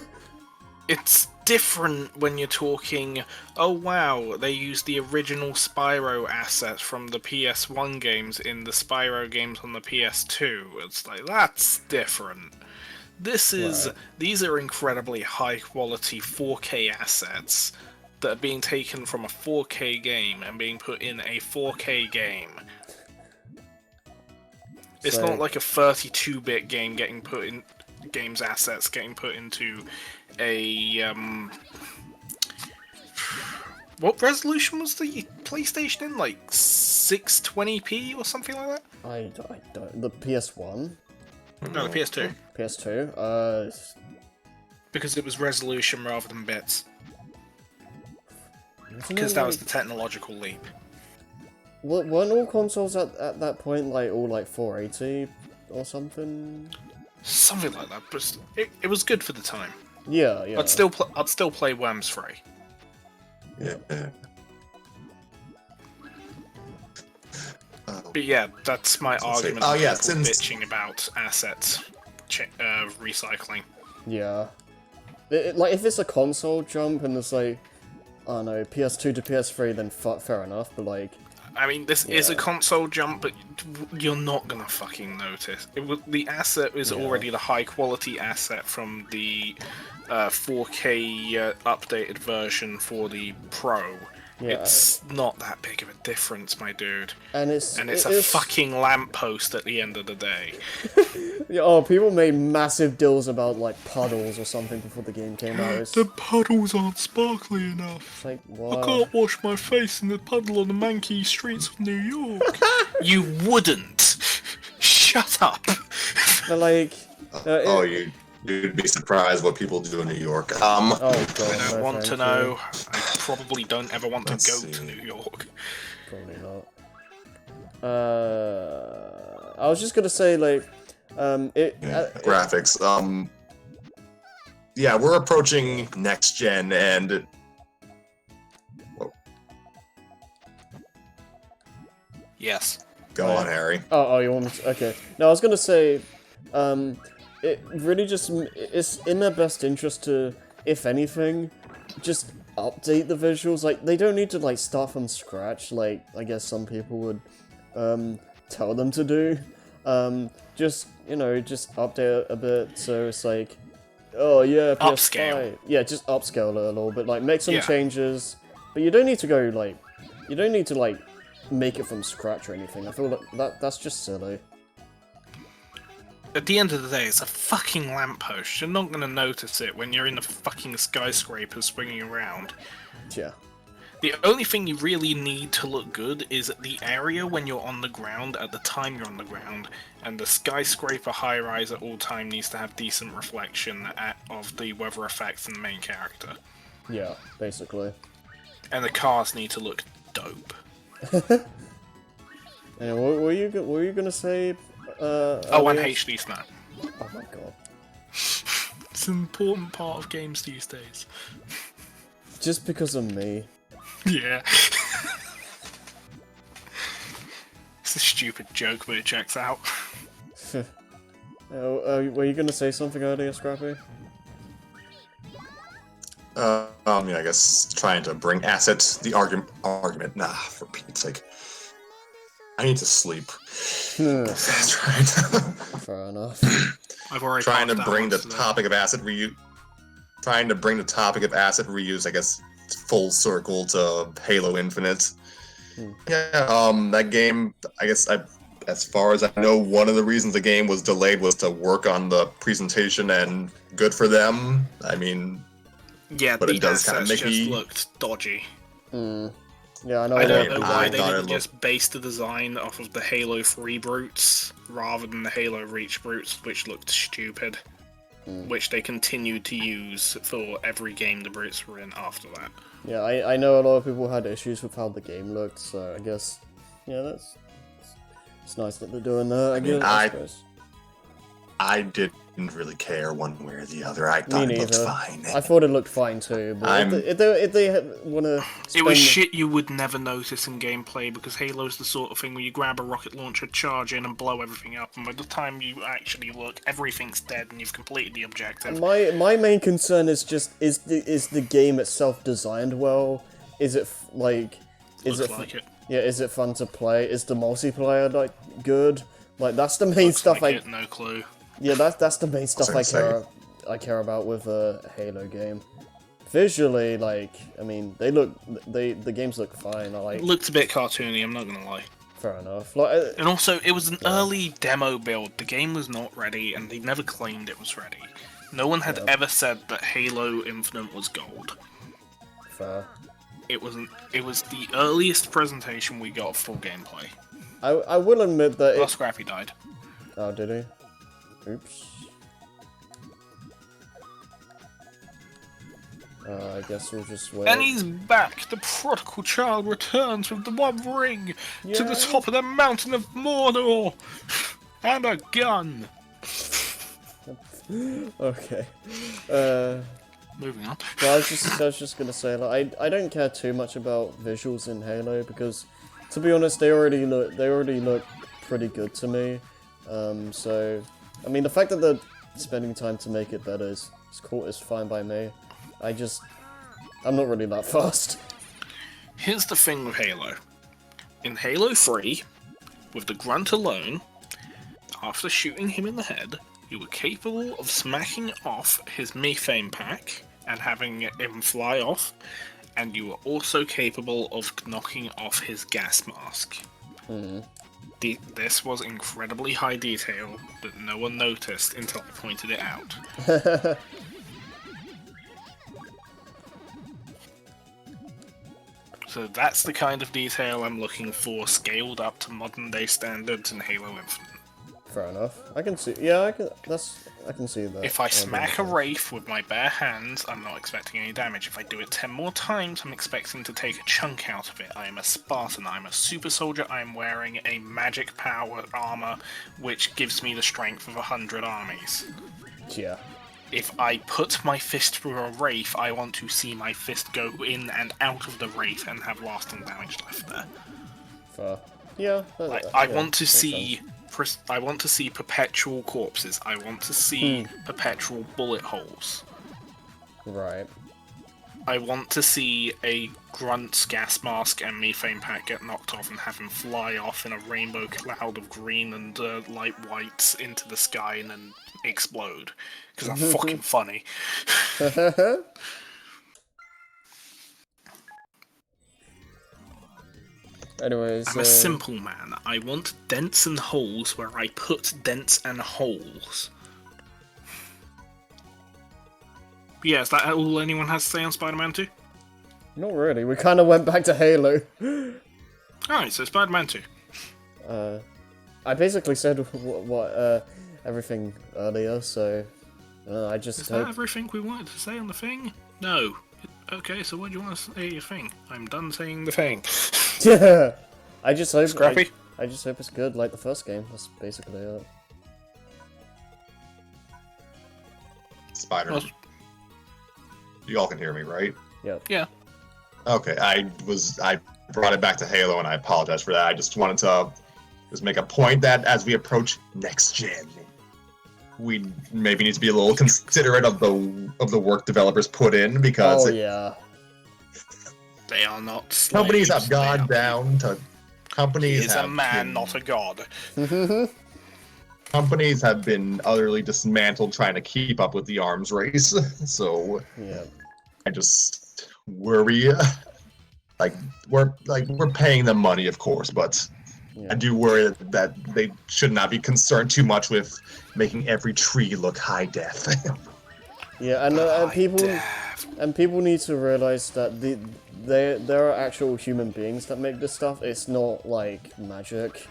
It's different when you're talking, oh wow, they used the original Spyro assets from the PS1 games in the Spyro games on the PS2. It's like, that's different. These are incredibly high quality 4K assets that are being taken from a 4K game and being put in a 4K game. It's not like a 32-bit game getting put in game's assets getting put into a what resolution was the PlayStation in? Like 620p or something like that? I don't. The PS1. No, the PS2. PS2. Because it was resolution rather than bits. Because that was the technological leap. Weren't all consoles at that point like all like 480 or something? Something like that, but it was good for the time. Yeah, yeah. I'd still play Worms 3. Yeah. But yeah, that's my argument. Oh yeah, bitching about assets recycling. Yeah. Like if it's a console jump and it's like, I don't know, PS2 to PS3, then fair enough. But like, I mean, this is a console jump, but you're not gonna fucking notice. The asset is already the high quality asset from the 4K updated version for the Pro. Yeah. It's not that big of a difference, my dude. And it's a fucking lamppost at the end of the day. People made massive deals about like puddles or something before the game came out. The puddles aren't sparkly enough. It's like, wow. I can't wash my face in the puddle on the manky streets of New York. You wouldn't. Shut up. But like, You'd be surprised what people do in New York. Oh god, I don't want to know. I probably don't ever want to go to New York. Probably not. I was just gonna say, like, graphics. Yeah, we're approaching next gen, and yes. Go on, Harry. Oh, you want me to... Okay. No, I was gonna say, it really just, it's in their best interest to, if anything, just update the visuals. Like, they don't need to, like, start from scratch, like, I guess some people would, tell them to do. Just, just update it a bit, so it's like, oh yeah, PS5. Upscale. Yeah, just upscale it a little bit, like, make some changes, but you don't need to go, like, make it from scratch or anything. I feel like that's just silly. At the end of the day, it's a fucking lamppost. You're not going to notice it when you're in a fucking skyscraper swinging around. Yeah. The only thing you really need to look good is the area when you're on the ground, at the time you're on the ground, and the skyscraper high-rise at all time needs to have decent reflection of the weather effects and the main character. Yeah, basically. And the cars need to look dope. Yeah, what were you gonna say? And HD snap. Oh my god. It's an important part of games these days. Just because of me. Yeah. It's a stupid joke, but it checks out. Were you gonna say something earlier, Scrappy? Yeah, I guess trying to bring assets, the argument, nah, for Pete's sake. I need to sleep. That's right. Fair enough. I've already Trying to passed out bring the once today. topic of acid reuse. Trying to bring the topic of acid reuse, I guess, full circle to Halo Infinite. Yeah, that game, I guess, as far as I know, one of the reasons the game was delayed was to work on the presentation, and good for them. I mean, Yeah, but the it does kind of assets make just me. looked dodgy. Yeah, I know. I don't mean, know I why they thought it didn't looked- just base the design off of the Halo 3 brutes rather than the Halo Reach brutes, which looked stupid. Which they continued to use for every game the brutes were in after that. Yeah, I know a lot of people had issues with how the game looked, so I guess, yeah, it's nice that they're doing that. I suppose. I didn't really care one way or the other. I thought Me it looked neither. fine. I thought it looked fine too, but if they want to, It was shit you would never notice in gameplay because Halo's the sort of thing where you grab a rocket launcher, charge in, and blow everything up, and by the time you actually look, everything's dead and you've completed the objective. My main concern is just is the game itself designed well? Is it is Looks it like it. yeah? Is it fun to play? Is the multiplayer like good? Like that's the main Looks stuff like it, no clue. Yeah, that's the main stuff I care about with a Halo game. Visually, like, I mean, the games look fine. It looked a bit cartoony, I'm not gonna lie. Fair enough. Like, And also, it was an early demo build. The game was not ready, and they never claimed it was ready. No one had ever said that Halo Infinite was gold. fair. It wasn't. It was the earliest presentation we got of full gameplay. I will admit that Well, Scrappy died. Oh, did he? Oops. I guess we'll just wait. And he's back! The prodigal child returns with the one ring to the Yeah. top of the mountain of Mordor! And a gun! Okay. Moving on. But I was just gonna say, like, I don't care too much about visuals in Halo because, to be honest, they already look pretty good to me. So, I mean, the fact that they're spending time to make it better is cool. Is fine by me. I'm not really that fast. Here's the thing with Halo. In Halo 3, with the grunt alone, after shooting him in the head, you were capable of smacking off his methane pack and having him fly off, and you were also capable of knocking off his gas mask. This was incredibly high detail that no one noticed until I pointed it out. So that's the kind of detail I'm looking for, scaled up to modern day standards in Halo Infinite. Fair enough. I can see. Yeah, I can see that. If I smack a Wraith with my bare hands, I'm not expecting any damage. If I do it 10 more times, I'm expecting to take a chunk out of it. I am a Spartan, I'm a super soldier, I'm wearing a magic power armor, which gives me the strength of 100 armies. Yeah. If I put my fist through a Wraith, I want to see my fist go in and out of the Wraith and have lasting damage left there. Fair. Yeah. I want to see... I want to see perpetual corpses. I want to see perpetual bullet holes. Right. I want to see a Grunt's gas mask and methane pack get knocked off and have him fly off in a rainbow cloud of green and light whites into the sky and then explode. Because that's fucking funny. Anyways, I'm a simple man. I want dents and holes where I put dents and holes. Yeah, is that all anyone has to say on Spider-Man 2? not really. We kind of went back to Halo. Alright, so Spider-Man 2. I basically said what everything earlier, so I just Is hope. that everything we wanted to say on the thing? No. Okay, so what do you want to say your thing? I'm done saying the thing. Yeah. I just hope. Scrappy? I just hope it's good, like the first game. That's basically it. Spider. Well, You all can hear me, right? Yep. yeah. Okay, I brought it back to Halo, and I apologize for that. I just wanted to just make a point that as we approach next gen, we maybe need to be a little considerate of the work developers put in, because Oh yeah. They are not slaves, companies have they gone are down to companies He is a have man, been, not a god. companies have been utterly dismantled trying to keep up with the arms race. So Yeah. I just worry. We're paying them money, of course, but Yeah. I do worry that they should not be concerned too much with making every tree look high def. Yeah, and people need to realize that there are actual human beings that make this stuff. It's not like magic.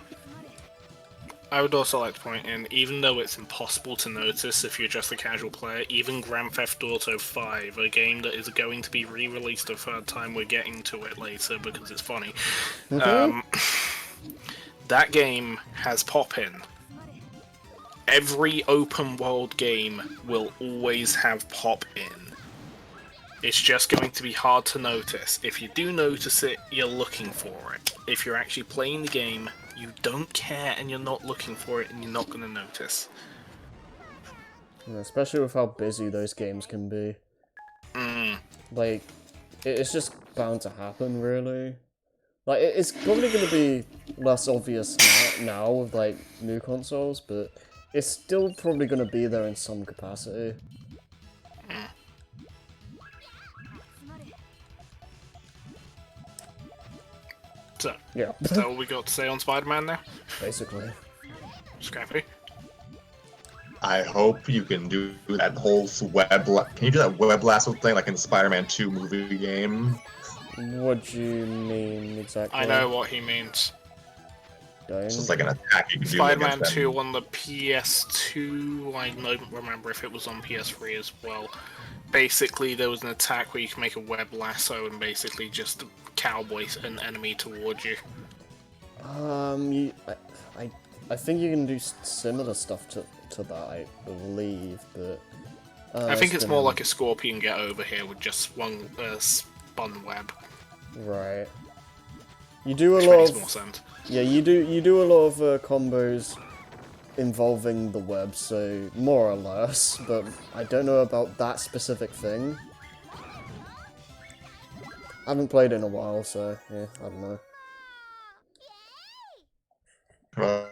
I would also like to point in, even though it's impossible to notice if you're just a casual player, even Grand Theft Auto 5, a game that is going to be re-released a third time, we're getting to it later because it's funny, that game has pop-in. Every open world game will always have pop-in. It's just going to be hard to notice. If you do notice it, you're looking for it. If you're actually playing the game, you don't care and you're not looking for it and you're not going to notice. Yeah, especially with how busy those games can be. Like, it's just bound to happen, really. Like, it's probably going to be less obvious now with, like, new consoles, but it's still probably going to be there in some capacity. So, Yeah. is that all we got to say on Spider-Man now? Basically. Scrappy? I hope you can do that whole can you do that web lasso thing like in the Spider-Man 2 movie game? What do you mean exactly? I know what he means. It's just like an attack you can do Spider-Man against 2 them. on the PS2, I don't remember if it was on PS3 as well. Basically, there was an attack where you can make a web lasso and basically just cowboy an enemy towards you. I think you can do similar stuff to that, I believe, but... I think it's more like a scorpion get over here with just spun web. Right. You do a Which lot makes of... more sense. Yeah, you do a lot of combos involving the web, so more or less, but I don't know about that specific thing. I haven't played in a while, so yeah, I don't know. Well,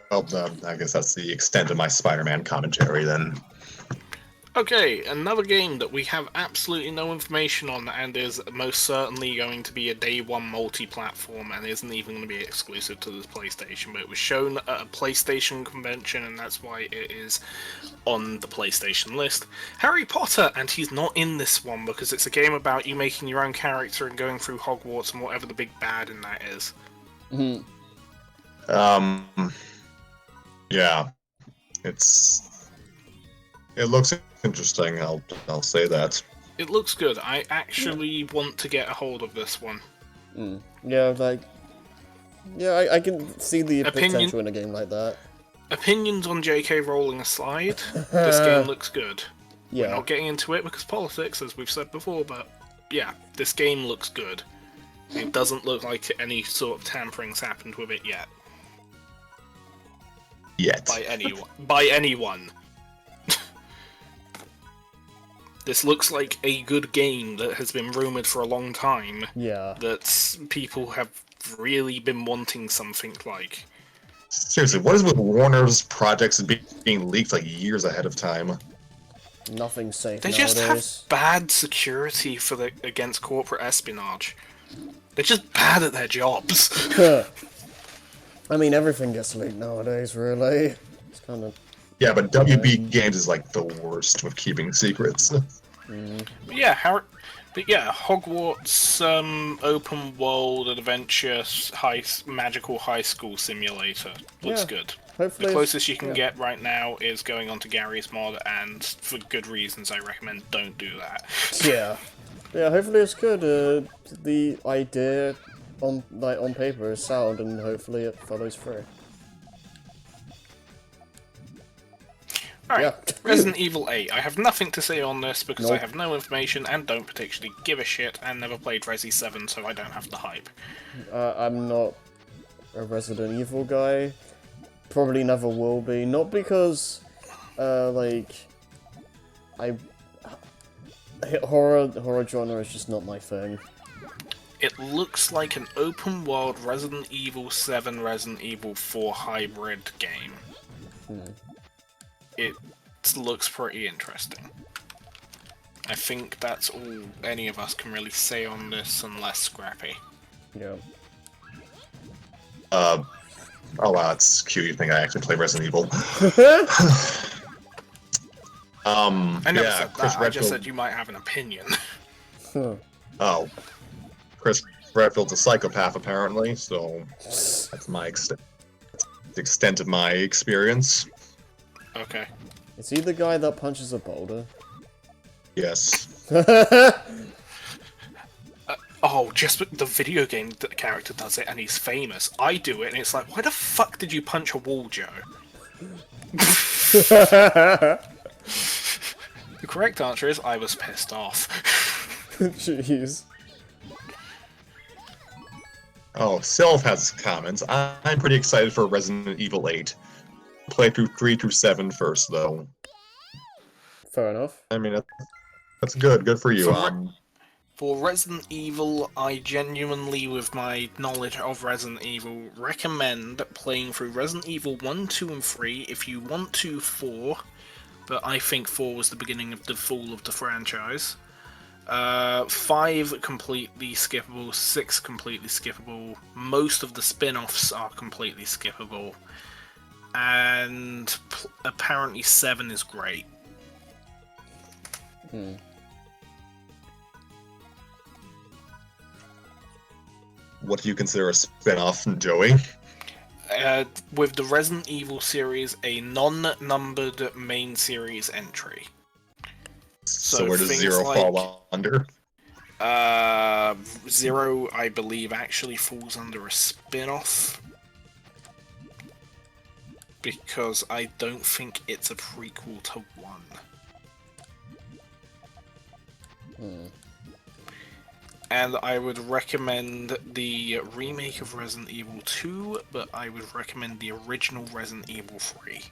I guess that's the extent of my Spider-Man commentary then. Okay, another game that we have absolutely no information on and is most certainly going to be a day one multi-platform and isn't even going to be exclusive to the PlayStation, but it was shown at a PlayStation convention and that's why it is on the PlayStation list. Harry Potter, and he's not in this one because it's a game about you making your own character and going through Hogwarts and whatever the big bad in that is. Yeah. It looks interesting, I'll say that. It looks good. I actually want to get a hold of this one. Yeah, like... Yeah, I can see the potential in a game like that. Opinions on J.K. Rowling aside, this game looks good. Yeah. We're not getting into it because politics, as we've said before, but yeah, this game looks good. It doesn't look like any sort of tampering's happened with it yet. By anyone. This looks like a good game that has been rumoured for a long time. Yeah. That people have really been wanting something like. Seriously, what is with Warner's projects being leaked like years ahead of time? Nothing's safe They nowadays. just have bad security for against corporate espionage. They're just bad at their jobs. I mean, everything gets leaked nowadays, really. It's kind of... Yeah, but WB Games is like the worst with keeping secrets. Yeah, Hogwarts open world adventure magical high school simulator looks good. Hopefully the closest you can get right now is going onto Gary's mod, and for good reasons, I recommend don't do that. Yeah, hopefully it's good. The idea on paper is sound, and hopefully it follows through. Alright, Yeah. Resident Evil 8. I have nothing to say on this because I have no information and don't particularly give a shit and never played Resi 7, so I don't have the hype. I'm not a Resident Evil guy. Probably never will be. Not because, horror genre is just not my thing. It looks like an open world Resident Evil 7, Resident Evil 4 hybrid game. It looks pretty interesting. I think that's all any of us can really say on this unless Scrappy. Yeah. Oh wow, it's cute. You think I actually play Resident Evil? I never yeah, said Chris that, I just Redfield. said you might have an opinion. Oh, Chris Redfield's a psychopath apparently, so that's my the extent of my experience. Okay. Is he the guy that punches a boulder? Yes. Oh, just the video game character does it and he's famous. I do it and it's like, why the fuck did you punch a wall, Joe? The correct answer is I was pissed off. Jeez. Oh, Sylph has comments. I'm pretty excited for Resident Evil 8. Play through 3 through 7 first, though. Fair enough. I mean, that's good. Good for you. For Resident Evil, I genuinely, with my knowledge of Resident Evil, recommend playing through Resident Evil 1, 2, and 3. If you want to, 4. But I think 4 was the beginning of the fall of the franchise. 5 completely skippable, 6 completely skippable, most of the spin-offs are completely skippable, and apparently 7 is great. What do you consider a spin-off, Joey? With the Resident Evil series, a non-numbered main series entry. So where does 0 fall under? 0, I believe, actually falls under a spin-off. Because I don't think it's a prequel to 1. And I would recommend the remake of Resident Evil 2, but I would recommend the original Resident Evil 3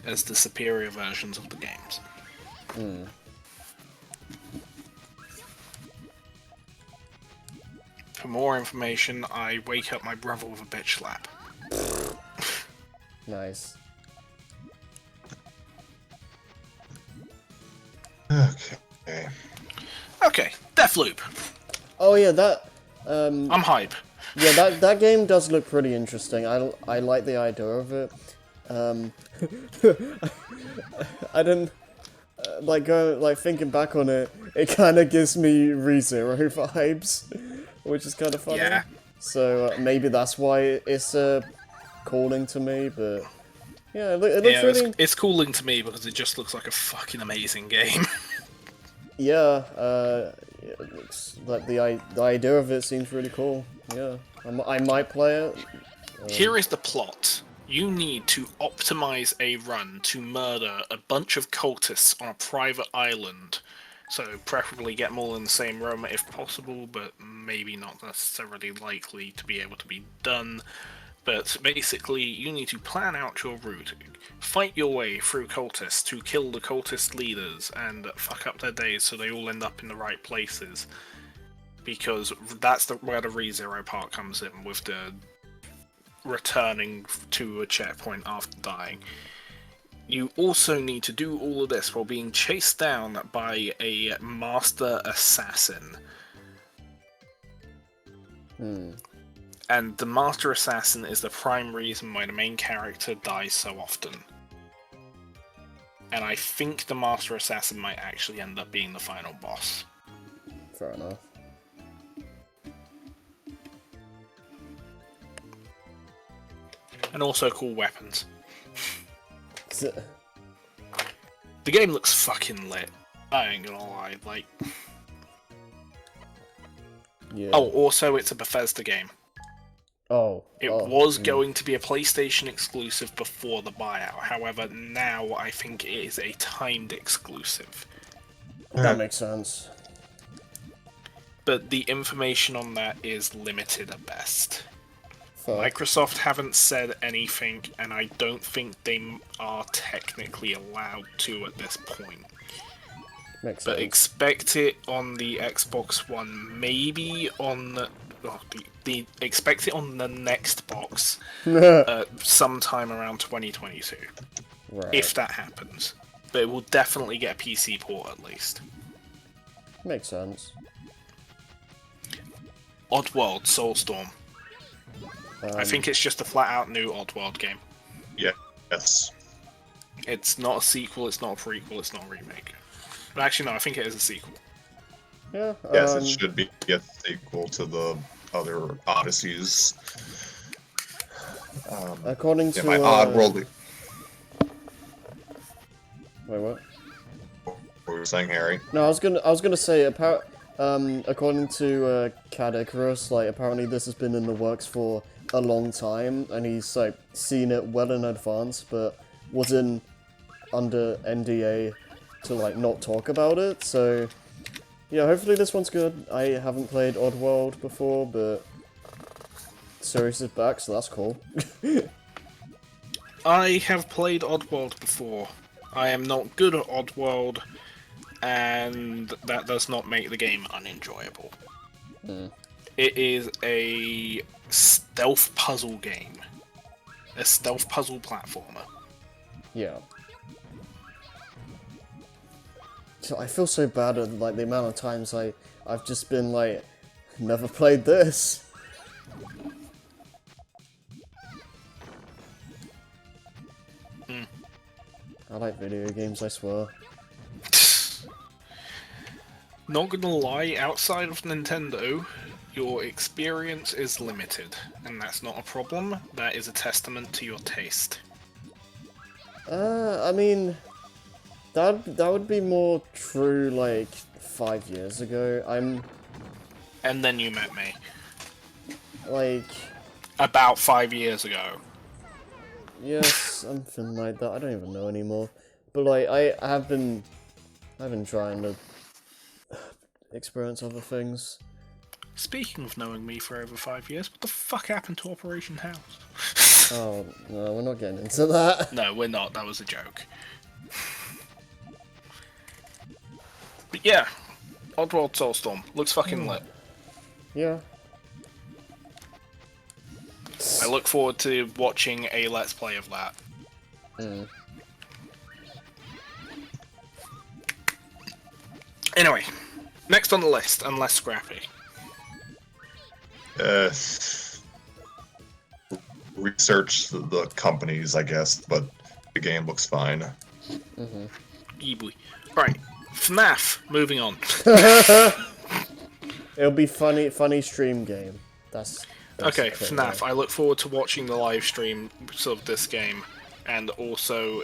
as the superior versions of the games. For more information, I wake up my brother with a bitch slap. Nice. Okay. Okay, Deathloop. Oh yeah, that. I'm hype. Yeah, that game does look pretty interesting. I like the idea of it. I didn't like thinking back on it. It kind of gives me ReZero vibes, which is kind of funny. Yeah. So maybe that's why it's calling to me. But yeah, it looks really. It's cooling to me because it just looks like a fucking amazing game. Yeah, it looks like the idea of it seems really cool. Yeah, I might play it. Here is the plot. You need to optimize a run to murder a bunch of cultists on a private island. So preferably get them all in the same room if possible, but maybe not necessarily likely to be able to be done. But basically, you need to plan out your route, fight your way through cultists to kill the cultist leaders and fuck up their days so they all end up in the right places. Because that's where the ReZero part comes in, with the returning to a checkpoint after dying. You also need to do all of this while being chased down by a master assassin. And the master assassin is the prime reason why the main character dies so often. And I think the master assassin might actually end up being the final boss. Fair enough. And also cool weapons. So, The game looks fucking lit. I ain't gonna lie, like... yeah. Oh, also it's a Bethesda game. It was yeah. going to be a PlayStation exclusive before the buyout. However, now I think it is a timed exclusive. That makes sense. But the information on that is limited at best. Fuck. Microsoft haven't said anything, and I don't think they are technically allowed to at this point. Makes but sense. expect it on the Xbox One, maybe on the expect it on the next box sometime around 2022, Right. if that happens. But it will definitely get a PC port at least. Makes sense. Oddworld Soulstorm. I think it's just a flat-out new Oddworld game. Yeah. Yes. It's not a sequel, it's not a prequel, it's not a remake. But actually, no, I think it is a sequel. Yeah. Yes, it should be a sequel to the other Odysseys. According Yeah, to my Oddworld. Wait, what? What were you saying, Harry? No, I was gonna say according to Cad Icarus, like apparently this has been in the works for a long time, and he's like seen it well in advance, but was under NDA to like not talk about it. So yeah, hopefully this one's good. I haven't played Oddworld before, but the series is back, so that's cool. I have played Oddworld before. I am not good at Oddworld, and that does not make the game unenjoyable. It is a stealth puzzle game. A stealth puzzle platformer. Yeah. So I feel so bad at like the amount of times I've just been like, never played this. I like video games, I swear. Not gonna lie, outside of Nintendo, your experience is limited, and that's not a problem. That is a testament to your taste. I mean, that would be more true like 5 years ago. And then you met me. Like, About 5 years ago. yes, something like that. I don't even know anymore. But like, I've been trying to experience other things. Speaking of knowing me for over 5 years, what the fuck happened to Operation House? Oh no, we're not getting into that. No, we're not. That was a joke. But yeah, Oddworld Soulstorm looks fucking lit. Yeah. I look forward to watching a Let's Play of that. Anyway, next on the list, and less scrappy. Research the companies, I guess, but the game looks fine. Boy. Right, FNAF, moving on. It'll be funny stream game. That's Okay, clear, FNAF, right? I look forward to watching the live stream of this game, and also,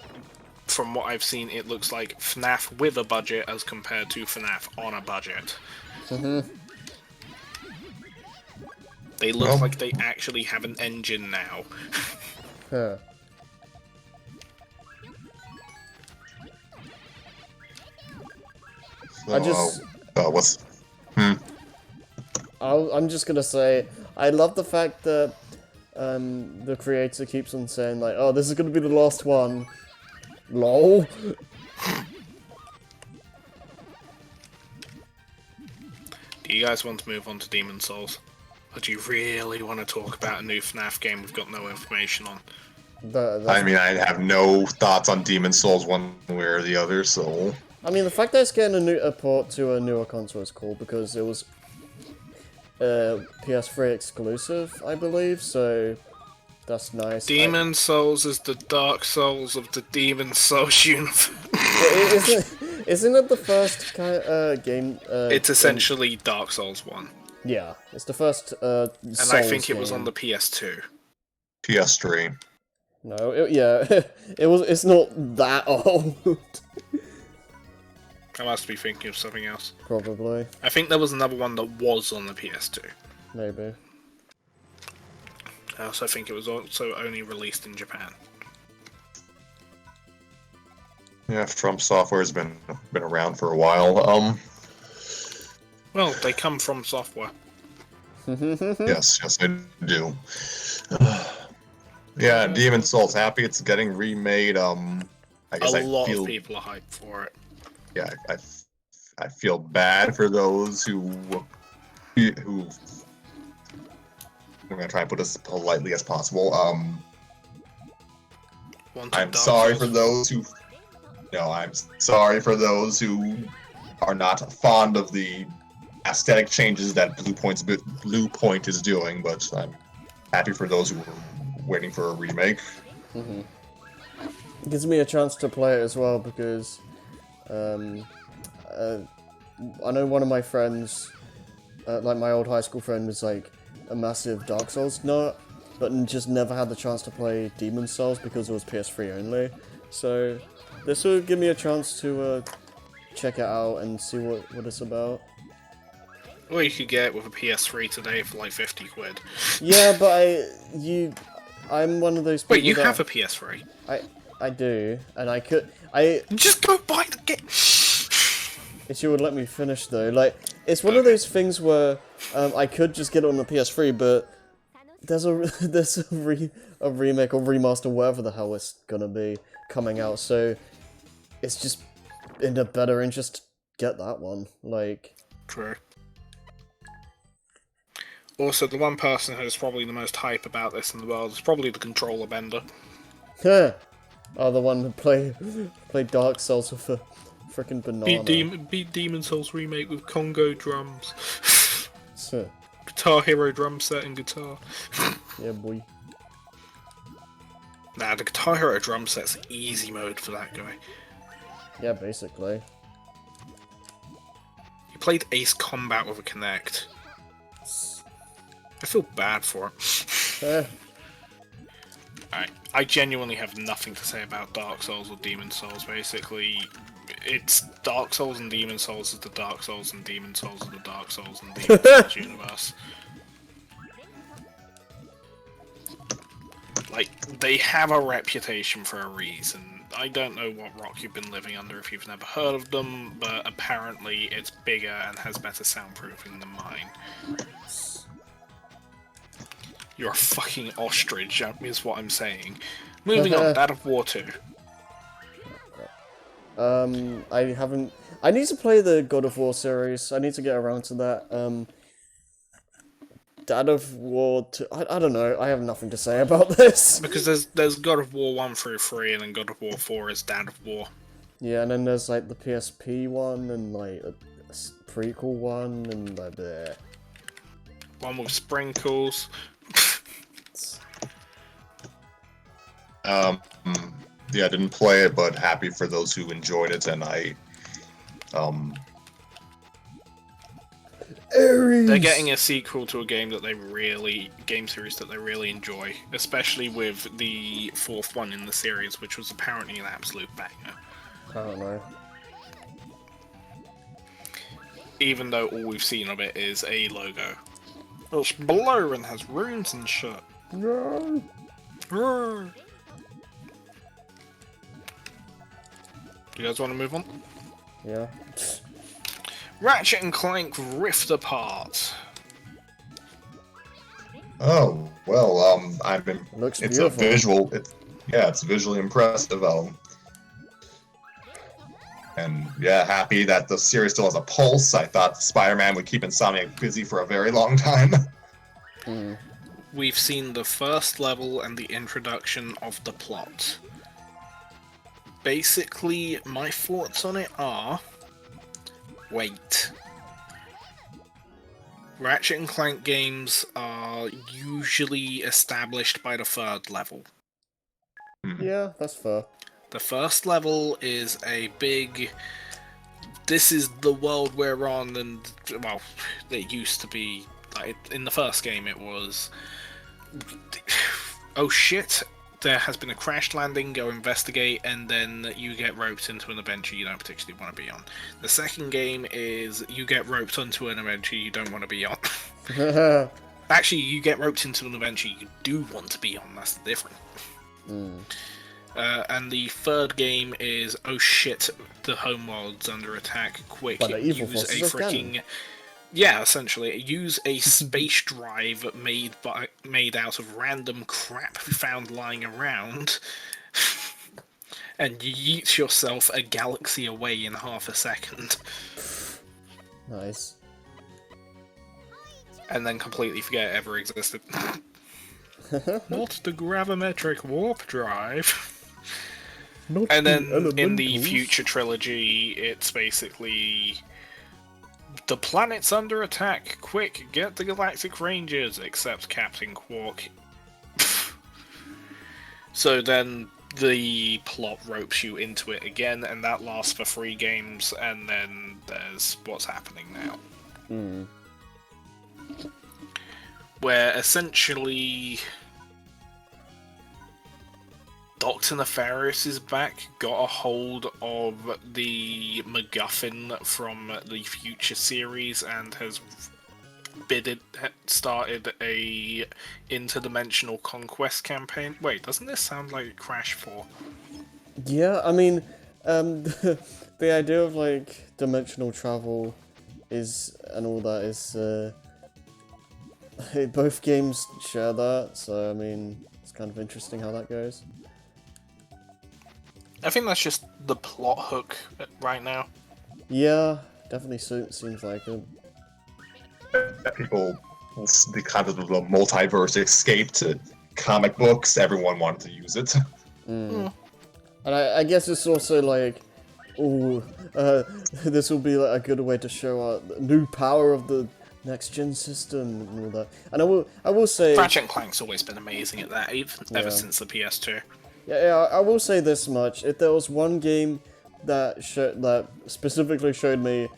from what I've seen, it looks like FNAF with a budget as compared to FNAF on a budget. They look like they actually have an engine now. Huh. So, I just- what's... I'm just gonna say, I love the fact that the creator keeps on saying like, oh, this is gonna be the last one. LOL. Do you guys want to move on to Demon Souls? Or do you really want to talk about a new FNAF game we've got no information on? I mean, I have no thoughts on Demon Souls one way or the other, so... I mean, the fact that it's getting a port to a newer console is cool because it was PS3 exclusive, I believe, so that's nice. Demon Souls is the Dark Souls of the Demon Souls universe. Isn't it the first game? It's essentially Dark Souls 1. Yeah, it's the first And Souls I think it was game. on the PS2. PS3. No, it's not that old. I must be thinking of something else. Probably, I think there was another one that was on the PS2. maybe. I also think it was also only released in Japan. Yeah, From Software's been around for a while. Well, they come from software. Yes, I do. Yeah, Demon Souls, happy it's getting remade. I guess A I lot feel, of people are hyped for it. yeah, I I feel bad for those who I'm gonna try and put this politely as possible. Wanted I'm Dark sorry Souls for those who. No, I'm sorry for those who are not fond of the aesthetic changes that Blue Point is doing, but I'm happy for those who are waiting for a remake. It gives me a chance to play it as well because I know one of my friends, like my old high school friend, was like a massive Dark Souls nut, but just never had the chance to play Demon Souls because it was PS3 only. So this will give me a chance to check it out and see what it's about. Or you could get it with a PS3 today for like 50 quid. Yeah, but I'm one of those people. Wait, you that have a PS3? I do, and Just go buy the game. if you would let me finish though, like it's one of those things where I could just get it on the PS3, but there's a remake or remaster, whatever the hell it's gonna be, coming out, so it's just in a better interest to get that one. Like, True. Also, the one person who's probably the most hype about this in the world is probably the controller bender. huh? Oh, the one who played Dark Souls with a freaking banana. Beat Demon Souls remake with Congo drums. So, Guitar Hero drum set and guitar. yeah, boy. Nah, the Guitar Hero drum set's easy mode for that guy. Yeah, basically. He played Ace Combat with a Kinect. I feel bad for him. Alright, I genuinely have nothing to say about Dark Souls or Demon Souls, basically. It's Dark Souls and Demon Souls is the Dark Souls and Demon Souls is the Dark Souls and Demon Souls universe. Like, they have a reputation for a reason. I don't know what rock you've been living under if you've never heard of them, but apparently it's bigger and has better soundproofing than mine. You're a fucking ostrich, is what I'm saying. Moving on, Dad of War 2. I haven't. I need to play the God of War series. I need to get around to that. Dad of War 2. I don't know. I have nothing to say about this. Because there's God of War 1 through 3, and then God of War 4 is Dad of War. Yeah, and then there's like the PSP one and like a prequel one and like the One with sprinkles. Yeah, I didn't play it, but happy for those who enjoyed it, and They're getting a sequel to a game that game series that they really enjoy, especially with the fourth one in the series, which was apparently an absolute banger. I don't know. Even though all we've seen of it is a logo. It's blue and has runes and shit. No. Roar. Do you guys want to move on? Yeah. Ratchet and Clank Rift Apart. oh well, I've been. Looks It's beautiful. a visual. It's visually impressive. And yeah, happy that the series still has a pulse. I thought Spider-Man would keep Insomniac busy for a very long time. We've seen the first level and the introduction of the plot. Basically, my thoughts on it are... wait. Ratchet and Clank games are usually established by the third level. Yeah, that's fair. The first level is a big... this is the world we're on, and, well, it used to be... like, in the first game it was... oh shit, there has been a crash landing, go investigate, and then you get roped into an adventure you don't particularly want to be on. The second game is you get roped onto an adventure you don't want to be on. Actually, you get roped into an adventure you do want to be on, that's the difference. And the third game is, oh shit, the homeworld's under attack, quick, By the evil use a forces of freaking... Ganon. yeah, essentially, use a space drive made out of random crap found lying around, and yeet yourself a galaxy away in half a second, Nice. and then completely forget it ever existed. Not the gravimetric warp drive. Not And then in the elementals. future trilogy, it's basically the planet's under attack. Quick, get the Galactic Rangers, except Captain Quark. So then the plot ropes you into it again, and that lasts for 3 games, and then there's what's happening now. Hmm. Where essentially Dr. Nefarious is back, got a hold of the MacGuffin from the future series, and has started a interdimensional conquest campaign. Wait, doesn't this sound like Crash 4? Yeah, I mean, the idea of like dimensional travel is and all that is both games share that, so I mean it's kind of interesting how that goes. I think that's just the plot hook right now. Yeah, definitely seems like it. People, the concept of the multiverse escaped comic books. Everyone wanted to use it. And I guess it's also like, oh, this will be like a good way to show our new power of the next gen system and all that. And I will say, Ratchet and Clank's always been amazing at that, ever Yeah. since the PS2. yeah, I will say this much: if there was one game that specifically showed me,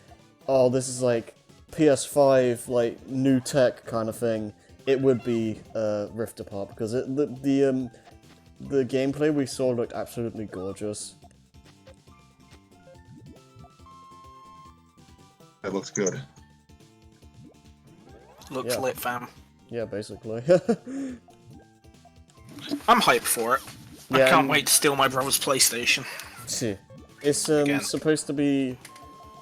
oh, this is like PS5 like new tech kind of thing, it would be Rift Apart, because the gameplay we saw looked absolutely gorgeous. It looks good. Looks Yeah. lit, fam. Yeah, basically. I'm hyped for it. I Yeah, can't and- wait to steal my brother's PlayStation. See, it's Again. supposed to be.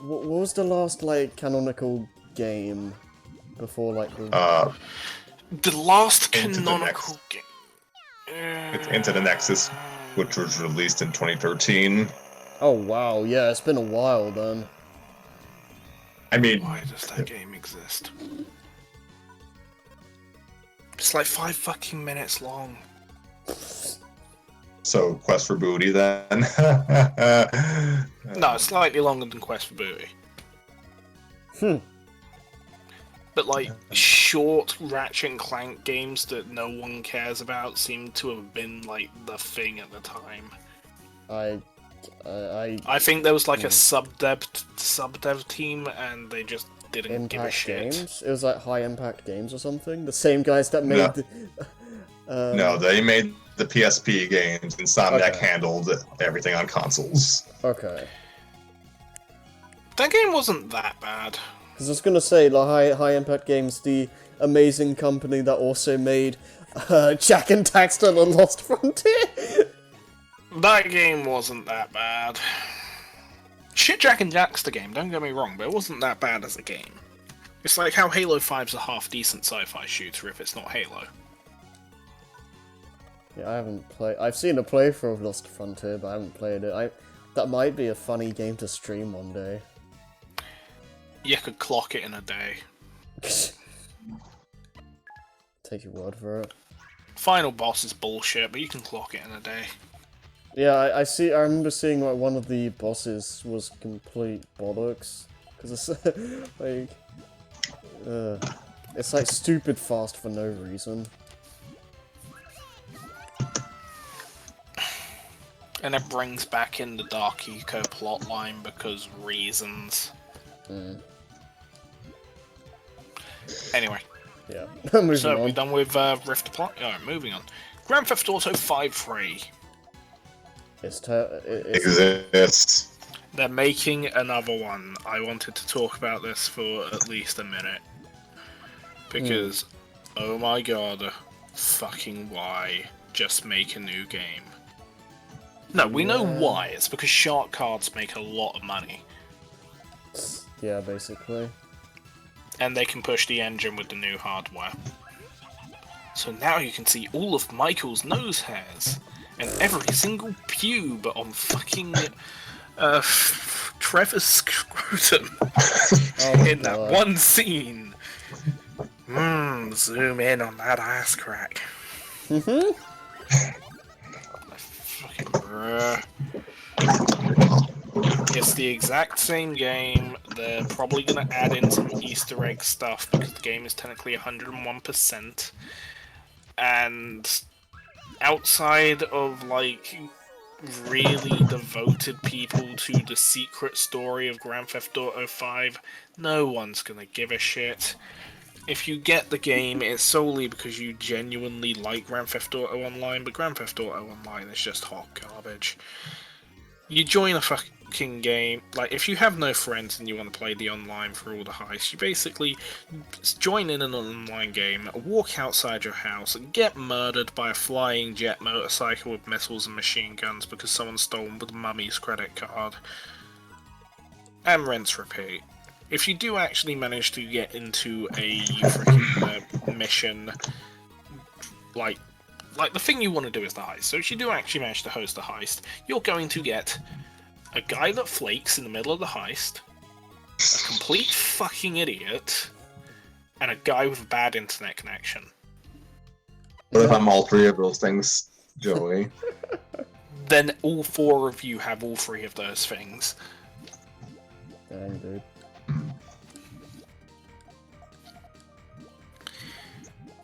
What was the last like canonical game before like the? The last Into the canonical Next. game. It's Into the Nexus, which was released in 2013. Oh wow, yeah, it's been a while then. I mean, Why does that game exist? It's like 5 fucking minutes long. so Quest for Booty then. No, it's slightly longer than Quest for Booty. But like short Ratchet and Clank games that no one cares about seem to have been like the thing at the time. I think there was like a sub-dev team, and they just didn't give a Impact shit. Games. It was like High Impact Games or something. The same guys that made. No, they made the PSP games. Insomniac Okay. handled everything on consoles. Okay. That game wasn't that bad. Because I was gonna say, like High Impact Games, the amazing company that also made Jack and Daxter: The Lost Frontier. That game wasn't that bad. Shit, Jack and Daxter game, don't get me wrong, but it wasn't that bad as a game. It's like how Halo 5's a half-decent sci-fi shooter if it's not Halo. Yeah, I haven't played. I've seen a playthrough of Lost Frontier, but I haven't played it. That might be a funny game to stream one day. You could clock it in a day. Take your word for it. Final boss is bullshit, but you can clock it in a day. Yeah, I see. I remember seeing like one of the bosses was complete bollocks because it's like, it's like stupid fast for no reason. And it brings back in the Dark Eco plotline because reasons. Anyway, Yeah. Moving so on. we're done with Rift Apart. Alright, moving on. Grand Theft Auto 5 free. It's Exists. They're making another one. I wanted to talk about this for at least a minute. Because, oh my god, fucking why just make a new game? No, we know why. It's because shark cards make a lot of money. yeah, basically. And they can push the engine with the new hardware. So now you can see all of Michael's nose hairs and every single pube on fucking Trevor's scrotum in that one scene. Zoom in on that ass crack. Mhm. Fucking bruh. It's the exact same game. They're probably going to add in some Easter egg stuff because the game is technically 101%. And outside of, like, really devoted people to the secret story of Grand Theft Auto 5, no one's going to give a shit. If you get the game, it's solely because you genuinely like Grand Theft Auto Online, but Grand Theft Auto Online is just hot garbage. You join a fucking game, like, if you have no friends and you want to play the online for all the heists, you basically join in an online game, walk outside your house, and get murdered by a flying jet motorcycle with missiles and machine guns because someone stole the mummy's credit card. And rinse repeat. If you do actually manage to get into a freaking mission, like the thing you want to do is the heist. So if you do actually manage to host a heist, you're going to get a guy that flakes in the middle of the heist, a complete fucking idiot, and a guy with a bad internet connection. What if I'm all three of those things, Joey? Then all four of you have all three of those things. Dang, dude.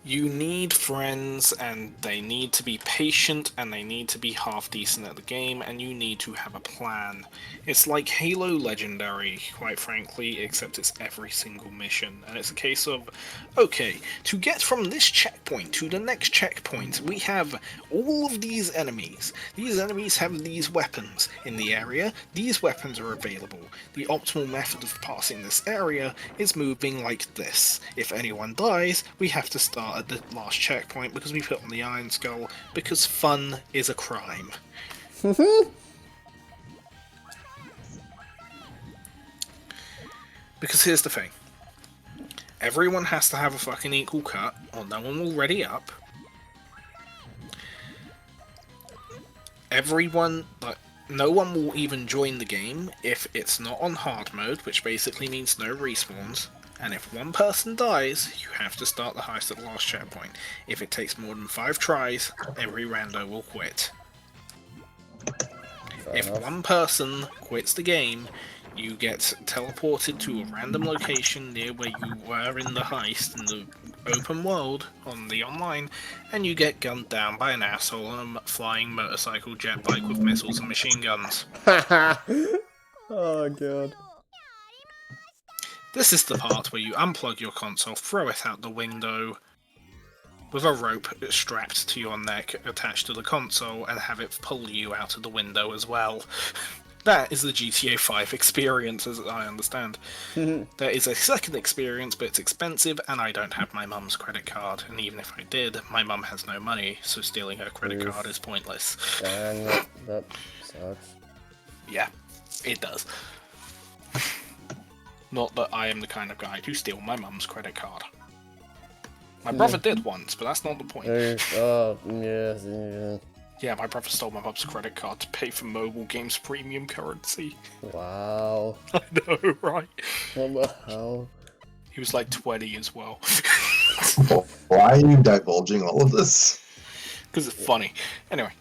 You need friends, and they need to be patient, and they need to be half decent at the game, and you need to have a plan. It's like Halo Legendary, quite frankly, except it's every single mission, and it's a case of, okay, to get from this checkpoint to the next checkpoint, we have all of these enemies. These enemies have these weapons in the area. These weapons are available. The optimal method of passing this area is moving like this. If anyone dies, we have to start at the last checkpoint because we put on the Iron Skull, because fun is a crime. Because here's the thing. Everyone has to have a fucking equal cut, or no one will ready up. No one will even join the game if it's not on hard mode, which basically means no respawns. And if one person dies, you have to start the heist at the last checkpoint. If it takes more than 5 tries, every rando will quit. If one person quits the game, you get teleported to a random location near where you were in the heist in the open world on the online, and you get gunned down by an asshole on a flying motorcycle jet bike with missiles and machine guns. Oh god. This is the part where you unplug your console, throw it out the window with a rope strapped to your neck attached to the console, and have it pull you out of the window as well. That is the GTA 5 experience, as I understand. There is a second experience, but it's expensive, and I don't have my mum's credit card. And even if I did, my mum has no money, so stealing her credit card is pointless. Dang, that sucks. Yeah, it does. Not that I am the kind of guy to steal my mum's credit card. My brother did once, but that's not the point. Yeah. Yeah, my brother stole my mum's credit card to pay for mobile games premium currency. Wow. I know, right? What the hell? He was like 20 as well. Why are you divulging all of this? Because it's funny. Anyway.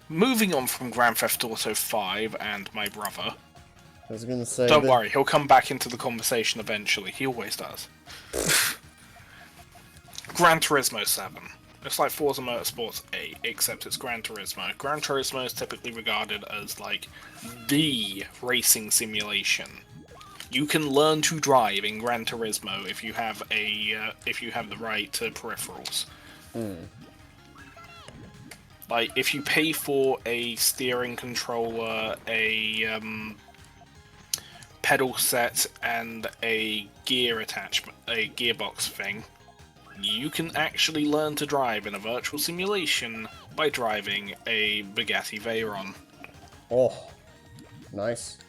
Moving on from Grand Theft Auto 5 and my brother. I was gonna say. Don't worry, he'll come back into the conversation eventually. He always does. Gran Turismo 7. It's like Forza Motorsports 8, except it's Gran Turismo. Gran Turismo is typically regarded as like the racing simulation. You can learn to drive in Gran Turismo if you have the right peripherals. Like if you pay for a steering controller, a pedal set, and a gear attachment, a gearbox thing, you can actually learn to drive in a virtual simulation by driving a Bugatti Veyron. Oh, nice.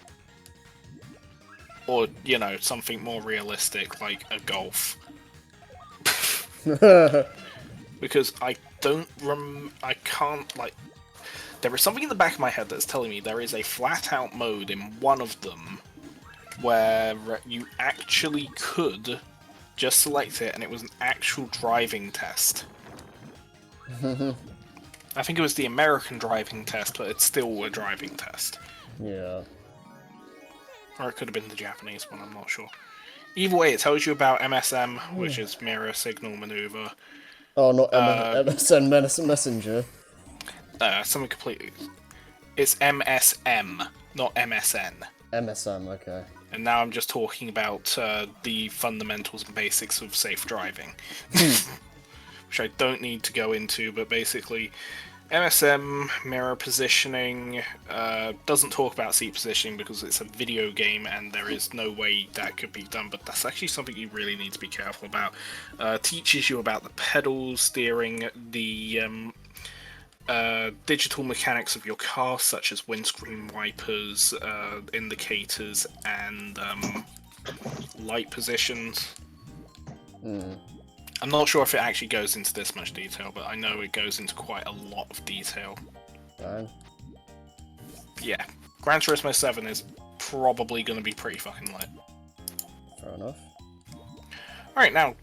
Or, you know, something more realistic, like a Golf. Because I can't, like... There is something in the back of my head that's telling me there is a flat-out mode in one of them where you actually could just select it and it was an actual driving test. I think it was the American driving test, but it's still a driving test. Yeah. Or it could have been the Japanese one, I'm not sure. Either way, it tells you about MSM, which is Mirror Signal Maneuver. Oh, not MSN Messenger. Something completely... It's MSM, not MSN. MSM, okay. And now I'm just talking about the fundamentals and basics of safe driving. Which I don't need to go into, but basically... MSM, mirror positioning, doesn't talk about seat positioning because it's a video game and there is no way that could be done, but that's actually something you really need to be careful about. Teaches you about the pedals, steering, the digital mechanics of your car, such as windscreen wipers, indicators, and light positions. I'm not sure if it actually goes into this much detail, but I know it goes into quite a lot of detail. Dang. Yeah. Gran Turismo 7 is probably going to be pretty fucking lit. Fair enough. Alright, now,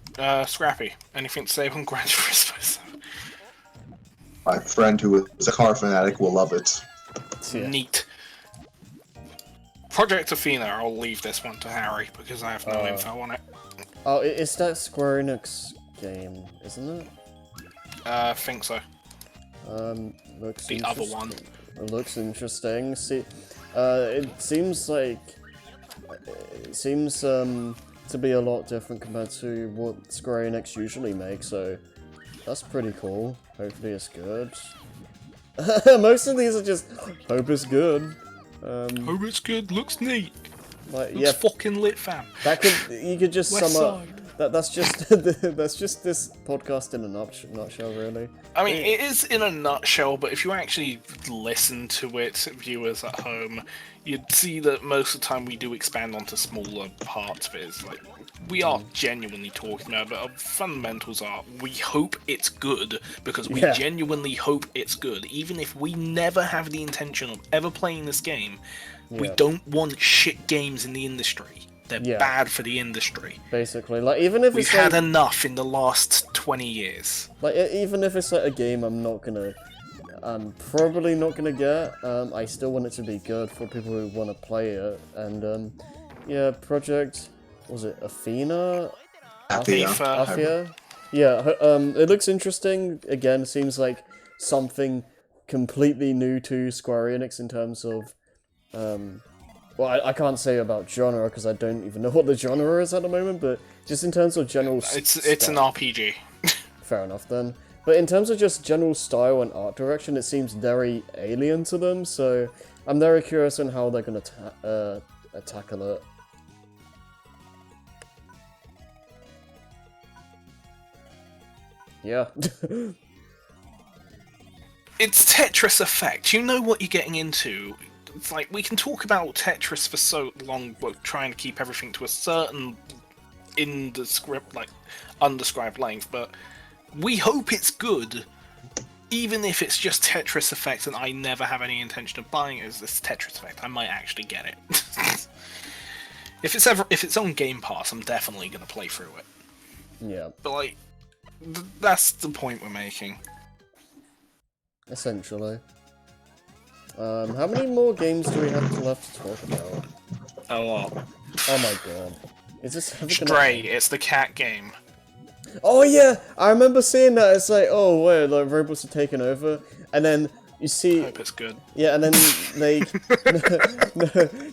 Scrappy, anything to say on Gran Turismo 7? My friend who is a car fanatic will love it. Yeah. Neat. Project Athena, I'll leave this one to Harry, because I have no info on it. Oh, it's that Square Enix game, isn't it? I think so. Looks The other one. It looks interesting. See, it seems like... It seems, to be a lot different compared to what Square Enix usually makes, so... That's pretty cool. Hopefully it's good. Most of these are just, hope it's good. Hope it's good, looks neat. Like, Looks fucking lit, fam. That could, you could just West sum up... Side. That's just that's just this podcast in a nutshell, really. I mean, it is in a nutshell, but if you actually listen to it, viewers at home, you'd see that most of the time we do expand onto smaller parts of it. It's like, we are genuinely talking about it, but our fundamentals are, we hope it's good, because we genuinely hope it's good. Even if we never have the intention of ever playing this game, we don't want shit games in the industry. They're bad for the industry. Basically, like, even if We've it's had like, enough in the last 20 years. like, even if it's like a game I'm probably not gonna get, I still want it to be good for people who want to play it. And yeah, Project, was it Athena? Athia? Yeah, it looks interesting. Again, seems like something completely new to Square Enix in terms of, well, I can't say about genre because I don't even know what the genre is at the moment, but just in terms of general It's an RPG. Fair enough then. But in terms of just general style and art direction, it seems very alien to them, so I'm very curious on how they're going to tackle it. Yeah. It's Tetris Effect. You know what you're getting into. It's like, we can talk about Tetris for so long, but trying to keep everything to a certain in the script, like, undescribed length, but we hope it's good, even if it's just Tetris Effect and I never have any intention of buying it as this Tetris Effect. I might actually get it. If it's on Game Pass, I'm definitely going to play through it. Yeah. But, like, that's the point we're making. Essentially. How many more games do we have left to talk about? A lot. Oh my god. Is this Stray, it's the cat game. Oh yeah! I remember seeing that. It's like, oh wait, like robots are taking over, and then you see. I hope it's good. Yeah, and then like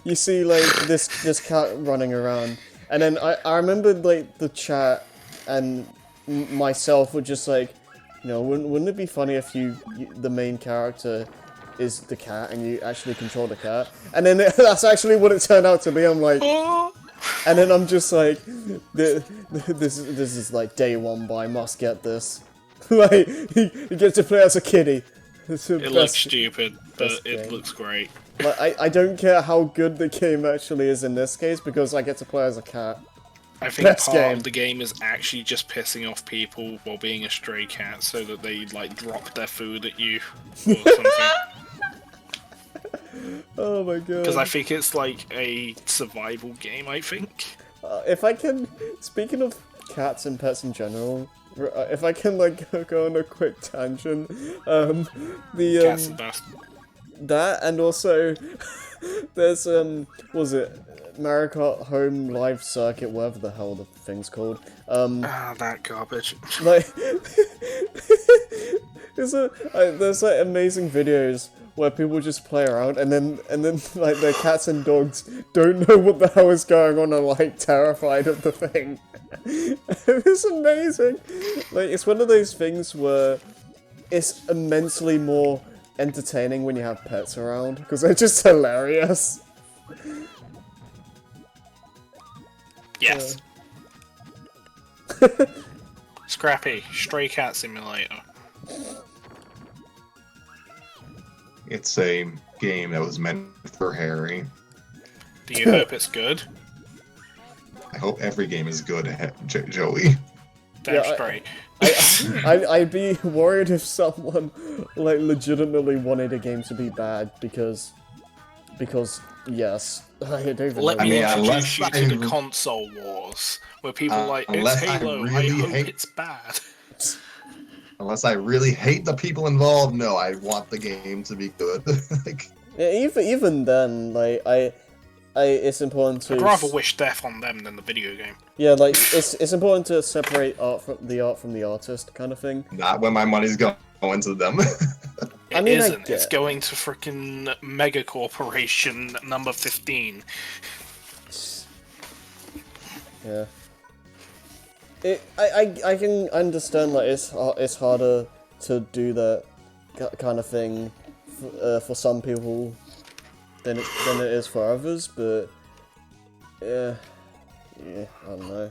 you see like this cat running around, and then I remembered like the chat and myself were just like, you know, wouldn't it be funny if the main character is the cat and you actually control the cat? And then that's actually what it turned out to be. I'm like, and then I'm just like, this is like day one, but I must get this. Like he gets to play as a kiddie. It looks stupid, but it looks great. Like I don't care how good the game actually is in this case because I get to play as a cat. I think Best part game. of the game is actually just pissing off people while being a stray cat, so that they like drop their food at you or something. Oh my god. Because I think it's like a survival game. I think. If I can, speaking of cats and pets in general, if I can like go on a quick tangent, the Cats are the best. that and also there's what was it Mario Kart Home Live Circuit, whatever the hell the thing's called. That garbage. Like there's like amazing videos where people just play around and then like their cats and dogs don't know what the hell is going on and are like terrified of the thing. It's amazing. Like it's one of those things where it's immensely more entertaining when you have pets around because they're just hilarious. Yes. Scrappy, Stray Cat Simulator. It's a game that was meant for Harry. Do you hope it's good? I hope every game is good, Joey. Damn Yeah, straight. I'd be worried if someone like legitimately wanted a game to be bad because yes, I don't even Let know. me unless introduce you to the I- console wars, where people are like, it's unless I Halo, I really hope hate- it's bad. Unless I really hate the people involved, no, I want the game to be good. Like, Yeah, even then, like it's important to I'd rather wish death on them than the video game. yeah, like it's important to separate art from the artist kind of thing. not when my money's going to them. It I mean, I isn't. It's get- going to freaking Mega Corporation number 15. Yeah. I can understand like it's harder to do that kind of thing for some people than it is for others, but yeah, I don't know.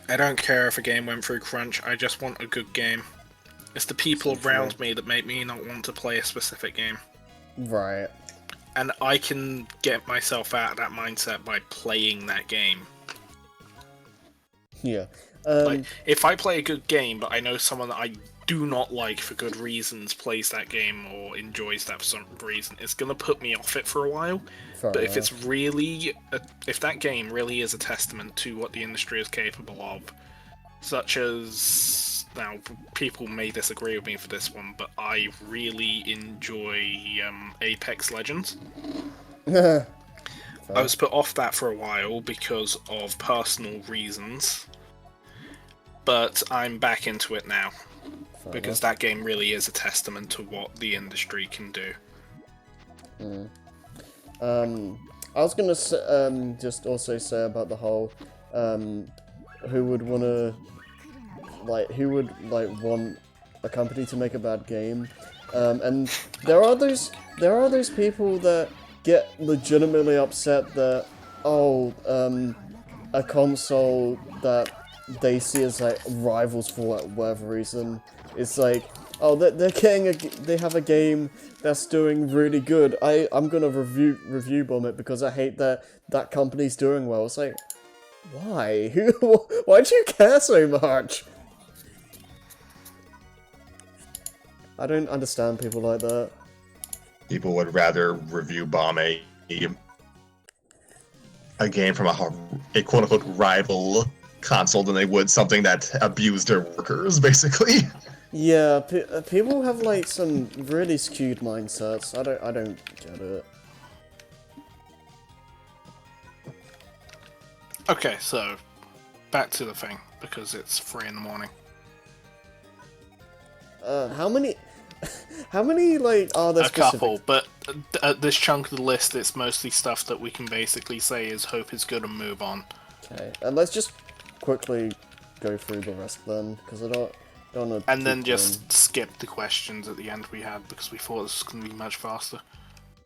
I don't care if a game went through crunch, I just want a good game. It's the people around me that make me not want to play a specific game. Right. And I can get myself out of that mindset by playing that game. Yeah. Like, if I play a good game, but I know someone that I do not like for good reasons plays that game or enjoys that for some reason, it's gonna put me off it for a while. fair But if enough. it's really, if that game really is a testament to what the industry is capable of, such as, now people may disagree with me for this one, but I really enjoy Apex Legends. I was put off that for a while because of personal reasons, but I'm back into it now because that game really is a testament to what the industry can do. I was gonna just also say about the whole who would want a company to make a bad game, and there are those people that get legitimately upset that a console that they see as like rivals for whatever reason, it's like, oh, they have a game that's doing really good. I'm gonna review bomb it because I hate that company's doing well. It's like, why? Why do you care so much? I don't understand people like that. People would rather review bomb a game from a quote-unquote rival console than they would something that abused their workers, basically. Yeah, people have like some really skewed mindsets. I don't get it. Okay, so back to the thing because it's 3 in the morning. How many like are there A specific? couple, but at this chunk of the list, it's mostly stuff that we can basically say is hope is good and move on. Okay, and let's just quickly go through the rest then, because I don't want to. And then just skip the questions at the end we had because we thought this was going to be much faster.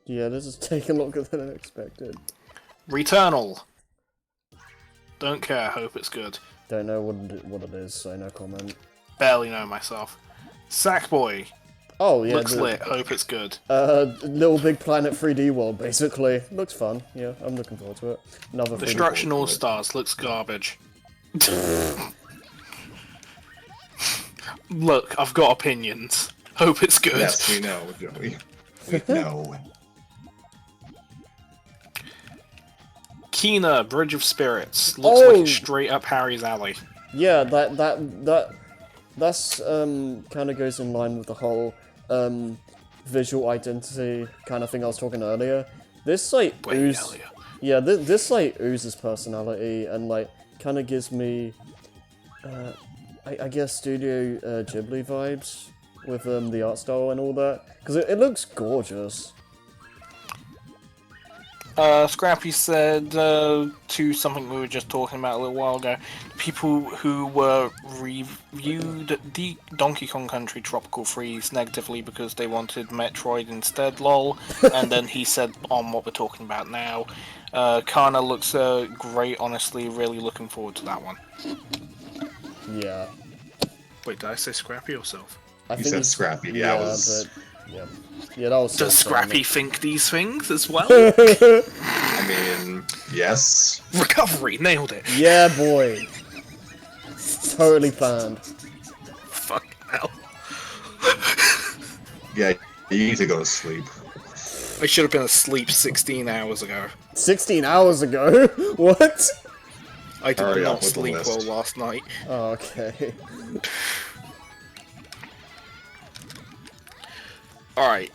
Yeah, this is taking longer than I expected. Returnal. Don't care, hope it's good. Don't know what it is, so no comment. Barely know myself. Sackboy. Oh yeah, Looks lit. Hope it's good. Little Big Planet 3D world, basically. Looks fun. Yeah, I'm looking forward to it. Another 3D Destruction world. All Stars looks garbage. Look, I've got opinions. Hope it's good. Yes, we know, Joey. We know. Kena, Bridge of Spirits. Looks like it's straight up Harry's alley. Yeah, that's kind of goes in line with the whole visual identity kind of thing I was talking earlier. This like yeah, this like oozes personality and like kind of gives me I guess Studio Ghibli vibes with the art style and all that because it looks gorgeous. Scrappy said to something we were just talking about a little while ago, people who were reviewed Donkey Kong Country Tropical Freeze negatively because they wanted Metroid instead, lol. And then he said on what we're talking about now, Kana looks great, honestly, really looking forward to that one. Yeah. Wait, did I say Scrappy or Self? You said Scrappy, yeah, was... But, yeah. Yeah, that was Does Scrappy think these things as well? I mean, yes. Recovery, nailed it. Yeah, boy. Totally planned. Fuck hell. Yeah, you need to go to sleep. I should have been asleep 16 hours ago. 16 hours ago? What? I did Hurry up not with the sleep well list. last night. Oh, okay. Alright,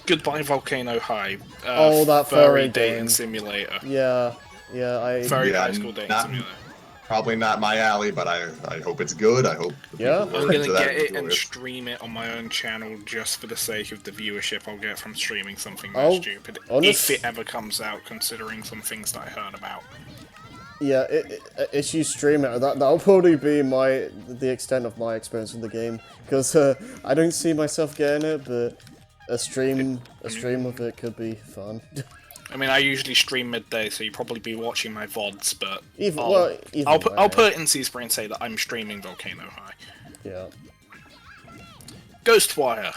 goodbye Volcano High. That furry dating game. simulator. Yeah, Furry Yeah, high school dating simulator. Probably not my alley, but I hope it's good. I hope the Yeah. people I'm who are gonna into that get it enjoy and stream it on my own channel just for the sake of the viewership I'll get from streaming something that Oh, stupid. honest- If it ever comes out, considering some things that I heard about. Yeah, if you stream it, that'll probably be the extent of my experience with the game. Because I don't see myself getting it, but a stream of it could be fun. I mean, I usually stream midday, so you'll probably be watching my VODs, but Either I'll way. put it in C-Spray and say that I'm streaming Volcano High. Yeah. Ghostwire.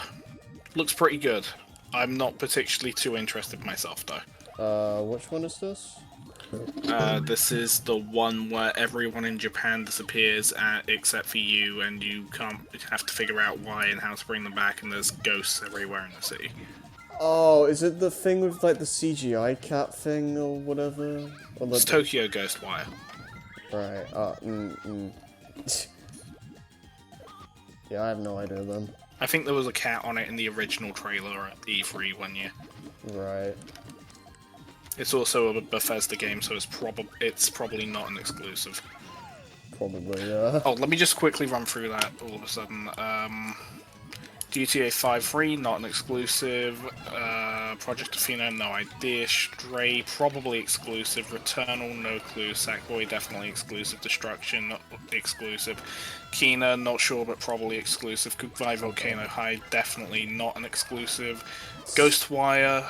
Looks pretty good. I'm not particularly too interested myself, though. Which one is this? This is the one where everyone in Japan disappears except for you, and you have to figure out why and how to bring them back, and there's ghosts everywhere in the city. Oh, is it the thing with like the CGI cat thing or whatever? Or It's Tokyo Ghostwire. Right. Yeah, I have no idea then. I think there was a cat on it in the original trailer at E3 one year. Right. It's also a Bethesda game, so it's probably not an exclusive. Probably, yeah. Oh, let me just quickly run through that all of a sudden. GTA 5 free, not an exclusive. Project Athena, no idea. Stray, probably exclusive. Returnal, no clue. Sackboy, definitely exclusive. Destruction, not exclusive. Kena, not sure, but probably exclusive. Goodbye Volcano High, definitely not an exclusive. Ghostwire,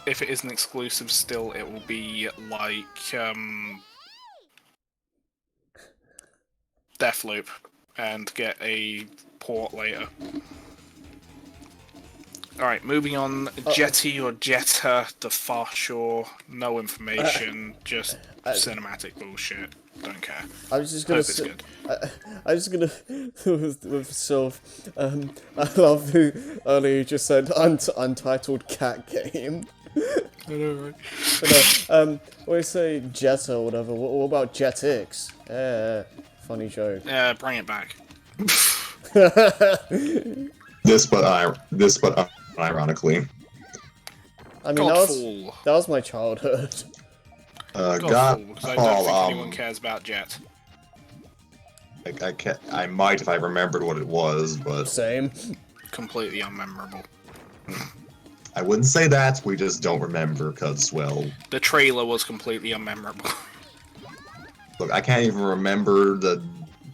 if it is an exclusive still, it will be like, Deathloop, and get a port later. Alright, moving on. Jetty or Jetta, the Far Shore, no information, just cinematic bullshit. Don't care. I was just gonna say, I was gonna with Sylph. I love who earlier you just said untitled cat game. I know, right? But, what do you say, Jetta or whatever? What about Jetix? Funny joke. Bring it back. This, but ironically. I mean, that was my childhood. Godfall, because I don't think anyone cares about Jet. I might if I remembered what it was, but... Same. Completely unmemorable. I wouldn't say that, we just don't remember, because, well... The trailer was completely unmemorable. Look, I can't even remember the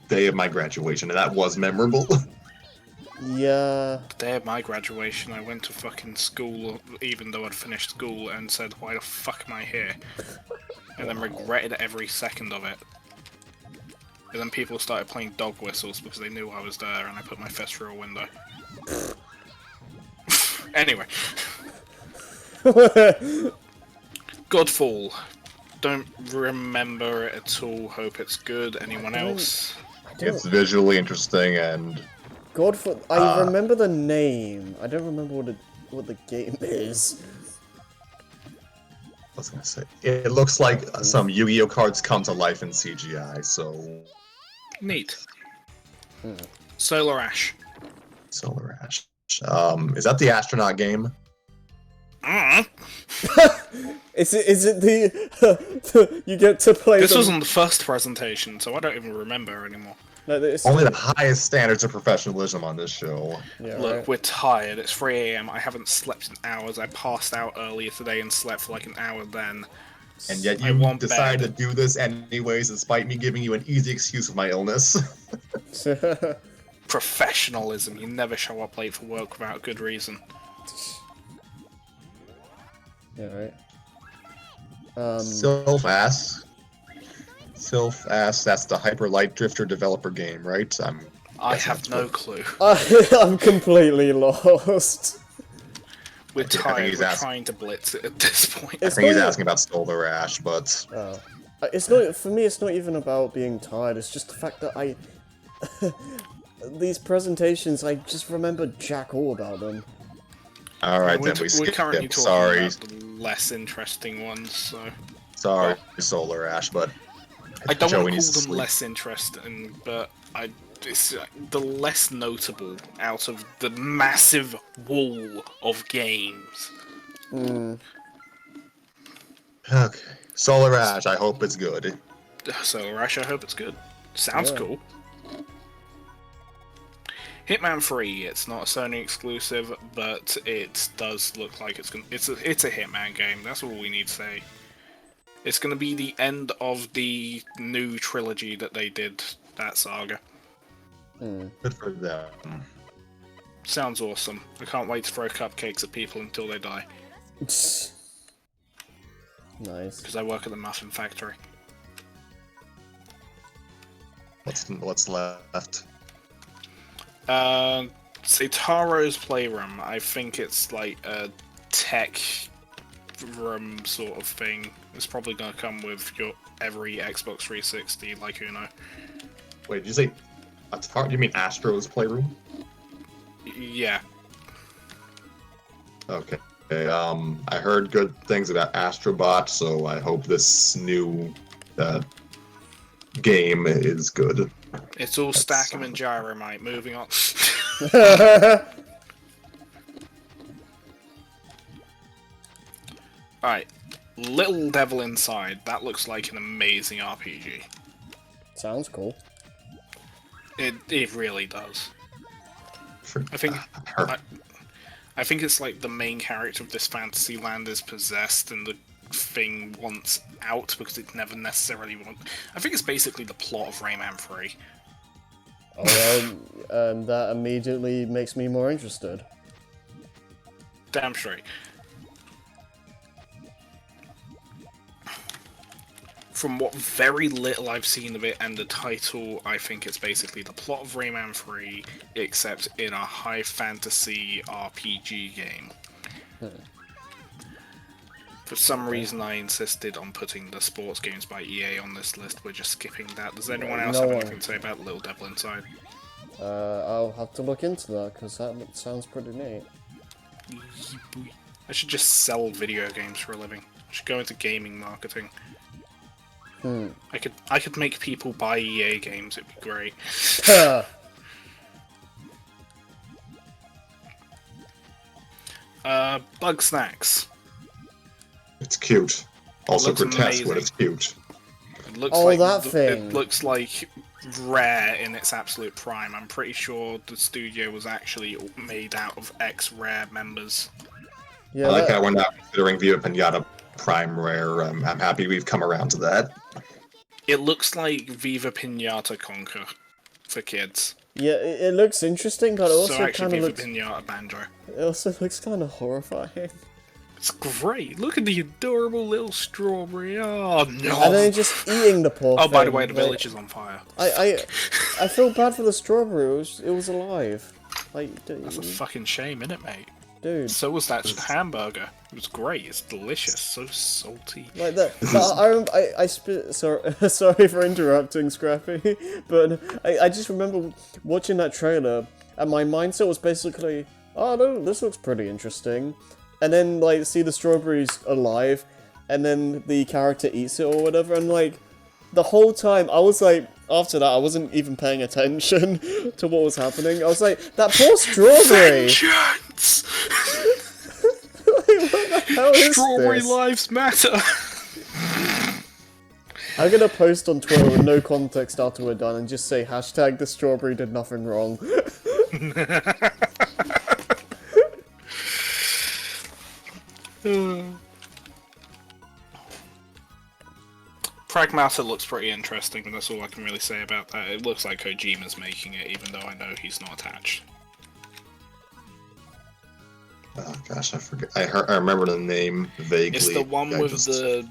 day of my graduation, and that was memorable. Yeah. The day of my graduation, I went to fucking school, even though I'd finished school, and said, why the fuck am I here? And then regretted every second of it. And then people started playing dog whistles because they knew I was there, and I put my fist through a window. Anyway, Godfall. Don't remember it at all. Hope it's good. Anyone else? It's visually interesting and Godfall. I remember the name. I don't remember what the game is. I was gonna say it looks like some Yu-Gi-Oh cards come to life in CGI. So Neat. Solar Ash. Solar Ash. Is that the astronaut game? Is it the you get to play? This was on the first presentation, so I don't even remember anymore. No, it's Only the highest standards of professionalism on this show. Yeah, Look, right. we're tired. It's 3 AM. I haven't slept in hours. I passed out earlier today and slept for like an hour then. And yet I you want decided bed. to do this anyways, despite me giving you an easy excuse of my illness. Professionalism. You never show up late for work without good reason. Yeah, right. Sylph asks, that's the Hyper Light Drifter developer game, right? I guessing have that's no what- clue. I'm completely lost. We're I think tired. he's We're asking- trying to blitz it at this point. I It's think he's not- asking about Solar Ash, but Oh. It's not, for me, it's not even about being tired, it's just the fact that these presentations, I just remember jack all about them. alright we're, then, we we're currently skip. talking Sorry, about the less interesting ones, so... sorry, Solar Ash, but I don't Joey want to needs call to them sleep. less interesting, but it's the less notable out of the massive wall of games. Okay, Solar Ash, I hope it's good. So, Rash, I hope it's good. Sounds Yeah. cool. Hitman 3, it's not a Sony exclusive, but it does look like it's a Hitman game. That's all we need to say. It's going to be the end of the new trilogy that they did, that saga. Good for them. Sounds awesome. I can't wait to throw cupcakes at people until they die, Nice. because I work at the muffin factory. What's left? Seitaro's Playroom. I think it's like a tech room sort of thing. It's probably gonna come with your every Xbox 360, like Uno. Wait, did you say you mean Astro's Playroom? Yeah. Okay. I heard good things about Astrobot, so I hope this new game is good. It's all stack 'em and gyro, mate. Moving on. Alright. Little Devil Inside. That looks like an amazing RPG. Sounds cool. It really does. I think I think it's like the main character of this fantasy land is possessed and the thing wants out because it never necessarily wants. I think it's basically the plot of Rayman 3. Oh, well, that immediately makes me more interested. Damn straight. From what very little I've seen of it and the title, I think it's basically the plot of Rayman 3, except in a high fantasy RPG game. For some reason I insisted on putting the sports games by EA on this list, we're just skipping that. Does anyone else No have one. anything to say about Little Devil Inside? I'll have to look into that, because that sounds pretty neat. I should just sell video games for a living. I should go into gaming marketing. I could make people buy EA games, it'd be great. Bug Snacks. It's cute. Also looks grotesque, but amazing. it's cute. It looks Oh, like that thing. It looks like Rare in its absolute prime. I'm pretty sure the studio was actually made out of ex-Rare members. Yeah, I like that- how we're not considering Viva Pinata Prime Rare. I'm happy we've come around to that. It looks like Viva Pinata Conquer for kids. yeah, it looks interesting, but it So also actually kind of Viva looks. Pinata Banjo. It also looks kind of horrifying. It's great. Look at the adorable little strawberry. Oh no! And then just eating the poor Oh, by the thing, way, the like- village is on fire. I feel bad for the strawberry. It was alive. Like, That's a fucking shame, isn't it, mate? dude. So was that hamburger. It was great. It's delicious. So salty. Like sorry for interrupting, Scrappy, but I just remember watching that trailer, and my mindset was basically, oh no, this looks pretty interesting, and then like see the strawberries alive, and then the character eats it or whatever, and like the whole time I was like, after that I wasn't even paying attention to what was happening. I was like, that poor strawberry. Vengeance! What the hell is Strawberry this? lives matter. I'm gonna post on Twitter with no context after we're done and just say hashtag the strawberry did nothing wrong. Pragmata looks pretty interesting, and that's all I can really say about that. It looks like Kojima's making it, even though I know he's not attached. Oh gosh, I forget. I remember the name vaguely. It's the one with the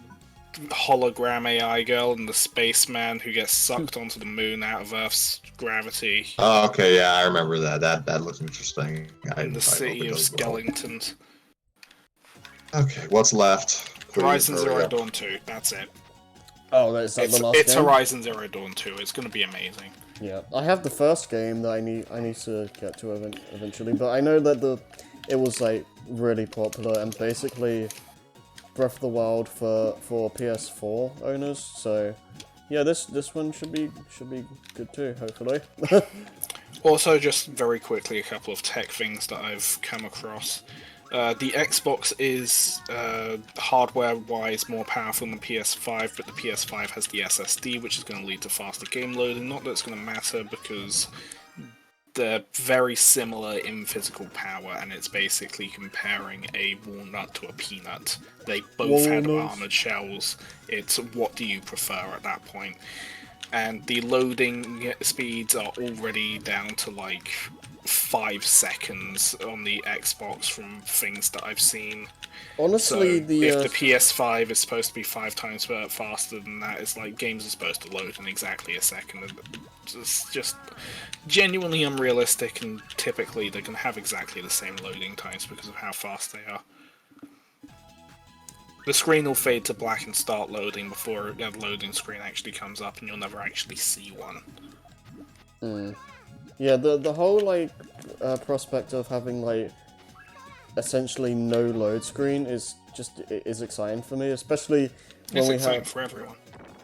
hologram AI girl and the spaceman who gets sucked onto the moon out of Earth's gravity. Oh, okay, yeah, I remember that. That looks interesting. In the city of Skellington. Okay, what's left? Horizon Please, Zero hurry up. Dawn 2, that's it. Oh, that's like the last It's game? Horizon Zero Dawn 2, it's gonna be amazing. Yeah, I have the first game that I need to get to eventually, but I know that it was like really popular and basically Breath of the Wild for PS4 owners. So yeah, this one should be good too, hopefully. Also, just very quickly, a couple of tech things that I've come across. The Xbox is hardware-wise more powerful than the PS5, but the PS5 has the SSD, which is going to lead to faster game loading. Not that it's going to matter, because they're very similar in physical power, and it's basically comparing a walnut to a peanut. They both had armored shells. It's what do you prefer at that point? And the loading speeds are already down to like 5 seconds on the Xbox from things that I've seen. Honestly, so if the PS5 is supposed to be 5 times faster than that, it's like games are supposed to load in exactly a second. It's just genuinely unrealistic, and typically they can have exactly the same loading times because of how fast they are. The screen will fade to black and start loading before the loading screen actually comes up, and you'll never actually see one. Yeah, the whole like prospect of having like essentially no load screen is exciting for me, especially when It's we exciting have for everyone.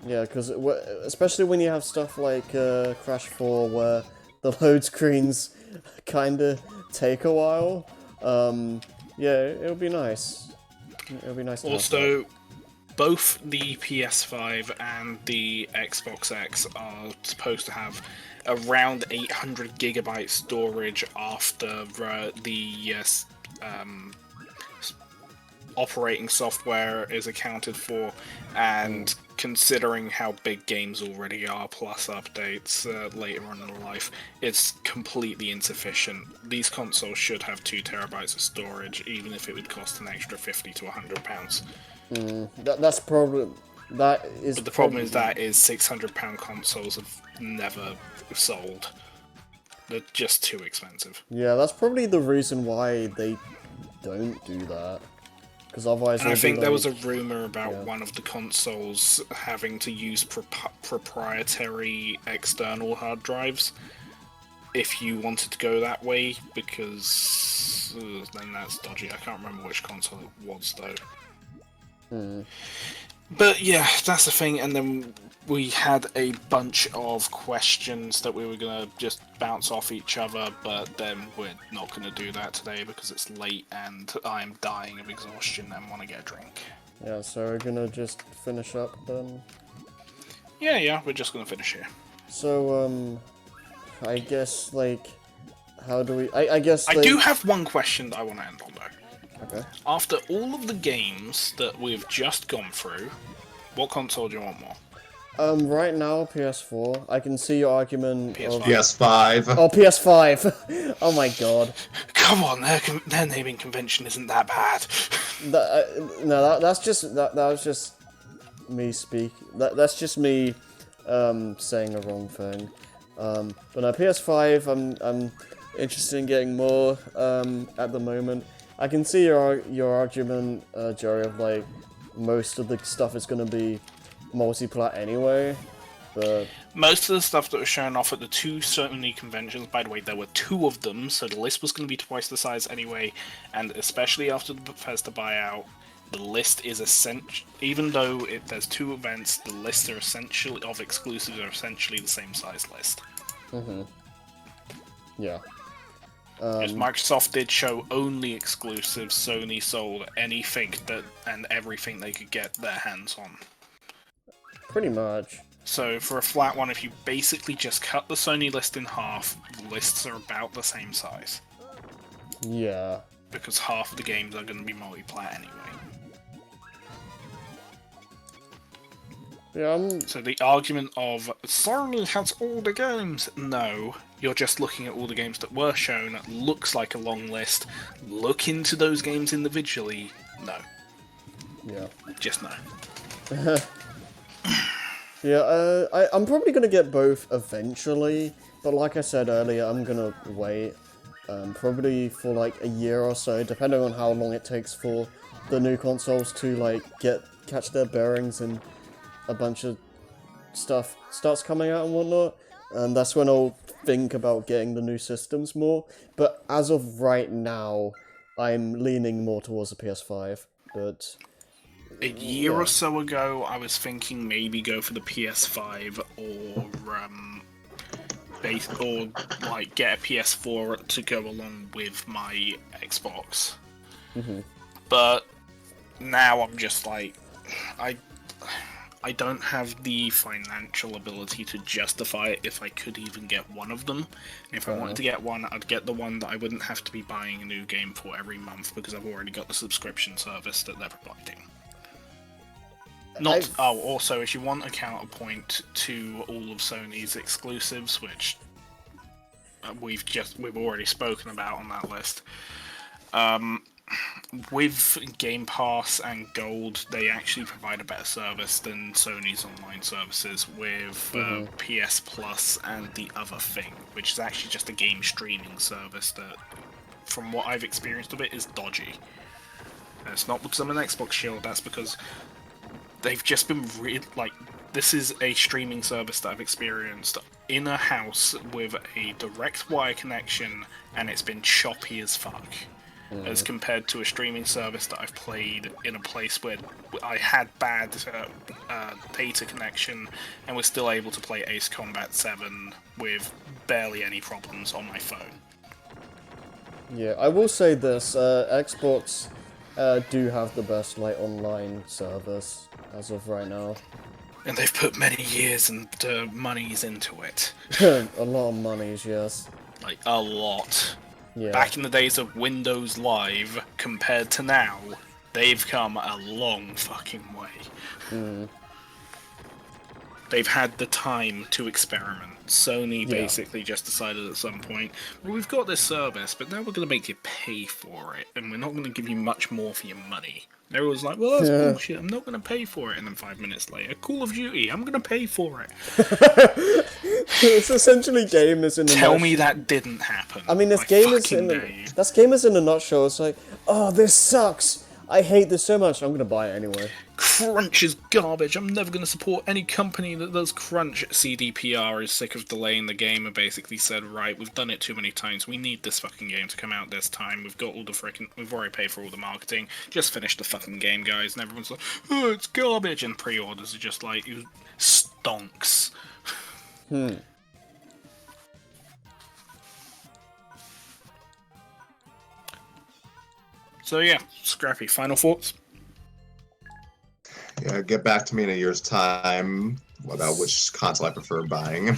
yeah, because especially when you have stuff like Crash 4 where the load screens kind of take a while. Yeah, it'll be nice. It'll be nice to have Also, both the PS5 and the Xbox X are supposed to have around 800 gigabyte storage after the operating software is accounted for, and considering how big games already are, plus updates later on in life, it's completely insufficient. These consoles should have 2 terabytes of storage, even if it would cost an extra £50 to £100. That's probably that is. But the problem is that £600 consoles have never sold. They're just too expensive. Yeah, that's probably the reason why they don't do that. Because otherwise, and I think there was a like, rumor about one of the consoles having to use proprietary external hard drives if you wanted to go that way, because then that's dodgy. I can't remember which console it was though. But yeah, that's the thing. And then we had a bunch of questions that we were going to just bounce off each other, but then we're not going to do that today because it's late and I'm dying of exhaustion and want to get a drink. Yeah, so we're gonna just finish up then. Yeah, we're just going to finish here. So, I guess, like, how do we... I guess, I like... do have one question that I want to end on, though. Okay. After all of the games that we've just gone through, what console do you want more? Right now, PS4. I can see your argument PS5. of... PS5. Oh, PS5! Oh my god. Come on, their naming convention isn't that bad. No, that's just... That was just me that's just me, saying a wrong thing. But no, PS5, interested in getting more at the moment. I can see your argument, Joey, of like most of the stuff is going to be multiplat anyway, but Most of the stuff that was shown off at the two Sony conventions, by the way, there were two of them, so the list was going to be twice the size anyway, and especially after the Bethesda buyout, the list is essential. Even though there's two events, the lists are essentially of exclusives are essentially the same size list. yeah. Because Microsoft did show only exclusives, Sony sold anything and everything they could get their hands on. Pretty much. So for a flat one, if you basically just cut the Sony list in half, the lists are about the same size. Yeah. Because half of the games are going to be multiplat anyway. Yeah, So the argument of Sony has all the games, no. You're just looking at all the games that were shown, looks like a long list. Look into those games individually, no. Yeah. Just no. Yeah, I'm probably gonna get both eventually, but like I said earlier, I'm gonna wait, probably for like a year or so, depending on how long it takes for the new consoles to like catch their bearings and a bunch of stuff starts coming out and whatnot, and that's when I'll think about getting the new systems more. But as of right now, I'm leaning more towards the PS5, but A year or so ago, I was thinking maybe go for the PS5 or like get a PS4 to go along with my Xbox. But now I'm just like, I don't have the financial ability to justify it if I could even get one of them. And if I wanted to get one, I'd get the one that I wouldn't have to be buying a new game for every month because I've already got the subscription service that they're providing. Also, if you want a counterpoint to all of Sony's exclusives, which we've already spoken about on that list, with Game Pass and Gold, they actually provide a better service than Sony's online services with PS Plus and The Other Thing, which is actually just a game streaming service that, from what I've experienced of it, is dodgy. And it's not because I'm an Xbox shield, that's because they've just been this is a streaming service that I've experienced in a house with a direct wire connection, and it's been choppy as fuck. As compared to a streaming service that I've played in a place where I had bad data connection and was still able to play Ace Combat 7 with barely any problems on my phone. yeah, I will say this, Xbox do have the best like online service as of right now. And they've put many years and monies into it. A lot of monies, yes. Like, a lot. Yeah. Back in the days of Windows Live, compared to now, they've come a long fucking way. They've had the time to experiment. Sony basically just decided at some point, well, we've got this service, but now we're going to make you pay for it, and we're not going to give you much more for your money. And everyone's like, well, that's bullshit, I'm not going to pay for it. And then 5 minutes later, Call of Duty, I'm going to pay for it. It's essentially gamers in a Tell nutshell. me that didn't happen. I mean, that's gamers in a nutshell. It's like, oh, this sucks. I hate this so much. I'm gonna buy it anyway. Crunch is garbage. I'm never going to support any company that does crunch. CDPR is sick of delaying the game and basically said, right, we've done it too many times. We need this fucking game to come out this time. We've got all the we've already paid for all the marketing. Just finish the fucking game, guys. And everyone's like, oh, it's garbage. And pre-orders are just like, it stonks. So yeah, Scrappy, final thoughts? Yeah, get back to me in a year's time about which console I prefer buying.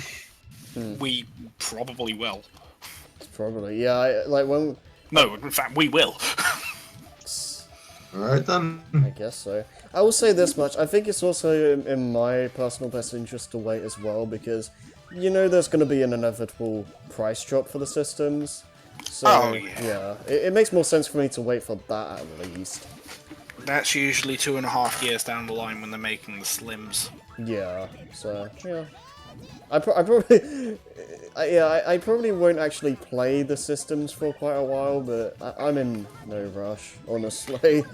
We probably will. Probably, yeah. No, in fact, we will. Alright then. I guess so. I will say this much. I think it's also in my personal best interest to wait as well, because you know there's going to be an inevitable price drop for the systems. So, yeah, it makes more sense for me to wait for that at least. That's usually 2.5 years down the line when they're making the Slims. Yeah, so, yeah. I probably, I probably won't actually play the systems for quite a while, but I'm in no rush, honestly.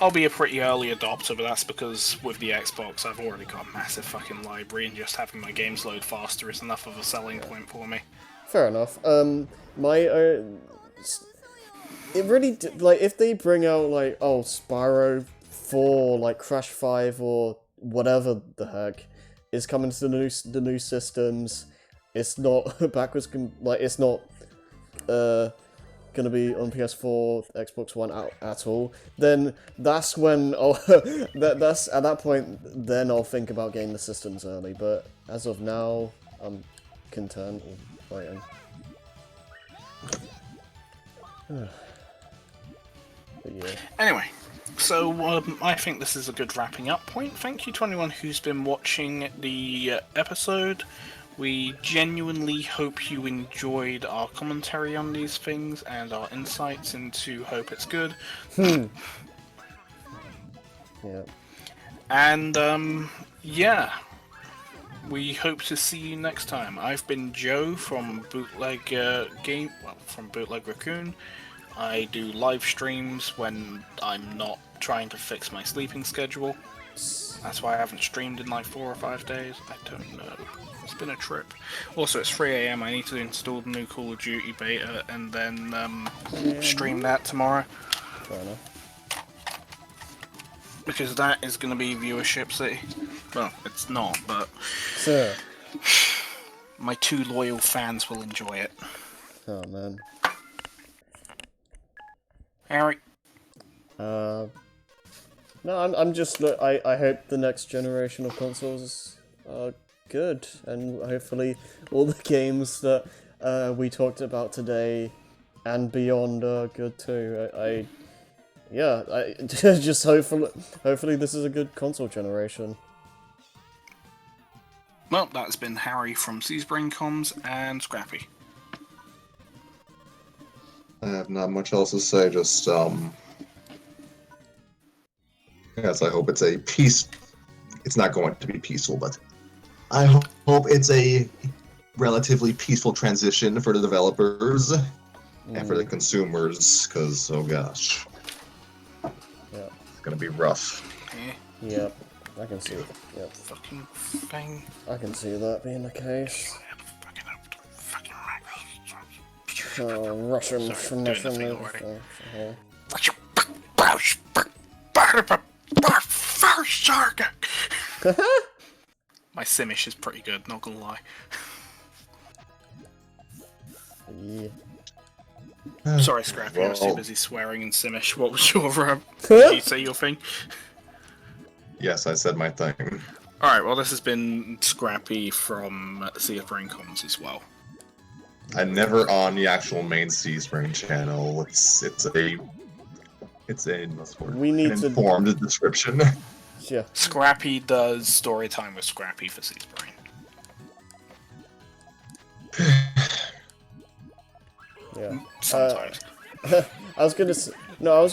I'll be a pretty early adopter, but that's because with the Xbox, I've already got a massive fucking library, and just having my games load faster is enough of a selling point for me. Fair enough. My it really like if they bring out like Spyro 4, like Crash 5 or whatever the heck is coming to the new systems. It's not backwards. It's not gonna be on PS4, Xbox One at all. Then that's when that's at that point. Then I'll think about getting the systems early. But as of now, I'm content with waiting. But yeah. Anyway, so I think this is a good wrapping up point. Thank you to anyone who's been watching the episode. We genuinely hope you enjoyed our commentary on these things and our insights into Hope It's Good. Yeah. And, yeah. We hope to see you next time. I've been Joe from Bootleg from Bootleg Raccoon. I do live streams when I'm not trying to fix my sleeping schedule. That's why I haven't streamed in like 4 or 5 days. I don't know. It's been a trip. Also, it's 3 AM. I need to install the new Call of Duty beta and then stream that tomorrow. Fair enough. Because that is going to be viewership city. Well, it's not, but So. my 2 loyal fans will enjoy it. Oh man. Harry. No, I'm just. I hope the next generation of consoles are good, and hopefully all the games that we talked about today and beyond are good too. I just hopefully this is a good console generation. Well, that's been Harry from Seasbrain Comms and Scrappy. I have not much else to say, just, yes, I hope it's a peace. It's not going to be peaceful, but I hope it's a relatively peaceful transition for the developers and for the consumers, because, oh gosh. Yeah. It's gonna be rough. Yep. I can see it. Yep. Fucking thing. I can see that being the case. Russian from doing the thing My Simish is pretty good, not gonna lie. Yeah. Sorry, Scrappy, I was too Well- busy swearing in Simish. What was your, did you say your thing? Yes, I said my thing. Alright, well this has been Scrappy from Sea of Brain Comms as well. I'm never on the actual main Seaspring channel. It's a what's the word? We need an to- informed description. Yeah. Scrappy does story time with Scrappy for Sea's Brain. Yeah. Sometimes. I was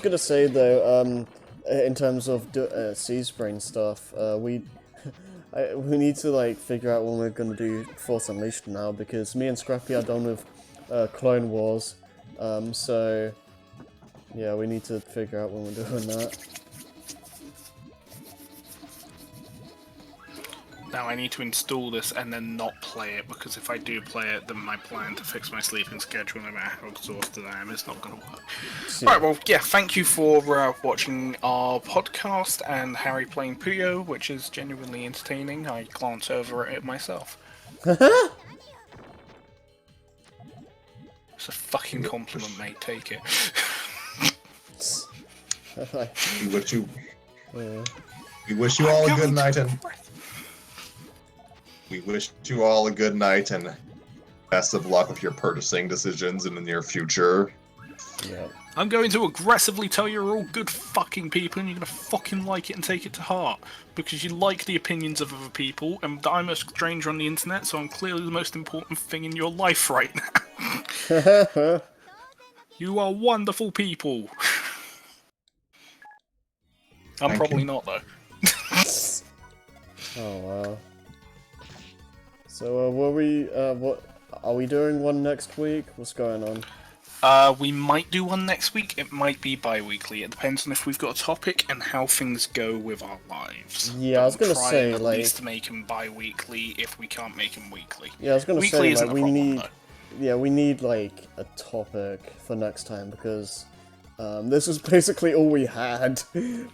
gonna say though, in terms of Seasbrain stuff, we need to like figure out when we're gonna do Force Unleashed now, because me and Scrappy are done with Clone Wars, so yeah, we need to figure out when we're doing that. Now I need to install this and then not play it, because if I do play it, then my plan to fix my sleeping schedule, no matter how exhausted I am, is not going to work. So, Alright, well, yeah, thank you for watching our podcast and Harry playing Puyo, which is genuinely entertaining. I glance over at it myself. It's a fucking compliment, mate, take it. We wish you, yeah. we wish you all a good night, and we wish you all a good night, and best of luck with your purchasing decisions in the near future. Yeah. I'm going to aggressively tell you you're all good fucking people and you're going to fucking like it and take it to heart. Because you like the opinions of other people, and I'm a stranger on the internet, so I'm clearly the most important thing in your life right now. You are wonderful people. I'm Thank probably you. not, though. Oh wow. So, what are we doing one next week? What's going on? We might do one next week. It might be bi-weekly. It depends on if we've got a topic and how things go with our lives. Yeah, I was gonna try say, and at like, least make them bi-weekly if we can't make them weekly. yeah, I was gonna Weekly say, isn't like, a we problem, need, though. yeah, we need like a topic for next time because this was basically all we had.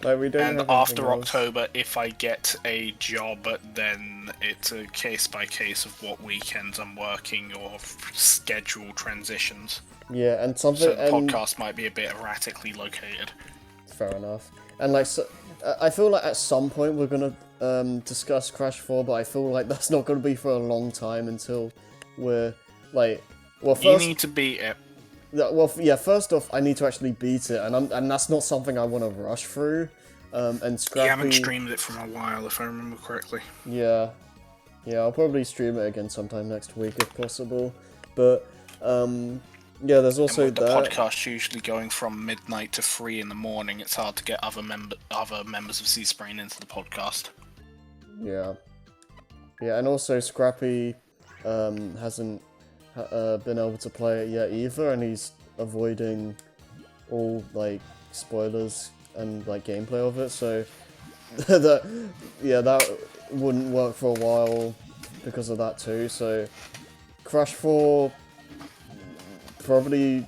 Like, we don't And have after anything else. October, if I get a job, then it's a case by case of what weekends I'm working or schedule transitions. Yeah, and something. So the and podcast might be a bit erratically located. Fair enough. And like, so, I feel like at some point we're gonna discuss Crash 4, but I feel like that's not gonna be for a long time until we're like, well, You first, need to beat it. yeah, first off, I need to actually beat it, and that's not something I want to rush through. And Scrappy, You haven't streamed it for a while, if I remember correctly. yeah, I'll probably stream it again sometime next week if possible. But yeah, there's also And with the that. podcast usually going from midnight to 3 in the morning, it's hard to get other members of Seaspring into the podcast. Yeah, and also Scrappy hasn't been able to play it yet either, and he's avoiding all like spoilers and like gameplay of it. So that wouldn't work for a while because of that too. So Crash 4 probably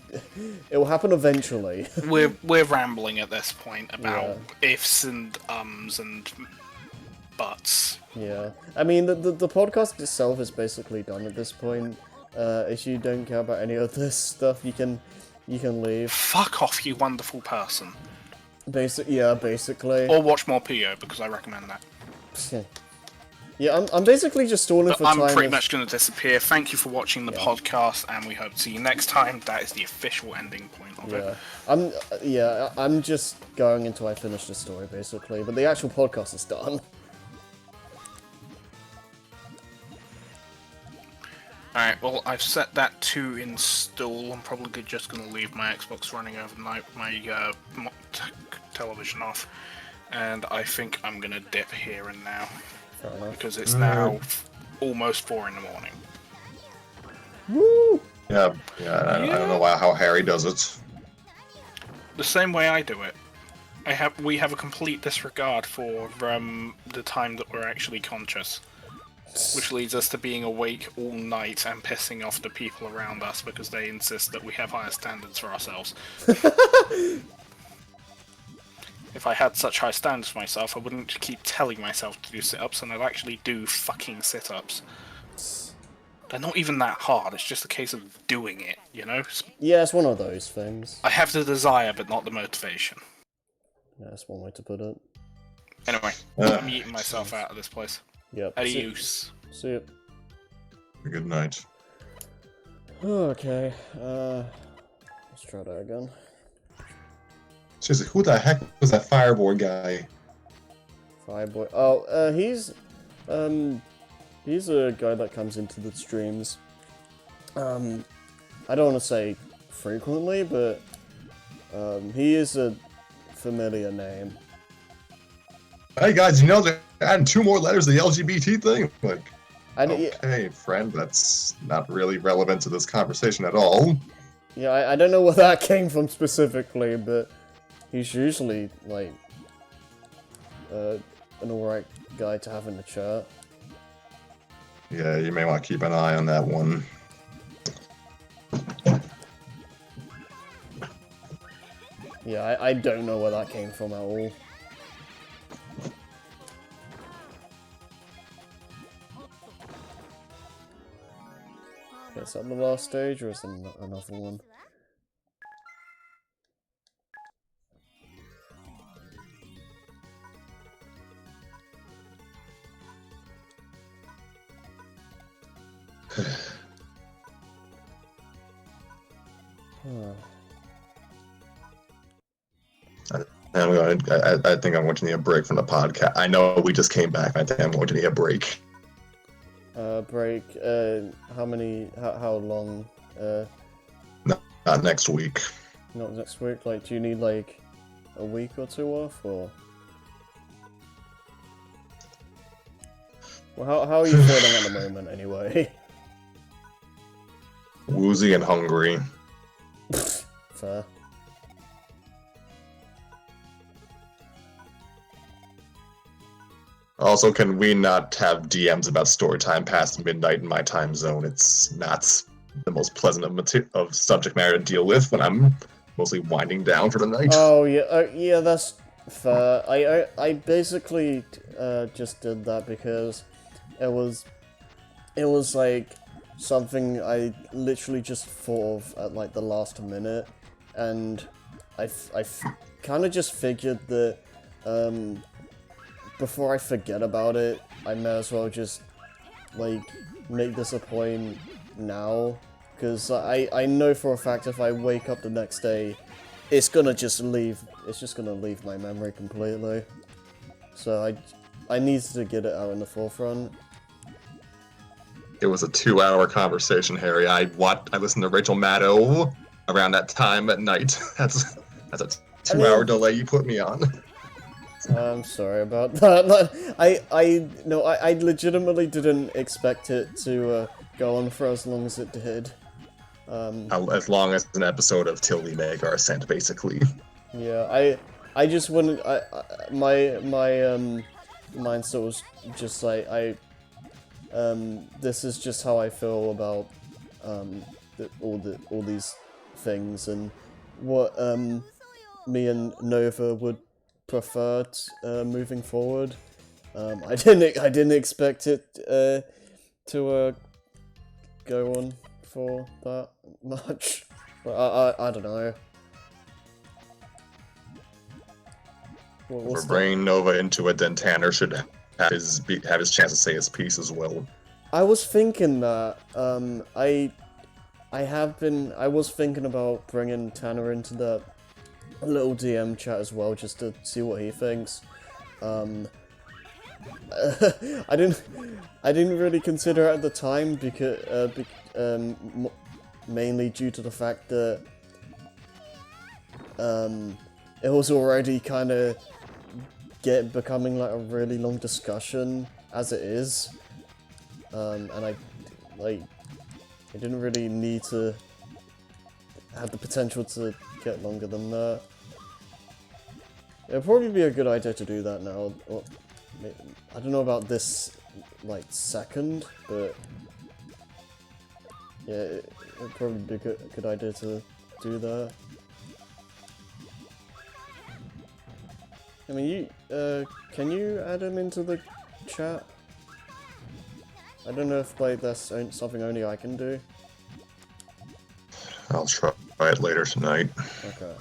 it will happen eventually. We're rambling at this point about Yeah. ifs and ums and buts. Yeah, I mean the podcast itself is basically done at this point. If you don't care about any of this stuff, you can leave. Fuck off, you wonderful person. Basically. Or watch more Puyo, because I recommend that. Yeah, I'm basically just stalling But for I'm time. pretty much going to disappear. Thank you for watching the podcast, and we hope to see you next time. That is the official ending point of it. I'm just going until I finish the story, basically. But the actual podcast is done. Alright, well, I've set that to install. I'm probably just going to leave my Xbox running overnight, my television off. And I think I'm going to dip here and now. Fair enough. Because it's now almost 4 in the morning. Woo! Yeah, I don't know how Harry does it. The same way I do it. We have a complete disregard for the time that we're actually conscious. Which leads us to being awake all night and pissing off the people around us because they insist that we have higher standards for ourselves. If I had such high standards for myself, I wouldn't keep telling myself to do sit-ups, and I'd actually do fucking sit-ups. They're not even that hard, it's just a case of doing it, you know? Yeah, it's one of those things. I have the desire, but not the motivation. Yeah, that's one way to put it. Anyway, I'm eating myself out of this place. Yep. Adios. See it. Good night. Okay. Let's try that again. Seriously, who the heck was that Fireboy guy? Fireboy. Oh, he's a guy that comes into the streams. I don't want to say frequently, but he is a familiar name. Hey guys, you know they're adding 2 more letters to the LGBT thing? Like, Okay, okay, friend, that's not really relevant to this conversation at all. yeah, I don't know where that came from specifically, but he's usually, like, an alright guy to have in the chat. Yeah, you may want to keep an eye on that one. Yeah, I don't know where that came from at all. Okay, is that the last stage, or is there another one? Huh. I think I'm going to need a break from the podcast. I know we just came back. I think I'm going to need a break. Break, how long, Not next week. not next week, like, do you need, like, a week or two off, or? Well, how are you feeling at the moment, anyway? Woozy and hungry. Fair. Also, can we not have DMs about story time past midnight in my time zone? It's not the most pleasant of subject matter to deal with when I'm mostly winding down for the night. Oh yeah, yeah, that's fair. I basically just did that because it was like something I literally just thought of at like the last minute, and I kind of just figured that before I forget about it, I may as well just like make this a point now, because I know for a fact if I wake up the next day, it's just gonna leave my memory completely. So I need to get it out in the forefront. It was a 2-hour conversation, Harry. I listened to Rachel Maddow around that time at night. That's a 2-hour delay you put me on. I'm sorry about that. I legitimately didn't expect it to go on for as long as it did. As long as an episode of Till We Make Our Ascent, basically. Yeah, I just wouldn't. My mindset was just like this is just how I feel about all these things, and what me and Nova would prefer moving forward. I didn't expect it to go on for that much, but I don't know. We're bringing Nova into it, then Tanner should have his chance to say his piece as well. I was thinking that. I was thinking about bringing Tanner into the little DM chat as well, just to see what he thinks. I didn't really consider it at the time because mainly due to the fact that it was already kind of becoming like a really long discussion as it is, and I didn't really need to have the potential to get longer than that. It'd probably be a good idea to do that now. Or, I don't know about this, second, but yeah, it'd probably be a good idea to do that. I mean, can you add him into the chat? I don't know if, that's something only I can do. I'll try it later tonight. Okay.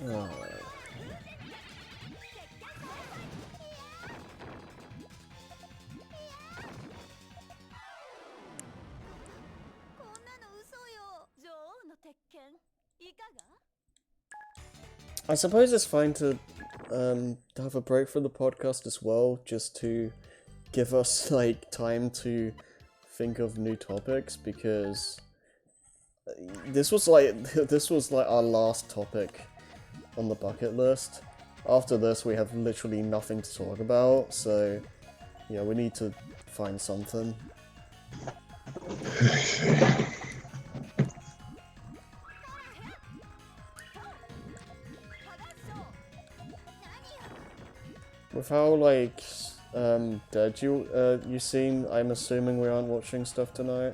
Alright. I suppose it's fine to have a break from the podcast as well, just to give us time to think of new topics, because this was our last topic on the bucket list. After this, we have literally nothing to talk about, so yeah, we need to find something. With how dead you seem, I'm assuming we aren't watching stuff tonight.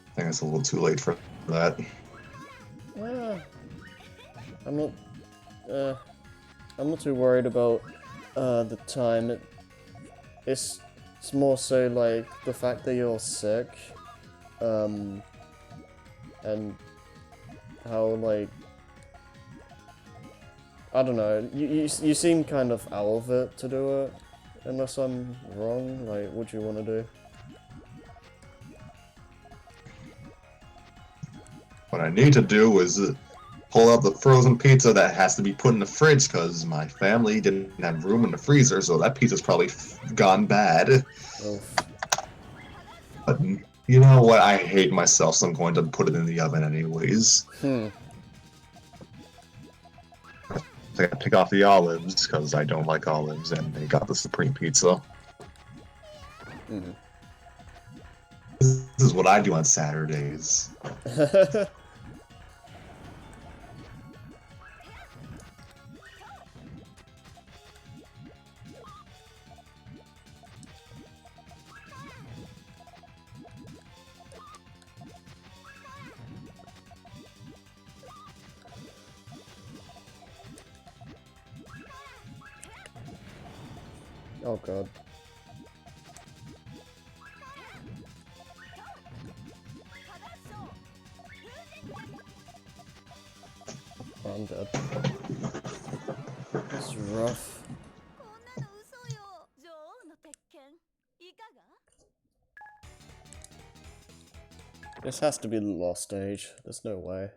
I think it's a little too late for that. I'm not too worried about the time. It's more so the fact that you're sick, and how I don't know. You seem kind of out of it to do it, unless I'm wrong. What do you want to do? What I need to do is pull out the frozen pizza that has to be put in the fridge because my family didn't have room in the freezer, so that pizza's probably gone bad. Oof. But you know what? I hate myself, so I'm going to put it in the oven anyways. pick off the olives because I don't like olives, and they got the supreme pizza. Mm. This is what I do on Saturdays. Oh god. Oh, I'm dead. This is rough. This has to be the lost stage. There's no way.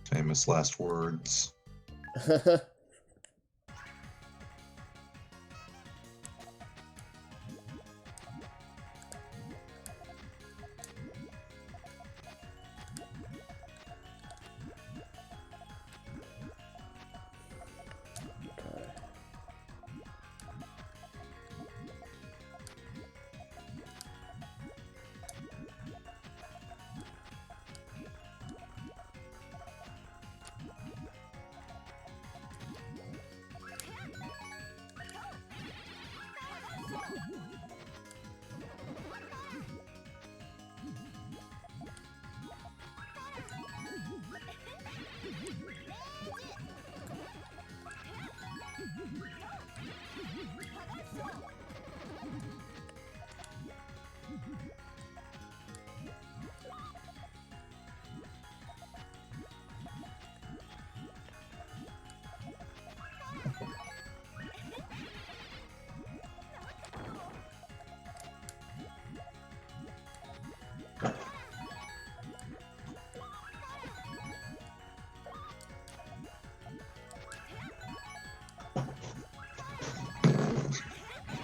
Famous last words.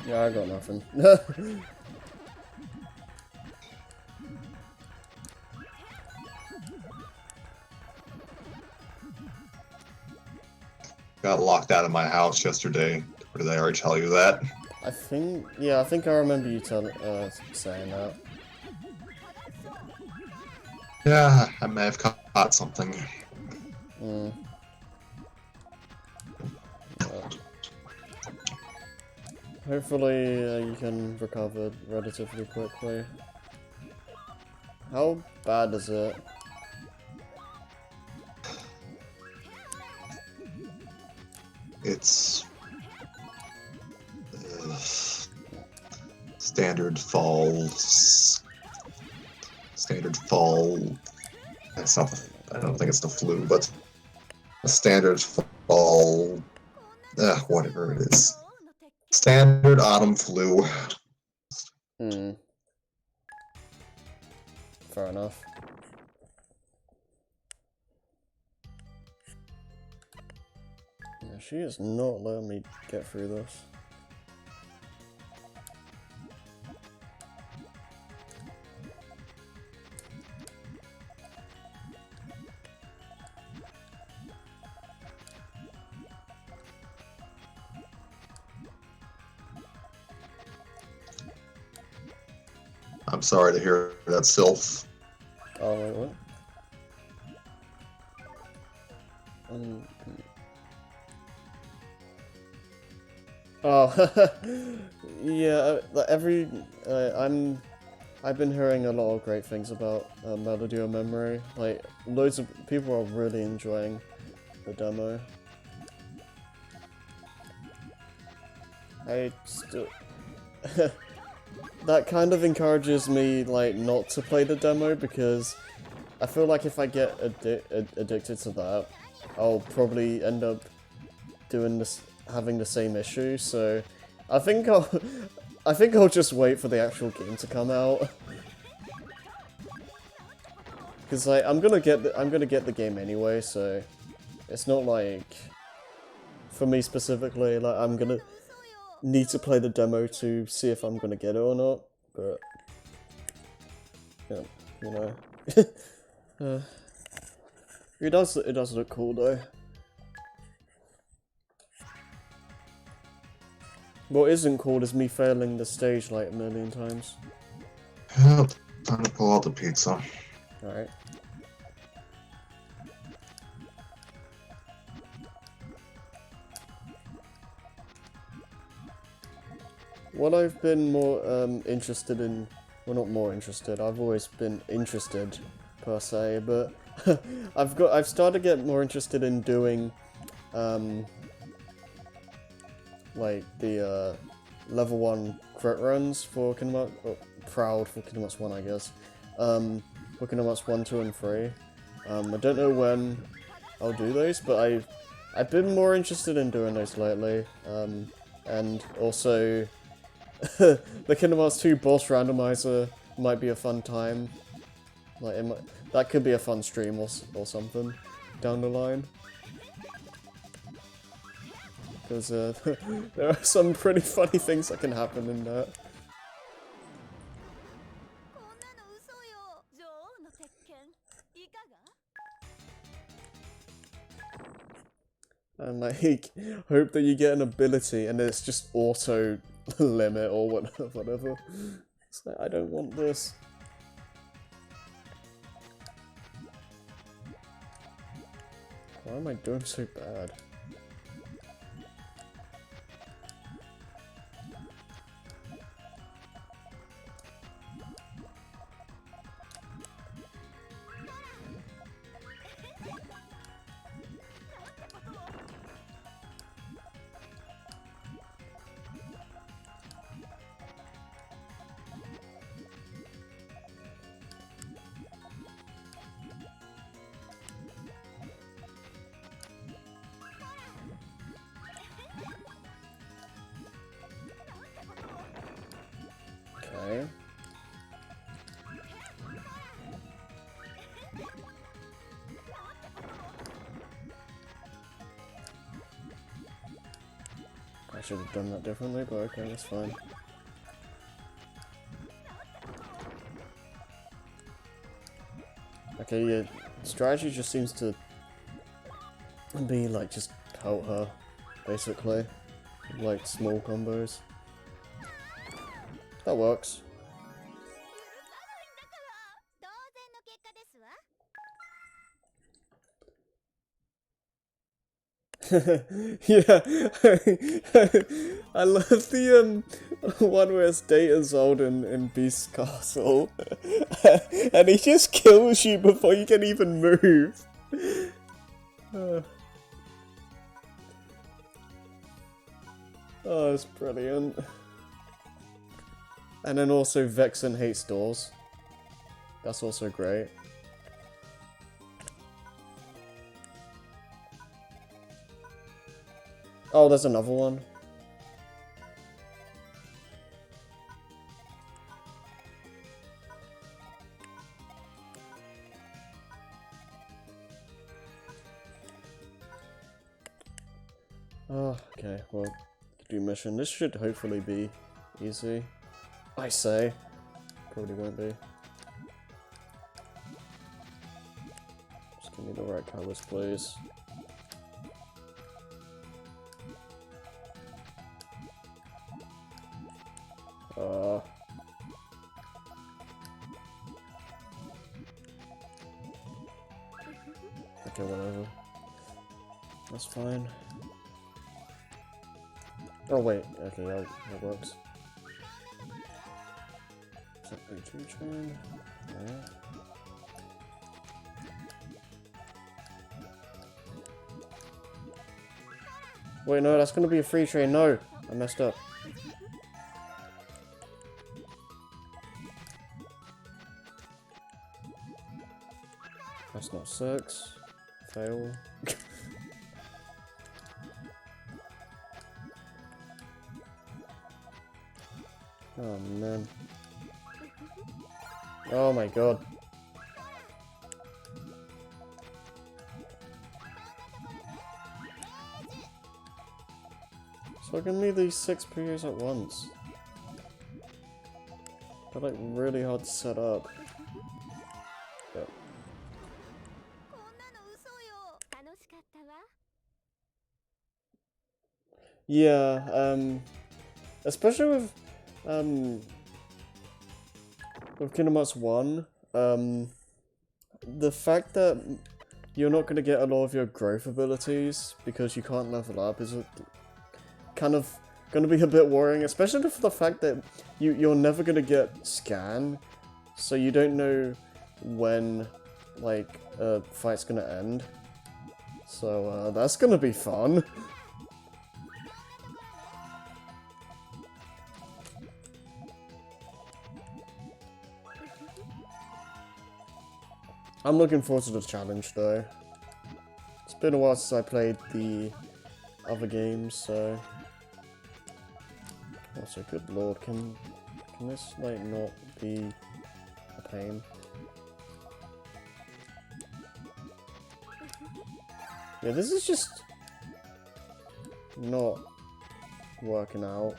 Yeah, I got nothing. Got locked out of my house yesterday. Or did I already tell you that? I think I remember you saying that. Yeah, I may have caught something. Mm. Hopefully you can recover relatively quickly. How bad is it? It's standard falls. Standard fall. That's not. I don't think it's the flu, but a standard fall. Whatever it is. Standard autumn flu. Hmm. Fair enough. Yeah, she is not letting me get through this. I'm sorry to hear that, Sylph. Oh, wait, what? Oh, yeah. I've been hearing a lot of great things about Melody of Memory. Like, loads of people are really enjoying the demo. I still. That kind of encourages me, like, not to play the demo because I feel like if I get addicted to that, I'll probably end up doing this, having the same issue. So, I think I'll just wait for the actual game to come out. Because like I'm gonna get the game anyway, so it's not like for me specifically. Like I'm gonna need to play the demo to see if I'm gonna get it or not. But yeah, you know, it does look cool though. What isn't cool is me failing the stage like a million times. Yep, time to pull out the pizza. Alright. What I've been more interested in, well, not more interested, I've always been interested per se, but I've started to get more interested in doing like the level 1 crit runs for Kingdom Hearts, or Proud for Kingdom Hearts 1, I guess. For Kingdom Hearts 1, 2, and 3. I don't know when I'll do those, but I've been more interested in doing those lately. And also, the Kingdom Hearts 2 boss randomizer might be a fun time. Like, that could be a fun stream or something down the line. Because there are some pretty funny things that can happen in that. And like, hope that you get an ability and it's just auto limit or whatever. It's like, I don't want this. Why am I doing so bad? Okay. I should have done that differently, but okay, that's fine. Okay, yeah, strategy just seems to be like just pelt her, basically. Like small combos. That works. Yeah, I love the one where it's Data's old in Beast's castle, and he just kills you before you can even move. Oh, it's brilliant. And then also Vexen hates doors. That's also great. Oh, there's another one. Oh, okay, well, do mission. This should hopefully be easy. I say. Probably won't be. Just give me the right colors, please. Okay, whatever. That's fine. Oh wait, okay, that works. Is that B2 train? Alright. Wait, no, that's gonna be a free train. No! I messed up. That's not 6. Fail. Oh man. Oh my god. So I can need these 6 Puyos at once. They're like really hard to set up. Yep. Yeah, especially with Kingdom Hearts 1, the fact that you're not going to get a lot of your growth abilities because you can't level up is kind of going to be a bit worrying, especially for the fact that you're never going to get Scan, so you don't know when, like, a fight's going to end. So, that's going to be fun. I'm looking forward to the challenge, though. It's been a while since I played the other games, so... Also, good lord, can this, like, not be a pain? Yeah, this is just... not working out.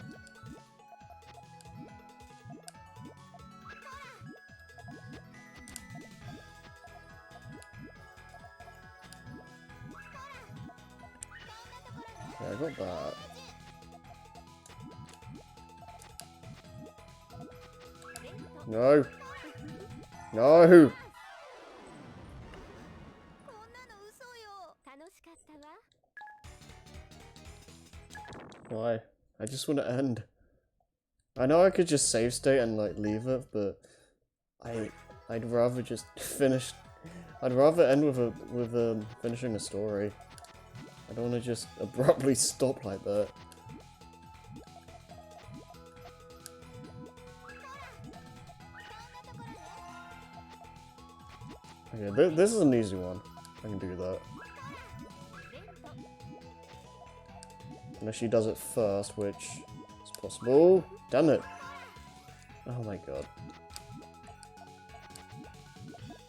Yeah, I got that. No! No! Why? I just want to end. I know I could just save state and like leave it, but I'd rather just finish. I'd rather end with finishing a story. I don't want to just abruptly stop like that. Okay, this is an easy one. I can do that. Unless she does it first, which is possible. Damn it! Oh my god.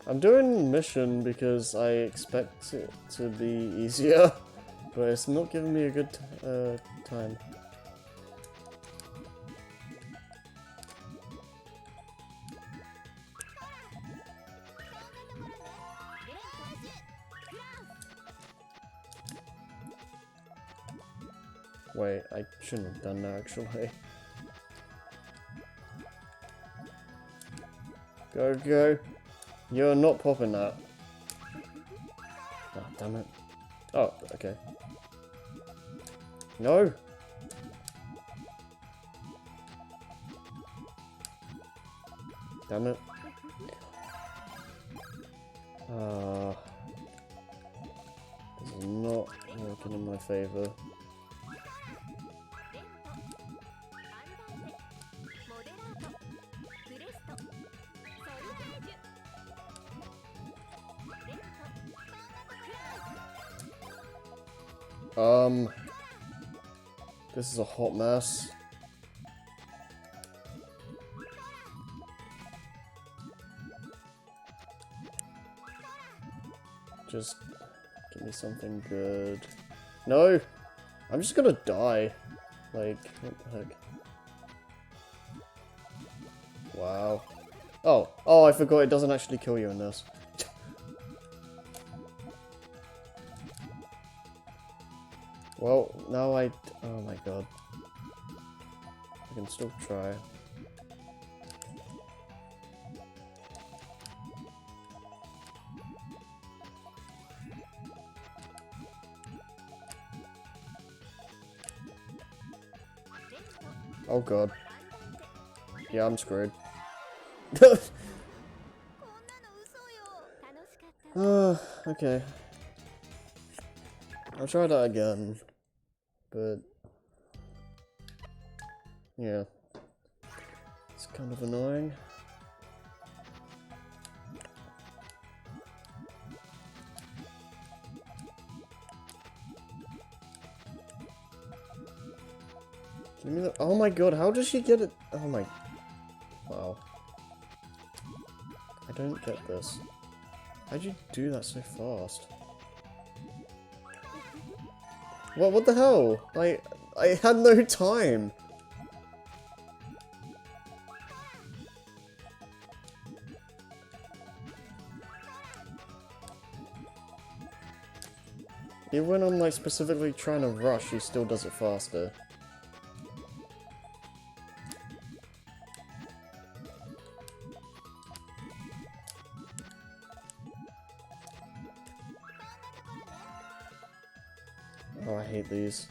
I'm doing mission because I expect it to be easier, but it's not giving me a good time. Wait, I shouldn't have done that actually. Go, go. You're not popping that. Oh, damn it. Oh, okay. No! Damn it. This is not working in my favor. This is a hot mess. Just give me something good. No! I'm just gonna die. Like, what the heck? Wow. Oh, I forgot it doesn't actually kill you in this. Well, now oh my god. I can still try. Oh god. Yeah, I'm screwed. Okay. I'll try that again. But... yeah. It's kind of annoying. Give me the... oh my god, how does she get it? Oh my... wow. I don't get this. How'd you do that so fast? What the hell? I had no time. Even when I'm like specifically trying to rush, he still does it faster. Oh, I hate these.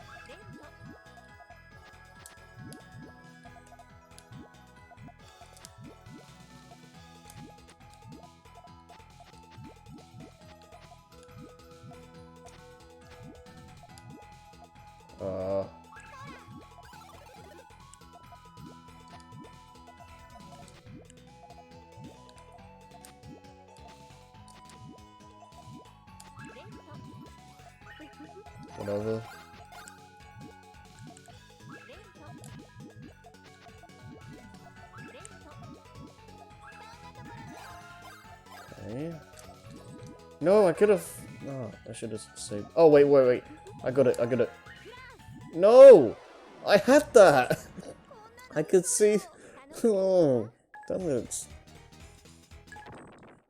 Whatever. Okay. No, I could have. No, I should have saved. Oh wait! I got it! No, I had that. I could see. Oh, damn it!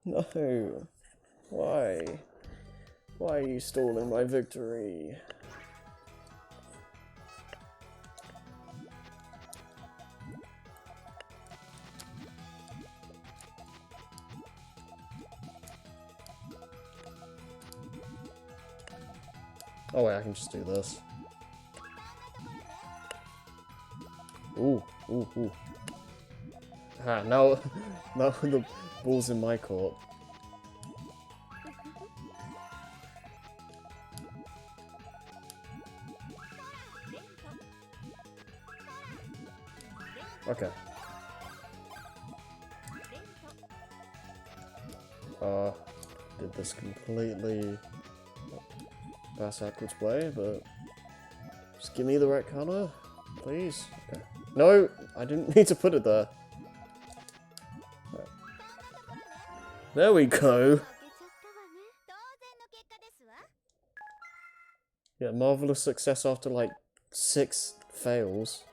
No, why? Why are you stalling my victory? Oh wait, I can just do this. Ooh. Ah, now the ball's in my court. Okay. Did this completely backwards way, but just give me the right color, please. Okay. No, I didn't need to put it there. Right. There we go. Yeah, marvelous success after like 6 fails.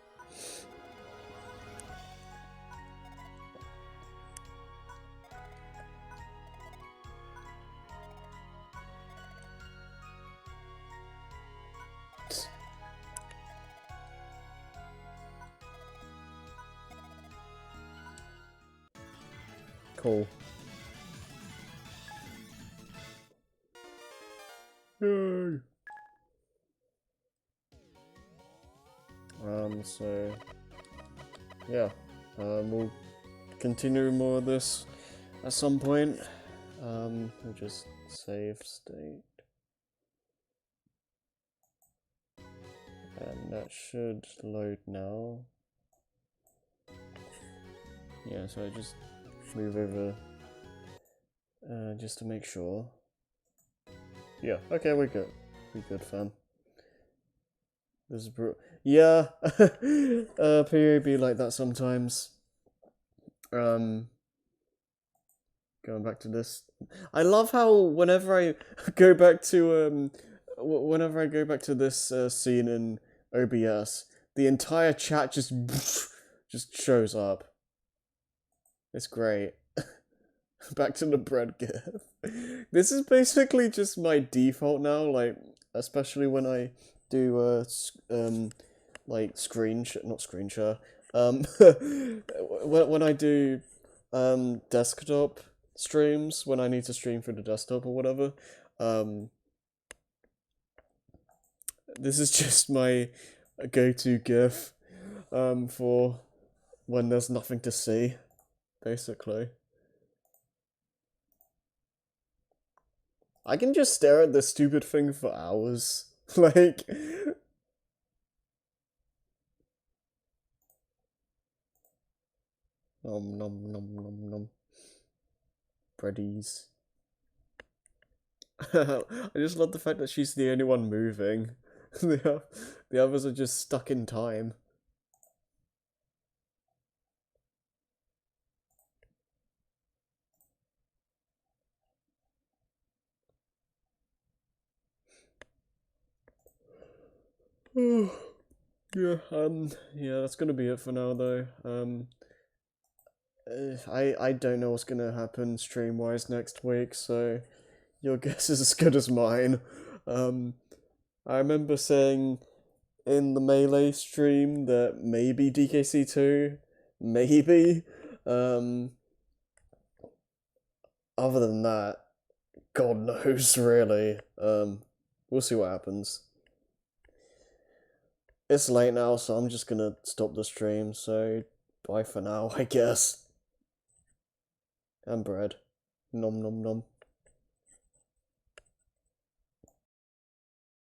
Cool. Yay! So yeah, we'll continue more of this at some point. We'll just save state. And that should load now. Yeah, so I just move over just to make sure. Yeah, okay, we're good. We're good, fam. This is yeah, Puyo be like that sometimes. Going back to this, I love how whenever I go back to this scene in OBS, the entire chat just shows up. It's great. Back to the bread gif. This is basically just my default now, like especially when I do like not screen share. When I do desktop streams, when I need to stream through the desktop or whatever, this is just my go-to gif for when there's nothing to see, basically. I can just stare at this stupid thing for hours. Like, nom nom nom nom nom. Breadies. I just love the fact that she's the only one moving. The others are just stuck in time. Yeah, yeah, that's gonna be it for now, though. I don't know what's gonna happen stream-wise next week, so your guess is as good as mine. I remember saying in the Melee stream that maybe DKC2, maybe. Other than that, God knows, really. We'll see what happens. it's late now, so I'm just gonna stop the stream, so bye for now, I guess. And bread. Nom nom nom.